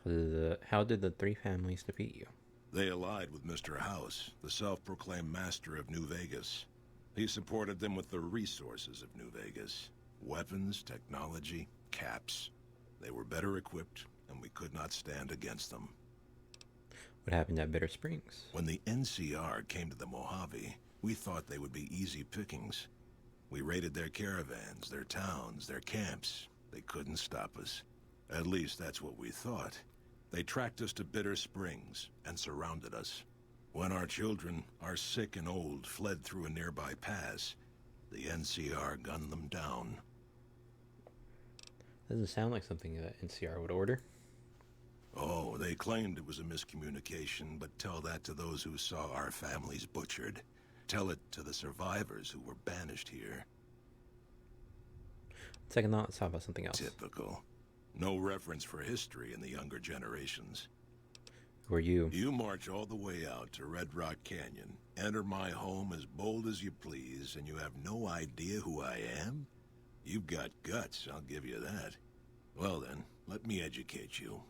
How did the three families defeat you? They allied with Mr. House, the self-proclaimed master of New Vegas. He supported them with the resources of New Vegas. Weapons, technology, caps. They were better equipped, and we could not stand against them. What happened at Bitter Springs? When the NCR came to the Mojave, we thought they would be easy pickings. We raided their caravans, their towns, their camps. They couldn't stop us. At least that's what we thought. They tracked us to Bitter Springs and surrounded us. When our children, our sick and old, fled through a nearby pass, the NCR gunned them down. Doesn't sound like something that NCR would order. Oh, they claimed it was a miscommunication, but tell that to those who saw our families butchered. Tell it to the survivors who were banished here. Second thought, let's talk about something else. Typical. No reference for history in the younger generations. Who are you? You march all the way out to Red Rock Canyon, enter my home as bold as you please, and you have no idea who I am? You've got guts, I'll give you that. Well then, let me educate you.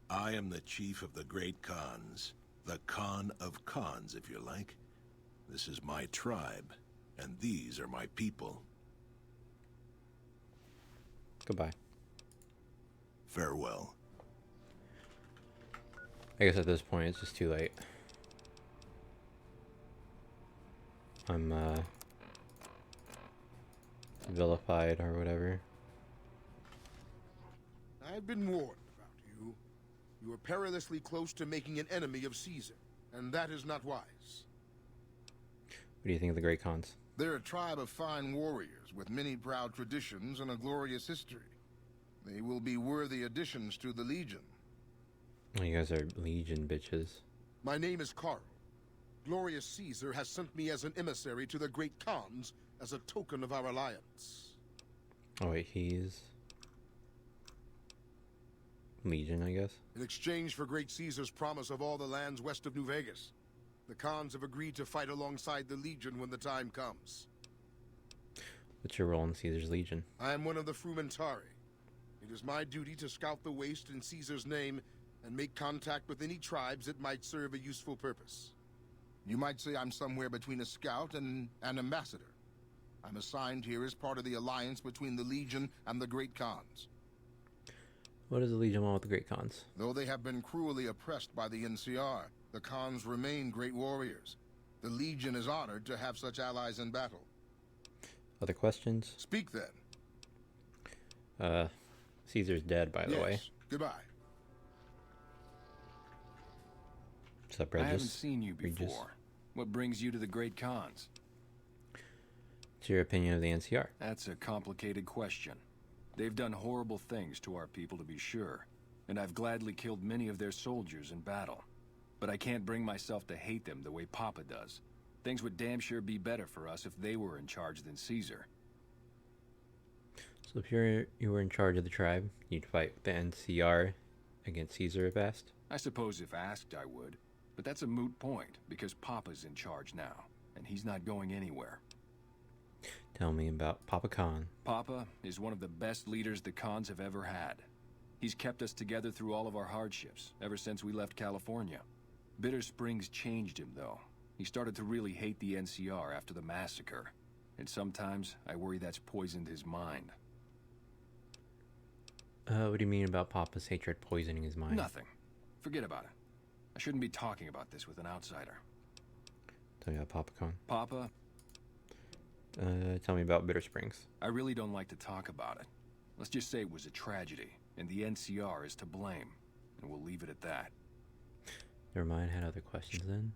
I am the chief of the Great Khans. The Khan of Khans, if you like. This is my tribe, and these are my people. Goodbye. Farewell. I guess at this point it's just too late. I'm vilified or whatever. I've been warned about you. You are perilously close to making an enemy of Caesar, and that is not wise. What do you think of the Great Khans? They're a tribe of fine warriors with many proud traditions and a glorious history. They will be worthy additions to the Legion. Oh, you guys are Legion bitches. My name is Carl. Glorious Caesar has sent me as an emissary to the Great Khans as a token of our alliance. Oh wait, he's Legion, I guess. In exchange for Great Caesar's promise of all the lands west of New Vegas, The Khans have agreed to fight alongside the Legion when the time comes. What's your role in Caesar's Legion? I am one of the Frumentari. It is my duty to scout the waste in Caesar's name and make contact with any tribes that might serve a useful purpose. You might say I'm somewhere between a scout and an ambassador. I'm assigned here as part of the alliance between the Legion and the Great Khans. What does the Legion want with the Great Khans? Though they have been cruelly oppressed by the NCR, the Khans remain great warriors. The Legion is honored to have such allies in battle. Other questions? Speak then. Caesar's dead, by the way. Goodbye. What's up, Regis? I haven't seen you before. Regis. What brings you to the Great Khans? What's your opinion of the NCR? That's a complicated question. They've done horrible things to our people, to be sure, and I've gladly killed many of their soldiers in battle. But I can't bring myself to hate them the way Papa does. Things would damn sure be better for us if they were in charge than Caesar. So if you were in charge of the tribe, you'd fight the NCR against Caesar if asked? I suppose if asked I would, but that's a moot point, because Papa's in charge now, and he's not going anywhere. Tell me about Papa Khan. Papa is one of the best leaders the Khans have ever had. He's kept us together through all of our hardships, ever since we left California. Bitter Springs changed him, though. He started to really hate the NCR after the massacre, and sometimes I worry that's poisoned his mind. What do you mean about Papa's hatred poisoning his mind? Nothing. Forget about it. I shouldn't be talking about this with an outsider. Tell me about Papa Khan. Papa? Tell me about Bitter Springs. I really don't like to talk about it. Let's just say it was a tragedy, and the NCR is to blame, and we'll leave it at that. Never mind, I had other questions then.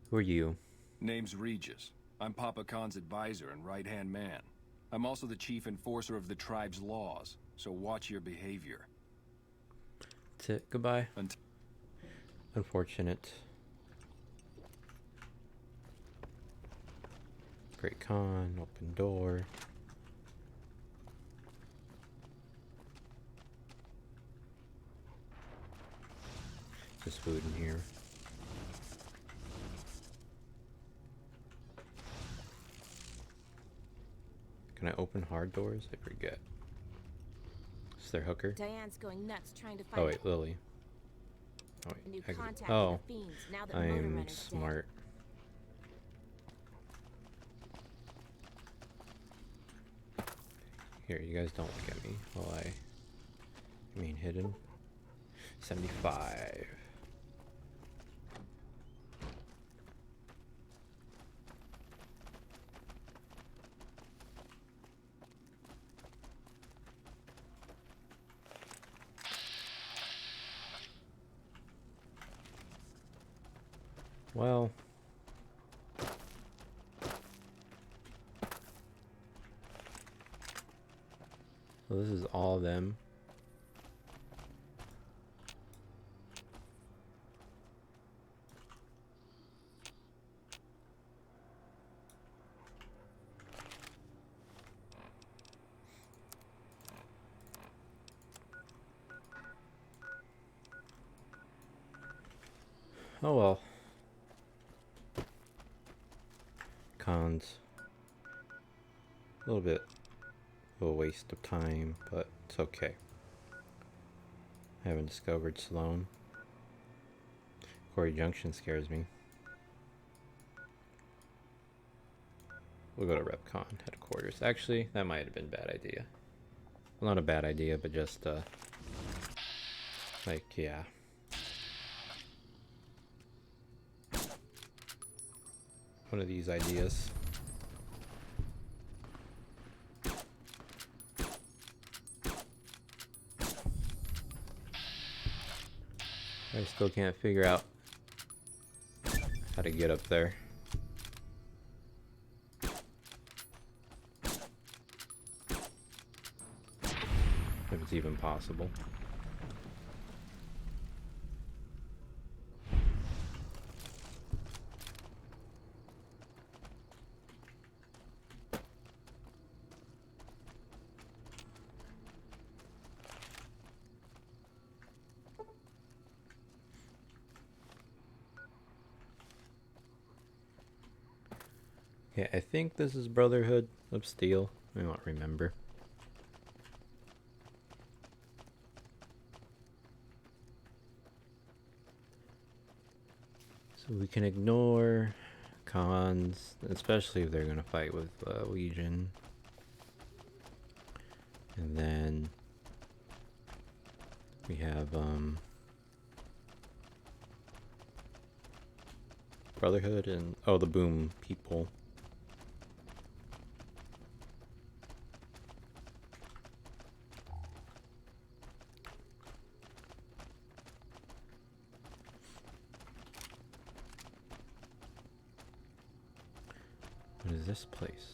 Who are you? Name's Regis. I'm Papa Khan's advisor and right-hand man. I'm also the chief enforcer of the tribe's laws, so watch your behavior. That's it. Goodbye. Unfortunate. Great Khan, open door. There's food in here. Can I open hard doors? I forget. Is there hooker? Diane's going nuts trying to find. Oh wait, Lily. Oh a new wait. contact Oh, with the fiends, now that I'm Motorrunner's smart. Here, you guys don't look at me while I remain hidden. 75. Well, so this is all of them. Oh well. Cons. A little bit of a waste of time, but it's okay. I haven't discovered Sloan. Quarry Junction scares me. We'll go to Repcon headquarters. Actually, that might have been a bad idea. Well, not a bad idea, but just, like, yeah. One of these ideas. I still can't figure out how to get up there. If it's even possible. Okay, I think this is Brotherhood of Steel. I don't remember. So we can ignore cons, especially if they're gonna fight with Legion. And then we have Brotherhood and the Boom people. What is this place?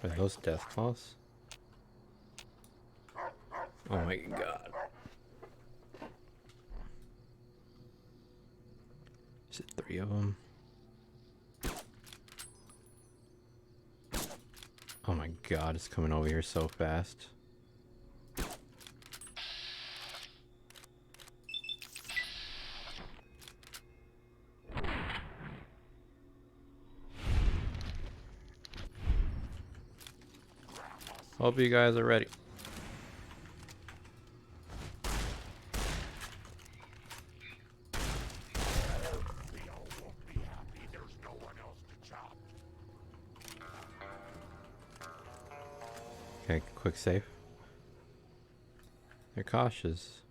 Are those death claws? Oh my god. Is it 3 of them? Oh my god, it's coming over here so fast. Hope you guys are ready. Okay, quick save. They're cautious.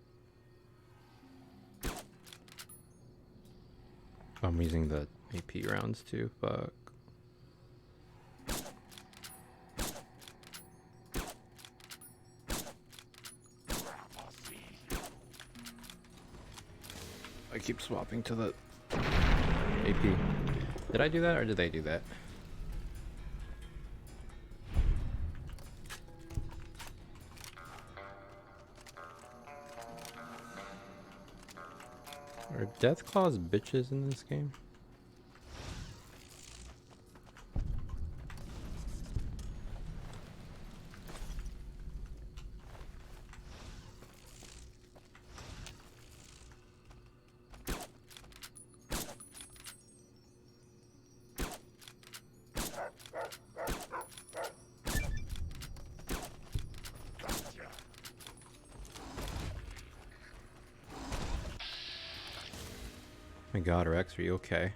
I'm using the AP rounds too, fuck. I keep swapping to the AP. Did I do that or did they do that? Are Deathclaws bitches in this game? My god, Rex, are you okay?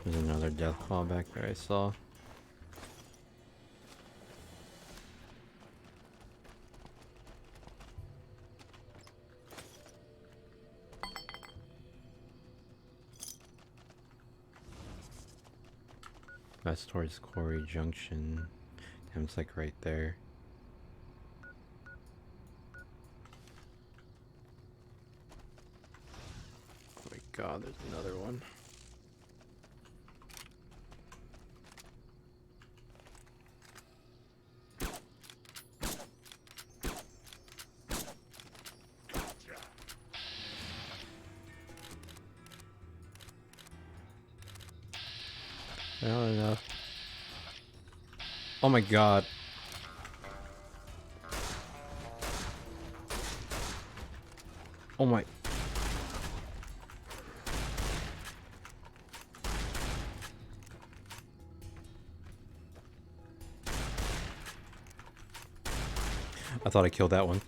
There's another Deathclaw back there I saw. That's towards Quarry Junction. Damn, it's like right there. Oh my god, there's another one. Not enough. Oh my god. Oh my. I thought I killed that one.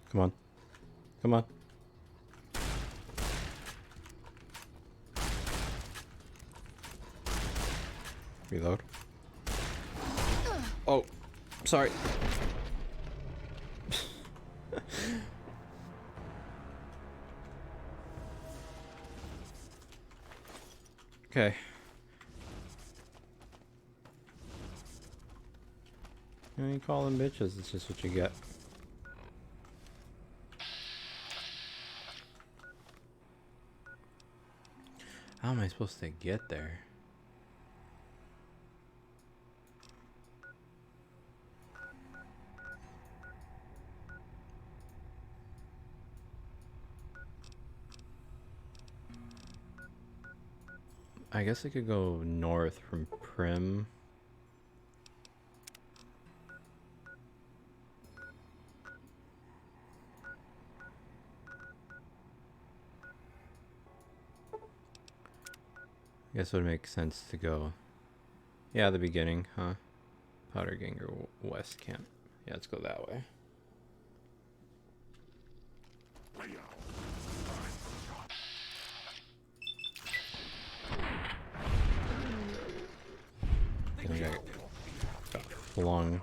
Come on. Come on. Reload. Oh, sorry. Okay. You call them bitches, it's just what you get. How am I supposed to get there? I guess I could go north from Prim. I guess it would make sense to go, yeah, the beginning, huh? Powderganger West Camp. Yeah, let's go that way. I think I got flung.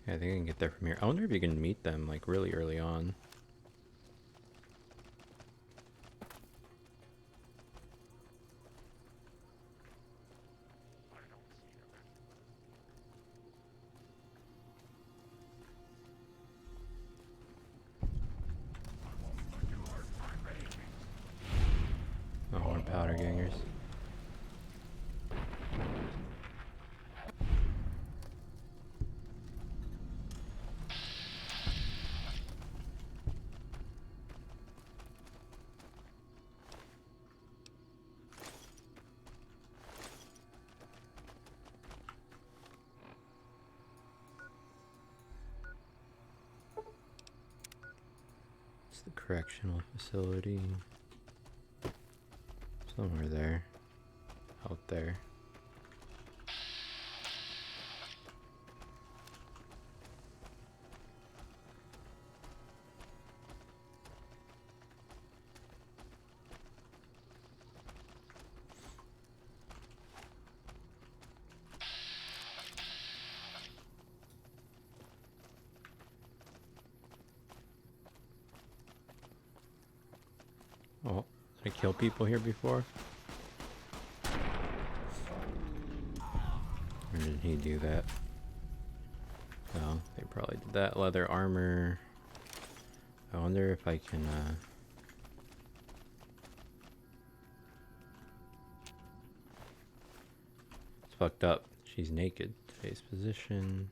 Yeah, I think I can get there from here. I wonder if you can meet them like really early on. Oh, more powder gangers. It's the correctional facility. Somewhere there. Out there. Oh, did I kill people here before? Or did he do that? No, they probably did that. Leather armor. I wonder if I can, It's fucked up. She's naked. Face position.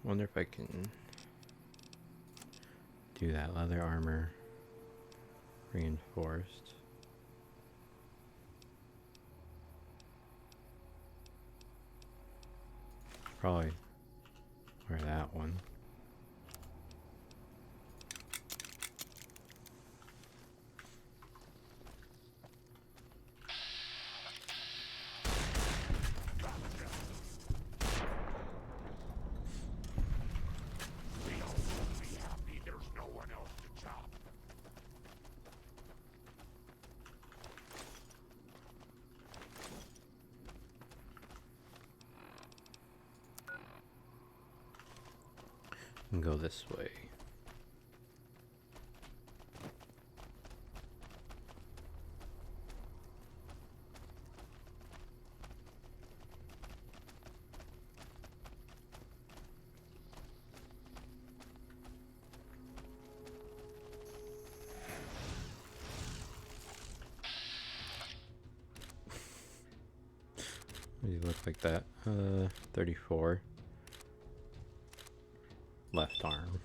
Wonder if I can do that. Leather armor. Reinforced. Probably wear that one. And go this way. What do you look like that? 34. Left arm.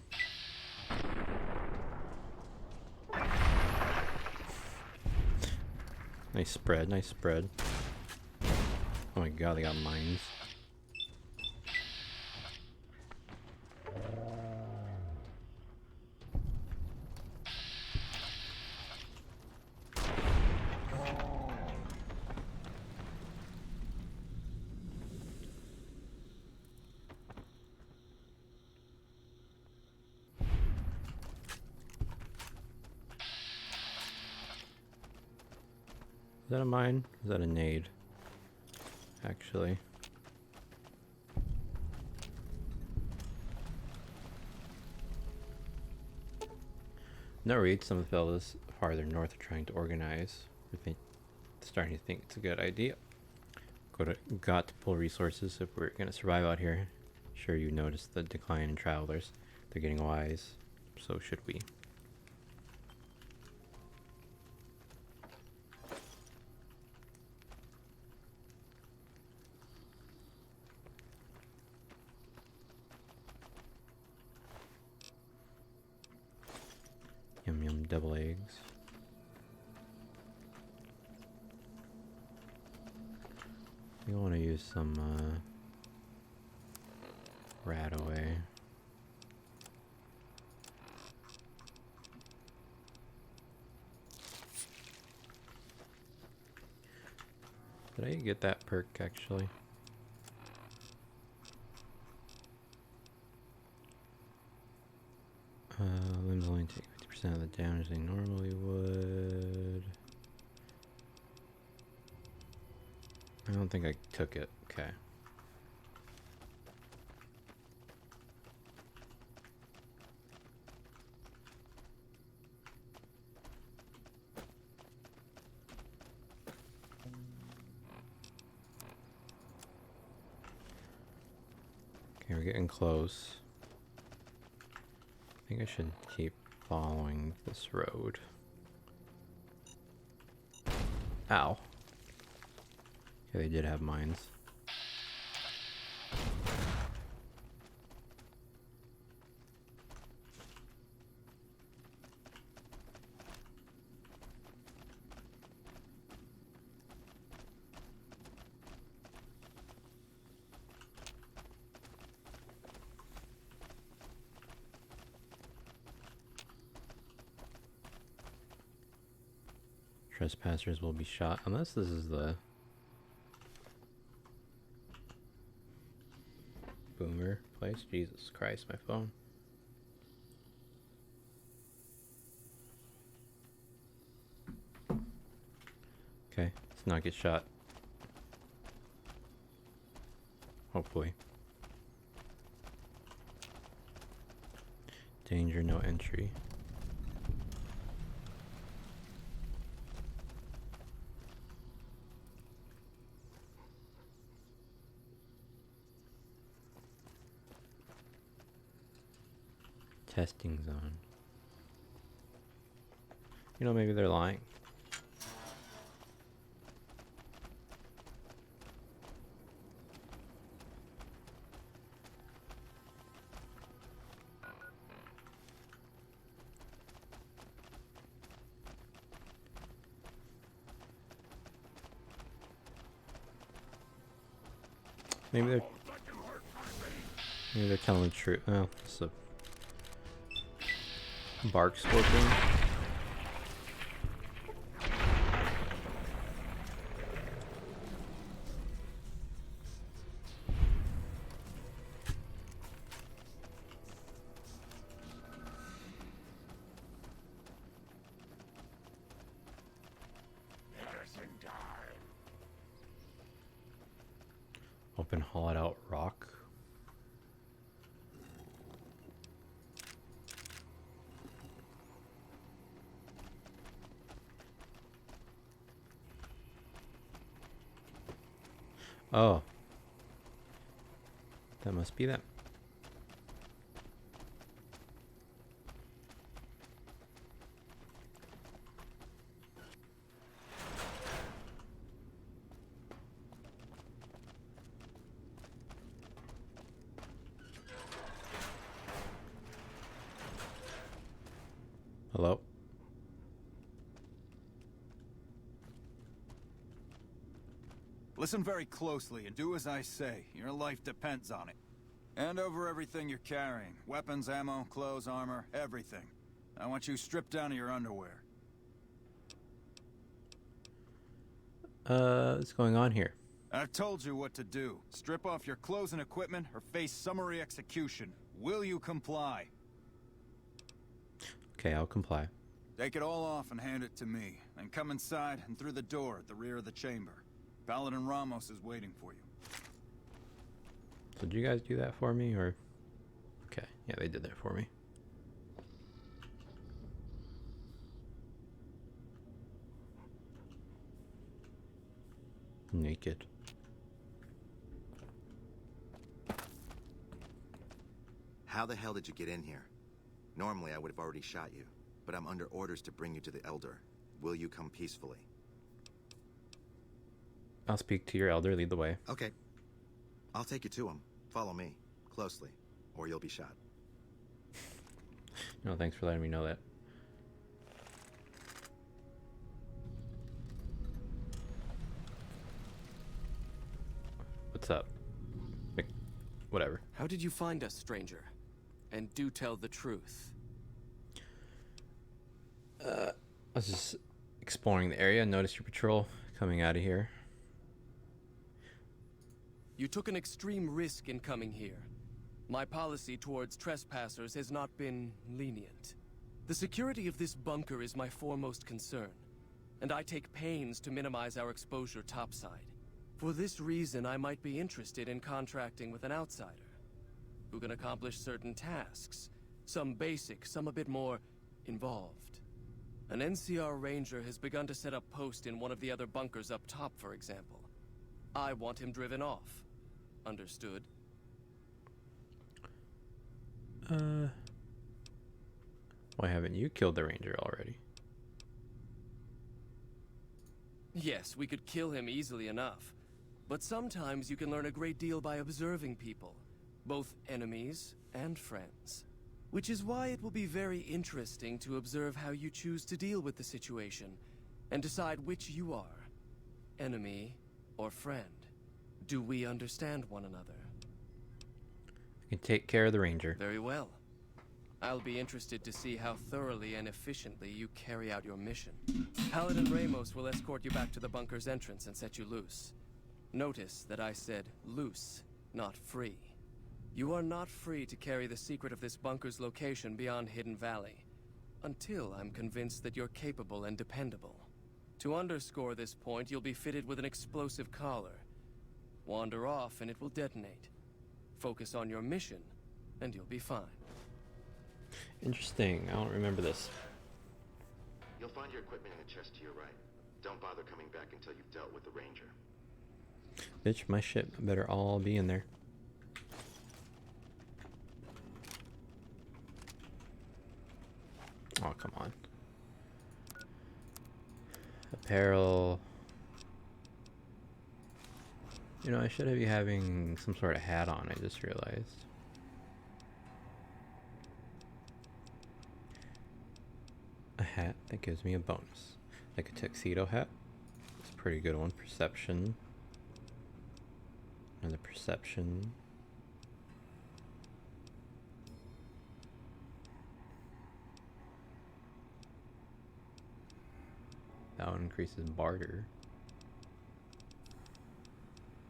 Nice spread, nice spread. Oh my god, they got mines. that a mine? Is that a nade? Actually. No read, some of the fellas farther north are trying to organize. We're starting to think it's a good idea. Got to pull resources if we're gonna survive out here. Sure, you noticed the decline in travelers. They're getting wise. So should we. Yum yum, double eggs. We want to use some rat away. Did I get that perk actually? Limbs only take 50% of the damage they normally would. I don't think I took it. Okay. Okay, we're getting close. I think I should keep following this road. Ow. Okay, they did have mines. Trespassers will be shot unless this is the boomer place. Jesus Christ, my phone. Okay, let's not get shot. Hopefully. Danger, no entry. Testing zone. You know, maybe they're lying. Maybe they're telling the truth. Oh, it's a bark scorpion. Open hollowed out rock. Oh. That must be them. Hello? Listen very closely and do as I say. Your life depends on it. Hand over everything you're carrying. Weapons, ammo, clothes, armor, everything. I want you stripped down to your underwear. What's going on here? I've told you what to do. Strip off your clothes and equipment or face summary execution. Will you comply? Okay, I'll comply. Take it all off and hand it to me. Then come inside and through the door at the rear of the chamber. Paladin Ramos is waiting for you. So did you guys do that for me, or? Okay, yeah, they did that for me. Naked. How the hell did you get in here? Normally I would have already shot you, but I'm under orders to bring you to the Elder. Will you come peacefully? I'll speak to your elder, lead the way. Okay. I'll take you to him. Follow me, closely, or you'll be shot. No, thanks for letting me know that. What's up? Like, whatever. How did you find us, stranger? And do tell the truth. I was just exploring the area and noticed your patrol coming out of here. You took an extreme risk in coming here. My policy towards trespassers has not been lenient. The security of this bunker is my foremost concern, and I take pains to minimize our exposure topside. For this reason, I might be interested in contracting with an outsider who can accomplish certain tasks, some basic, some a bit more involved. An NCR ranger has begun to set up post in one of the other bunkers up top, for example. I want him driven off. Understood? Why haven't you killed the ranger already? Yes, we could kill him easily enough. But sometimes you can learn a great deal by observing people, both enemies and friends. Which is why it will be very interesting to observe how you choose to deal with the situation, and decide which you are, enemy or friend. Do we understand one another? I can take care of the ranger. Very well. I'll be interested to see how thoroughly and efficiently you carry out your mission. Paladin Ramos will escort you back to the bunker's entrance and set you loose. Notice that I said loose, not free. You are not free to carry the secret of this bunker's location beyond Hidden Valley, until I'm convinced that you're capable and dependable. To underscore this point, you'll be fitted with an explosive collar. Wander off and it will detonate. Focus on your mission, and you'll be fine. Interesting. I don't remember this. You'll find your equipment in the chest to your right. Don't bother coming back until you've dealt with the ranger. Bitch, my shit better all be in there. Oh, come on. Apparel. You know, I should have you having some sort of hat on, I just realized. A hat that gives me a bonus. Like a tuxedo hat. It's a pretty good one. Perception. Another perception. That one increases barter.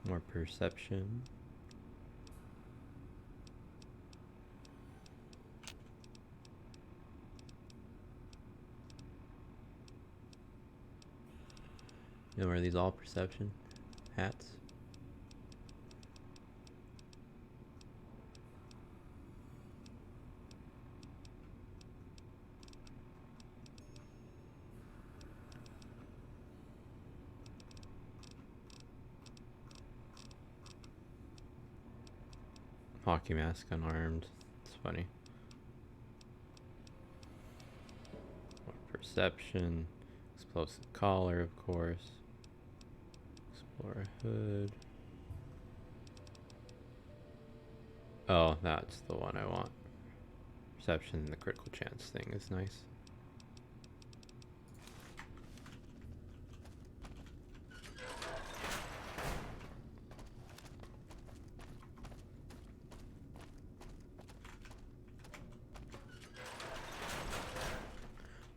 More perception. You know, are these all perception hats? Hockey mask unarmed. It's funny. More perception. Explosive collar, of course. Explorer hood. Oh, that's the one I want. Perception, the critical chance thing is nice.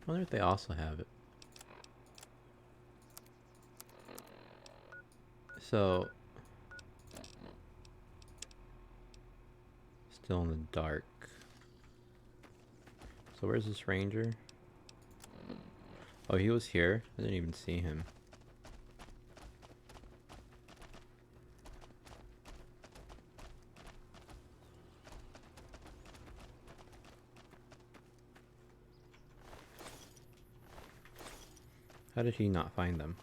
I wonder if they also have it. So, still in the dark. So where's this ranger? Oh, he was here? I didn't even see him. How did he not find them?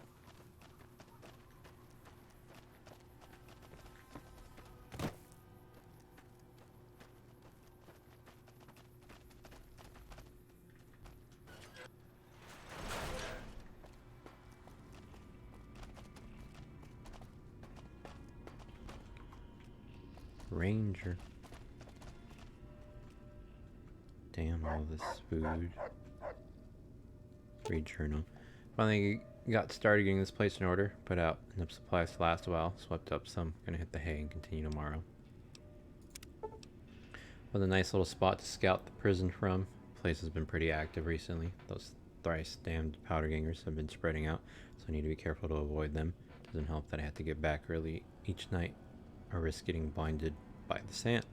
Ranger. Damn, all this food. Read journal. Finally got started getting this place in order. Put out enough supplies to last a while. Swept up some. Gonna hit the hay and continue tomorrow. With a nice little spot to scout the prison from. Place has been pretty active recently. Those thrice damned powder gangers have been spreading out, so I need to be careful to avoid them. Doesn't help that I have to get back early each night or risk getting blinded by the sand.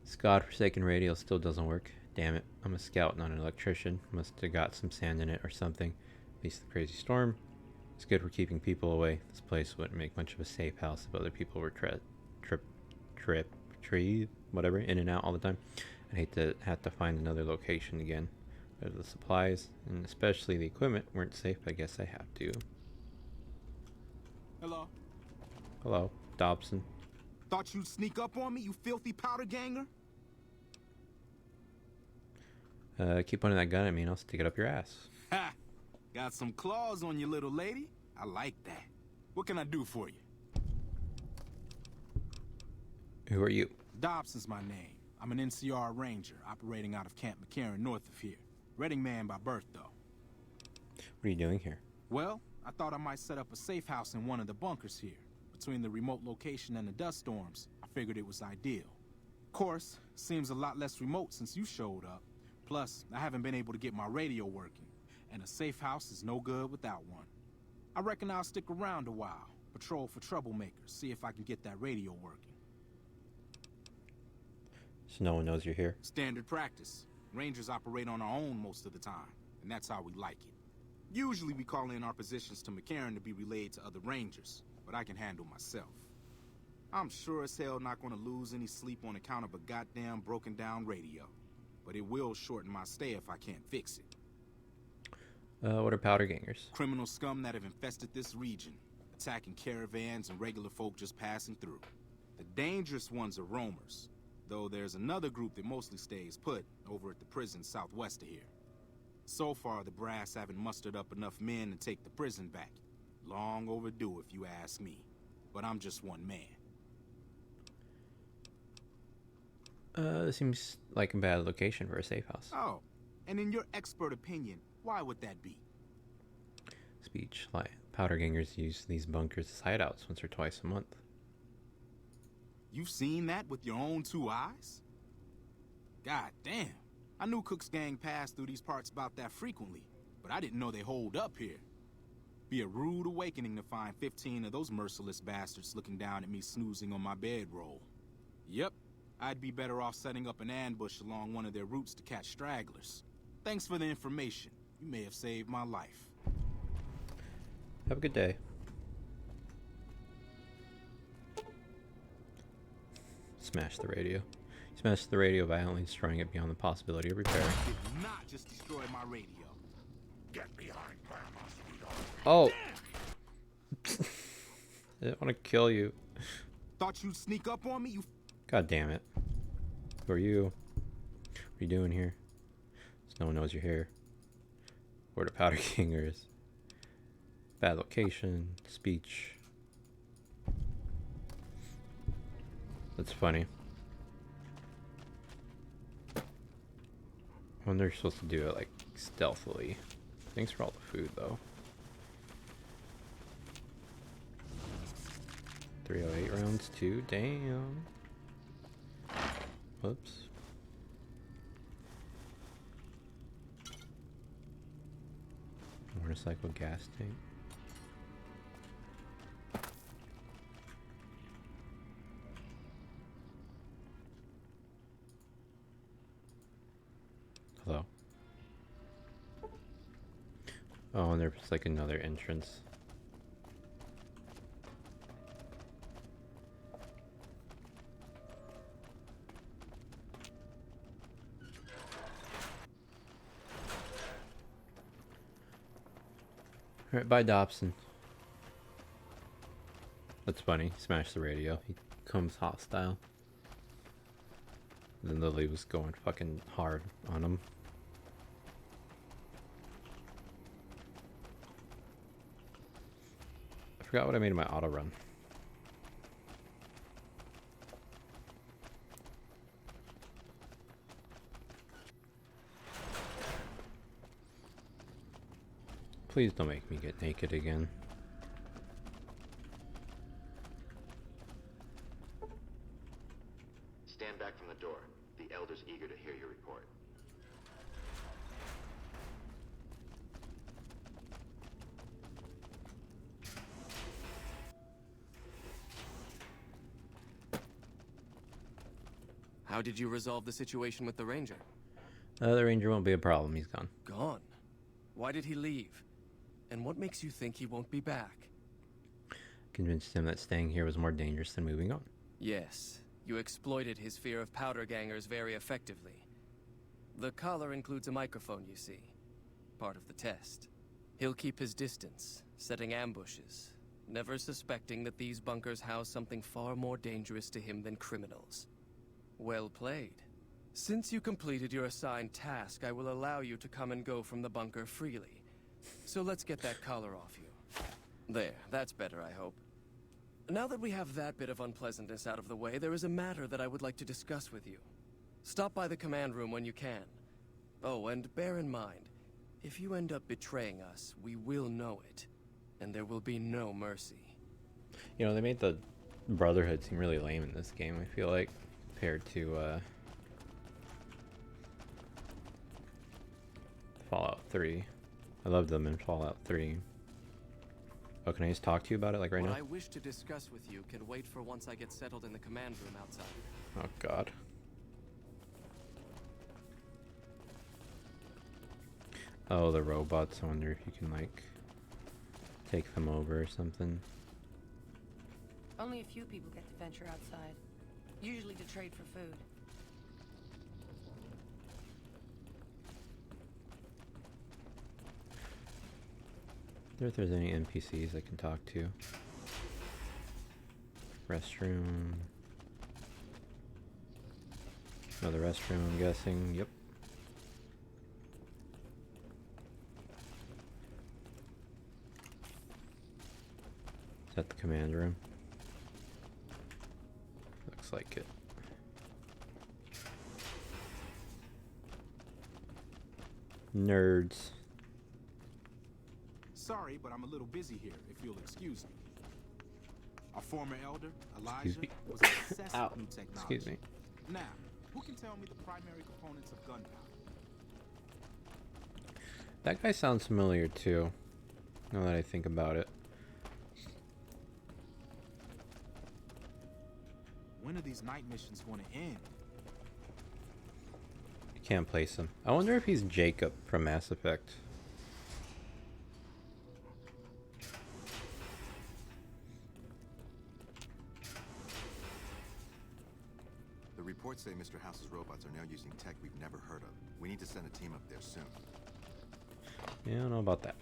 This godforsaken radio still doesn't work. Damn it, I'm a scout, not an electrician. Must have got some sand in it or something. At least the crazy storm is good for keeping people away. This place wouldn't make much of a safe house if other people were whatever, in and out all the time. I'd hate to have to find another location again. But if the supplies, and especially the equipment, weren't safe, I guess I have to. Hello? Hello, Dobson. Thought you'd sneak up on me, you filthy powder ganger? Keep pointing that gun at me and I'll stick it up your ass. Ha! Got some claws on you, little lady. I like that. What can I do for you? Who are you? Dobson's my name. I'm an NCR ranger operating out of Camp McCarran north of here. Reading man by birth, though. What are you doing here? Well, I thought I might set up a safe house in one of the bunkers here. Between the remote location and the dust storms, I figured it was ideal. Of course, seems a lot less remote since you showed up. Plus, I haven't been able to get my radio working, and a safe house is no good without one. I reckon I'll stick around a while, patrol for troublemakers, see if I can get that radio working. So no one knows you're here? Standard practice. Rangers operate on our own most of the time, and that's how we like it. Usually we call in our positions to McCarran to be relayed to other rangers, but I can handle myself. I'm sure as hell not gonna lose any sleep on account of a goddamn broken down radio. But it will shorten my stay if I can't fix it. What are powder gangers? Criminal scum that have infested this region, attacking caravans and regular folk just passing through. The dangerous ones are roamers, though there's another group that mostly stays put over at the prison southwest of here. So far, the brass haven't mustered up enough men to take the prison back. Long overdue if you ask me, but I'm just one man. This seems like a bad location for a safe house. Oh, and in your expert opinion, why would that be? Speech. Like, powder gangers use these bunkers as hideouts once or twice a month. You've seen that with your own two eyes? God damn. I knew Cook's gang passed through these parts about that frequently, but I didn't know they holed up here. Be a rude awakening to find 15 of those merciless bastards looking down at me snoozing on my bedroll. Yep. I'd be better off setting up an ambush along one of their routes to catch stragglers. Thanks for the information. You may have saved my life. Have a good day. Smash the radio. Smash the radio violently, destroying it beyond the possibility of repair. Did not just destroy my radio. Get behind Grandma, Oh! I didn't want to kill you. Thought you'd sneak up on me, you... God damn it. Who are you? What are you doing here? So no one knows you're here. Where the powder gangers. Bad location. Speech. That's funny. I wonder if you're supposed to do it like stealthily. Thanks for all the food though. 308 rounds too? Damn. Whoops. Motorcycle gas tank. Hello. Oh, and there's like another entrance. Alright, bye Dobson. That's funny. Smash the radio. He comes hostile. Then Lily was going fucking hard on him. I forgot what I made in my auto run. Please don't make me get naked again. Stand back from the door. The Elder's eager to hear your report. How did you resolve the situation with the Ranger? The Ranger won't be a problem. He's gone. Gone? Why did he leave? And what makes you think he won't be back? Convinced him that staying here was more dangerous than moving on. Yes, you exploited his fear of powder gangers very effectively. The collar includes a microphone, you see. Part of the test. He'll keep his distance, setting ambushes, never suspecting that these bunkers house something far more dangerous to him than criminals. Well played. Since you completed your assigned task, I will allow you to come and go from the bunker freely. So let's get that collar off you. There, that's better, I hope. Now that we have that bit of unpleasantness out of the way, there is a matter that I would like to discuss with you. Stop by the command room when you can. Oh, and bear in mind, if you end up betraying us, we will know it. And there will be no mercy. You know, they made the Brotherhood seem really lame in this game, I feel like, compared to Fallout 3. I loved them in Fallout 3. Oh, can I just talk to you about it, like, right now? What I wish to discuss with you can wait for once I get settled in the command room outside. Oh, God. Oh, the robots. I wonder if you can, like, take them over or something. Only a few people get to venture outside. Usually to trade for food. I wonder if there's any NPCs I can talk to. Restroom. Another restroom, I'm guessing. Yep. Is that the command room? Looks like it. Nerds. Sorry, but I'm a little busy here, if you'll excuse me. Our former elder, Elijah, was obsessed with new technology. Excuse me. Now, who can tell me the primary components of gunpowder? That guy sounds familiar too, now that I think about it. When are these night missions going to end? I can't place him. I wonder if he's Jacob from Mass Effect. The reports say Mr. House's robots are now using tech we've never heard of. We need to send a team up there soon. Yeah, I don't know about that.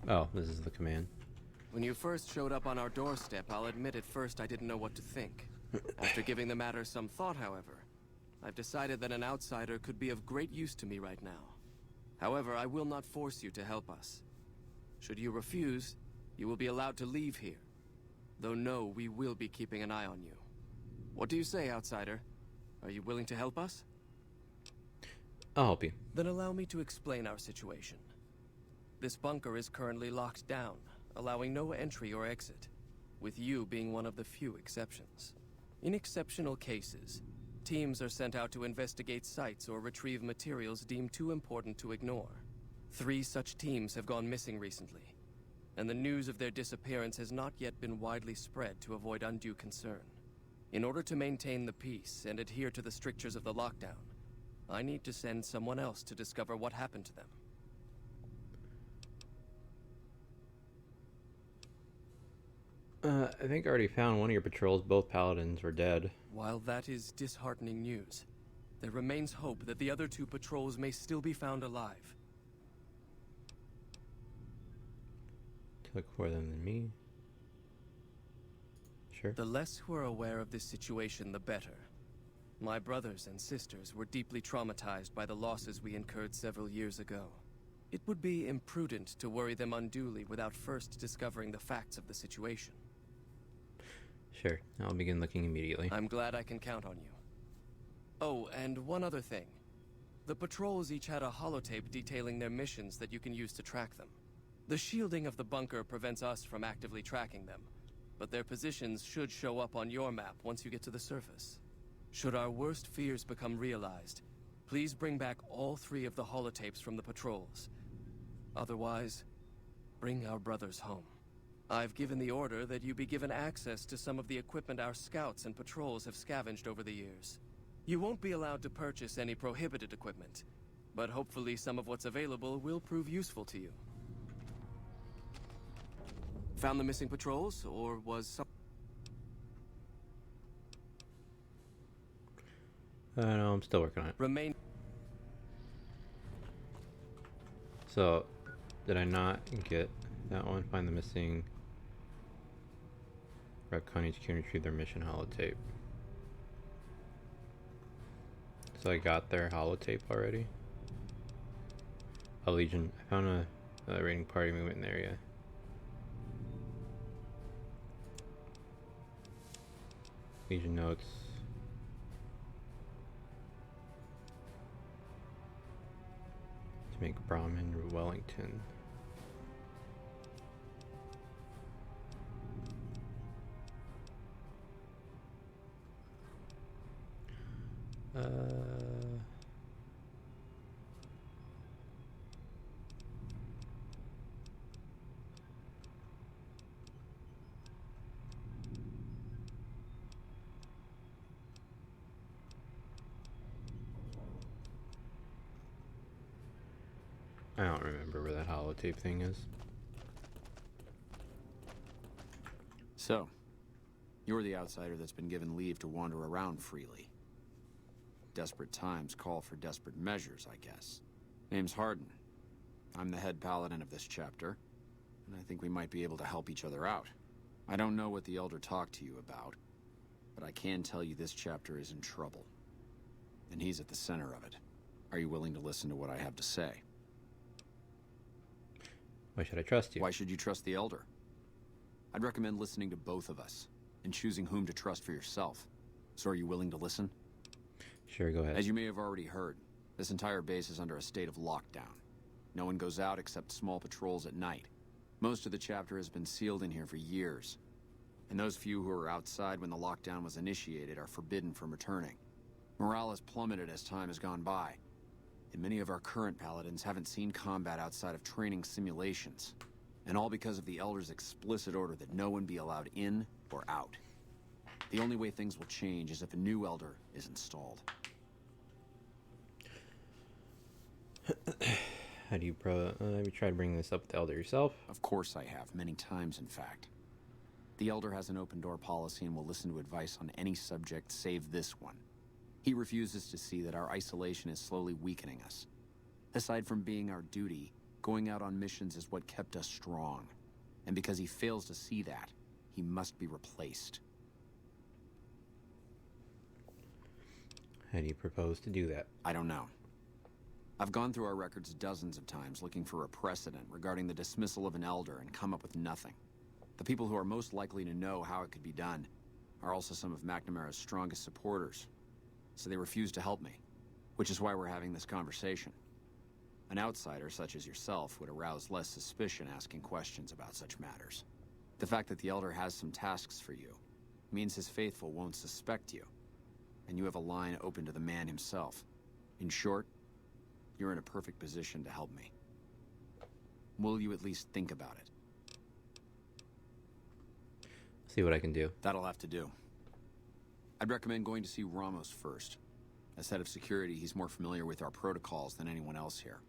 Oh, this is the command. When you first showed up on our doorstep, I'll admit at first I didn't know what to think. After giving the matter some thought, however, I've decided that an outsider could be of great use to me right now. However, I will not force you to help us. Should you refuse, you will be allowed to leave here. Though no, we will be keeping an eye on you. What do you say, outsider? Are you willing to help us? I'll help you. Then allow me to explain our situation. This bunker is currently locked down, allowing no entry or exit, with you being one of the few exceptions. In exceptional cases, teams are sent out to investigate sites or retrieve materials deemed too important to ignore. 3 such teams have gone missing recently. and the news of their disappearance has not yet been widely spread to avoid undue concern. In order to maintain the peace and adhere to the strictures of the lockdown, I need to send someone else to discover what happened to them. I think I already found one of your patrols. Both paladins were dead. While that is disheartening news, there remains hope that the other 2 patrols may still be found alive. Took more than me. Sure. The less who are aware of this situation, the better. My brothers and sisters were deeply traumatized by the losses we incurred several years ago. It would be imprudent to worry them unduly without first discovering the facts of the situation. Sure, I'll begin looking immediately. I'm glad I can count on you. Oh, and one other thing. The patrols each had a holotape detailing their missions that you can use to track them. The shielding of the bunker prevents us from actively tracking them, but their positions should show up on your map once you get to the surface. Should our worst fears become realized, please bring back all 3 of the holotapes from the patrols. Otherwise, bring our brothers home. I've given the order that you be given access to some of the equipment our scouts and patrols have scavenged over the years. You won't be allowed to purchase any prohibited equipment, but hopefully some of what's available will prove useful to you. Found the missing patrols, or was some... No, I'm still working on it. Remain... So, did I not get that one? Find the missing... Raccoon HQ and retrieve their mission holotape. So I got their holotape already. A Legion. I found a raiding party movement in the area. Legion notes. To make Brahmin or Wellington. I don't remember where that holotape thing is. So, you're the outsider that's been given leave to wander around freely. Desperate times call for desperate measures, I guess. Name's Harden. I'm the head paladin of this chapter, and I think we might be able to help each other out. I don't know what the Elder talked to you about, but I can tell you this chapter is in trouble. And he's at the center of it. Are you willing to listen to what I have to say? Why should I trust you? Why should you trust the Elder? I'd recommend listening to both of us, and choosing whom to trust for yourself. So are you willing to listen? Sure, go ahead. As you may have already heard, this entire base is under a state of lockdown. No one goes out except small patrols at night. Most of the chapter has been sealed in here for years. And those few who were outside when the lockdown was initiated are forbidden from returning. Morale has plummeted as time has gone by. And many of our current paladins haven't seen combat outside of training simulations. And all because of the Elder's explicit order that no one be allowed in or out. The only way things will change is if a new Elder is installed. How do you have you tried bringing this up with the Elder yourself? Of course I have, many times in fact. The Elder has an open door policy and will listen to advice on any subject save this one. He refuses to see that our isolation is slowly weakening us. Aside from being our duty, going out on missions is what kept us strong. And because he fails to see that, he must be replaced. How do you propose to do that? I don't know. I've gone through our records dozens of times looking for a precedent regarding the dismissal of an Elder and come up with nothing. The people who are most likely to know how it could be done are also some of McNamara's strongest supporters. So they refuse to help me, which is why we're having this conversation. An outsider such as yourself would arouse less suspicion asking questions about such matters. The fact that the Elder has some tasks for you means his faithful won't suspect you, and you have a line open to the man himself. In short, you're in a perfect position to help me. Will you at least think about it? See what I can do. That'll have to do. I'd recommend going to see Ramos first. As head of security, he's more familiar with our protocols than anyone else here.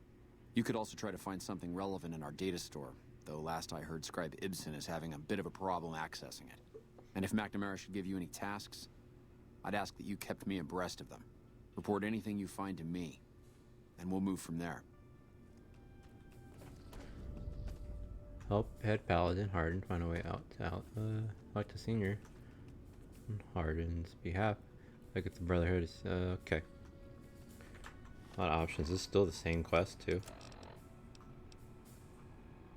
You could also try to find something relevant in our data store, though last I heard Scribe Ibsen is having a bit of a problem accessing it. And if McNamara should give you any tasks, I'd ask that you kept me abreast of them. Report anything you find to me, and we'll move from there. Help head Paladin Harden find a way out to elect a senior on Harden's behalf. Look at the Brotherhood is okay. A lot of options. This is still the same quest too.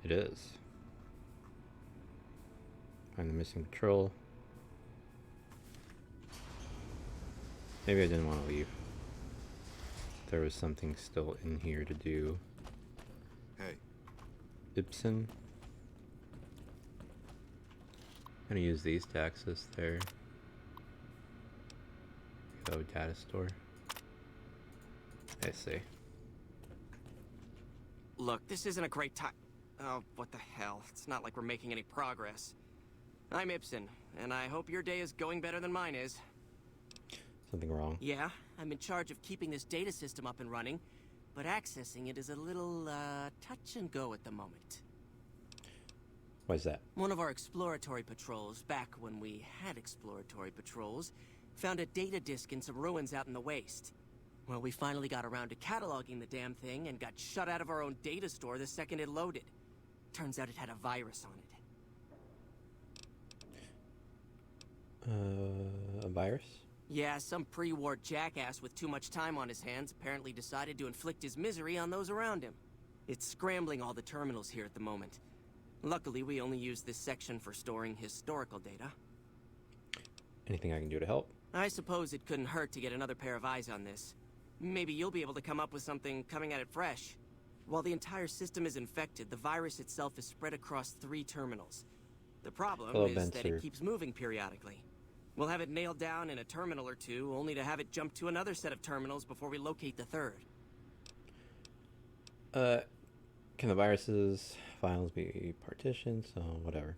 It is. Find the missing patrol. Maybe I didn't want to leave. There was something still in here to do. Hey. Ibsen. I'm gonna use these to access their data store. I see. Look, this isn't a great time. Oh, what the hell? It's not like we're making any progress. I'm Ibsen, and I hope your day is going better than mine is. Something wrong? Yeah, I'm in charge of keeping this data system up and running, but accessing it is a little, touch and go at the moment. Why is that? One of our exploratory patrols, back when we had exploratory patrols, found a data disk in some ruins out in the waste. Well, we finally got around to cataloging the damn thing and got shut out of our own data store the second it loaded. Turns out it had a virus on it. A virus? Yeah, some pre-war jackass with too much time on his hands apparently decided to inflict his misery on those around him. It's scrambling all the terminals here at the moment. Luckily, we only use this section for storing historical data. Anything I can do to help? I suppose it couldn't hurt to get another pair of eyes on this. Maybe you'll be able to come up with something coming at it fresh. While the entire system is infected, the virus itself is spread across 3 terminals. The problem is that it keeps moving periodically. We'll have it nailed down in a terminal or two, only to have it jump to another set of terminals before we locate the 3rd. Can the virus's files be partitioned? So whatever.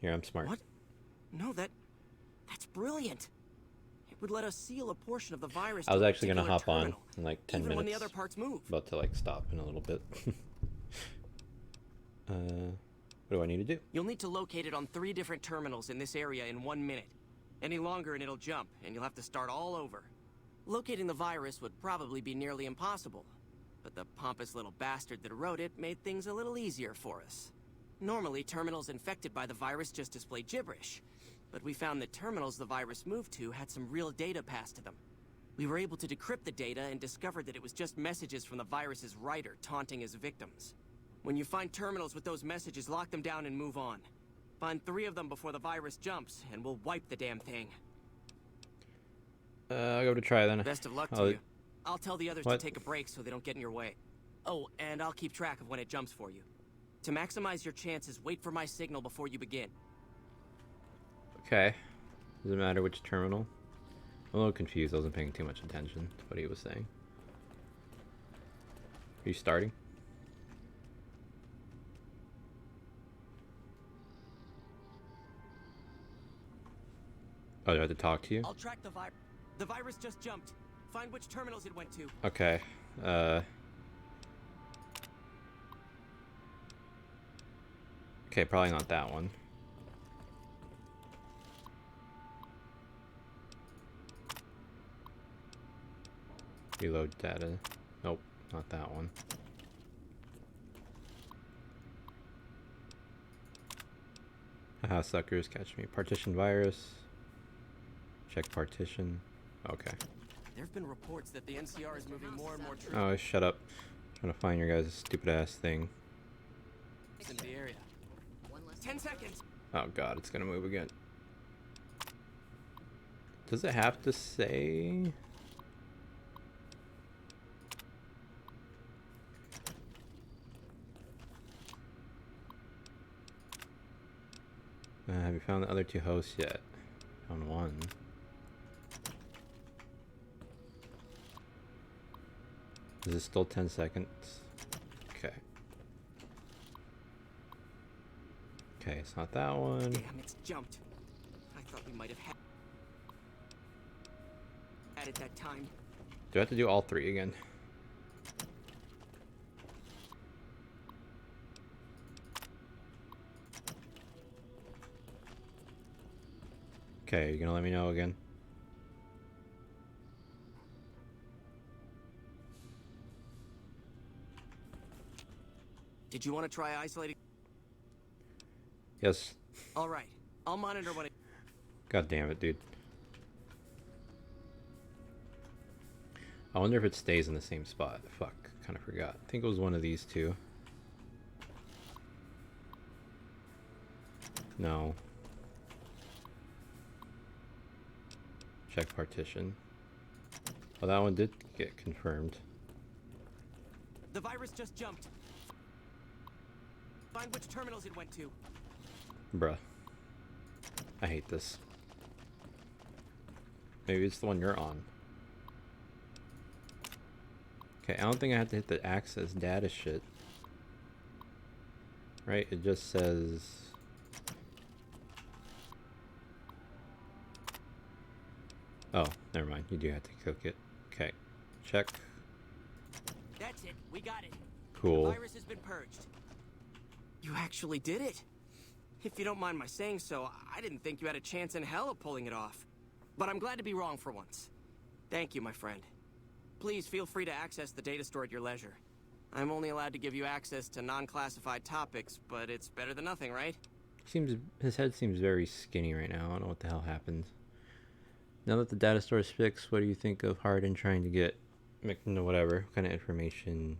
Here, I'm smart. What? No, that's brilliant. It would let us seal a portion of the virus. I was actually gonna hop on in like 10 minutes. Even when the other parts move. About to like stop in a little bit. What do I need to do? You'll need to locate it on 3 different terminals in this area in 1 minute. Any longer and it'll jump, and you'll have to start all over. Locating the virus would probably be nearly impossible, but the pompous little bastard that wrote it made things a little easier for us. Normally, terminals infected by the virus just display gibberish, but we found that terminals the virus moved to had some real data passed to them. We were able to decrypt the data and discovered that it was just messages from the virus's writer taunting his victims. When you find terminals with those messages, lock them down and move on. Find 3 of them before the virus jumps, and we'll wipe the damn thing. I'll go to try then. Best of luck to you. I'll tell the others to What? take a break so they don't get in your way. Oh, and I'll keep track of when it jumps for you. To maximize your chances, wait for my signal before you begin. Okay. Does it matter which terminal? I'm a little confused. I wasn't paying too much attention to what he was saying. Are you starting? Oh, do I have to talk to you? I'll track the virus. The virus just jumped. Find which terminals it went to. Okay. Okay, probably not that one. Reload data. Nope, not that one. Haha, suckers, catch me. Partition virus. Check partition. Okay. There have been reports that the NCR is moving more and more troops Oh, shut up. I'm trying to find your guys' stupid ass thing. in the area. 10 seconds. Oh god, it's gonna move again. Does it have to say? Have you found the other 2 hosts yet? Found one. Is it still 10 seconds? Okay. Okay, it's not that one. Damn, it's jumped. Thought we might have had it that time. Do I have to do all three again? Okay, you gonna let me know again? Did you want to try isolating? Yes. All right. I'll monitor when it... God damn it, dude. I wonder if it stays in the same spot. Fuck, kind of forgot. I think it was one of these two. No. Check partition. Well, that one did get confirmed. The virus just jumped. Find which terminals it went to. Bruh. I hate this. Maybe it's the one you're on. Okay, I don't think I have to hit the access data shit. Right? It just says... Oh, never mind. You do have to cook it. Okay. Check. That's it. We got it. Cool. The virus has been purged. You actually did it. If you don't mind my saying so, I didn't think you had a chance in hell of pulling it off. But I'm glad to be wrong for once. Thank you, my friend. Please feel free to access the data store at your leisure. I'm only allowed to give you access to non-classified topics, but it's better than nothing, right? His head seems very skinny right now. I don't know what the hell happened. Now that the data store is fixed, what do you think of Hardin trying to get, whatever kind of information?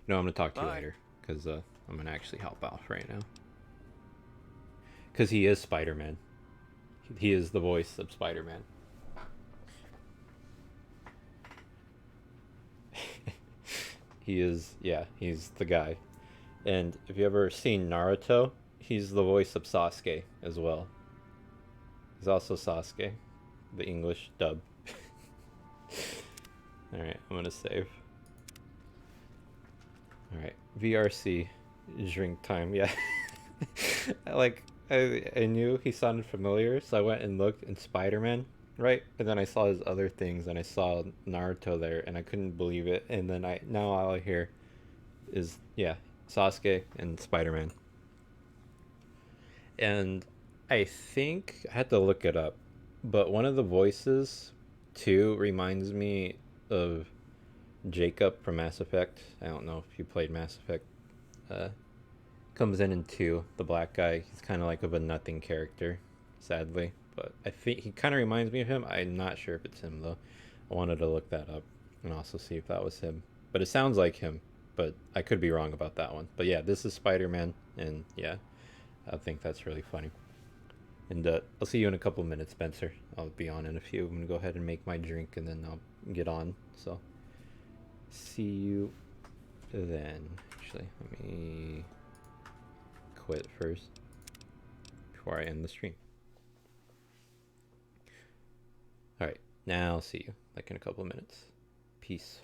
I'm going to talk to you later, because I'm going to actually help out right now. Because he is Spider-Man. He is the voice of Spider-Man. He is, yeah, he's the guy. And if you ever seen Naruto, he's the voice of Sasuke as well. He's also Sasuke, the English dub. Alright, I'm gonna save. Alright, VRC, drink time, yeah. I knew he sounded familiar, so I went and looked in Spider-Man, right? And then I saw his other things, and I saw Naruto there, and I couldn't believe it. And then now all I hear is, yeah, Sasuke and Spider-Man. And I think, I had to look it up, but one of the voices, too, reminds me of Jacob from Mass Effect. I don't know if you played Mass Effect. Comes in 2, the black guy. He's kind of like of a nothing character, sadly. But I think he kind of reminds me of him. I'm not sure if it's him, though. I wanted to look that up and also see if that was him. But it sounds like him, but I could be wrong about that one. But yeah, this is Spider-Man, and yeah, I think that's really funny. And I'll see you in a couple minutes, Spencer. I'll be on in a few. I'm going to go ahead and make my drink, and then I'll get on. So, see you then. Actually, let me quit first before I end the stream. Alright, now I'll see you, like in a couple minutes. Peace.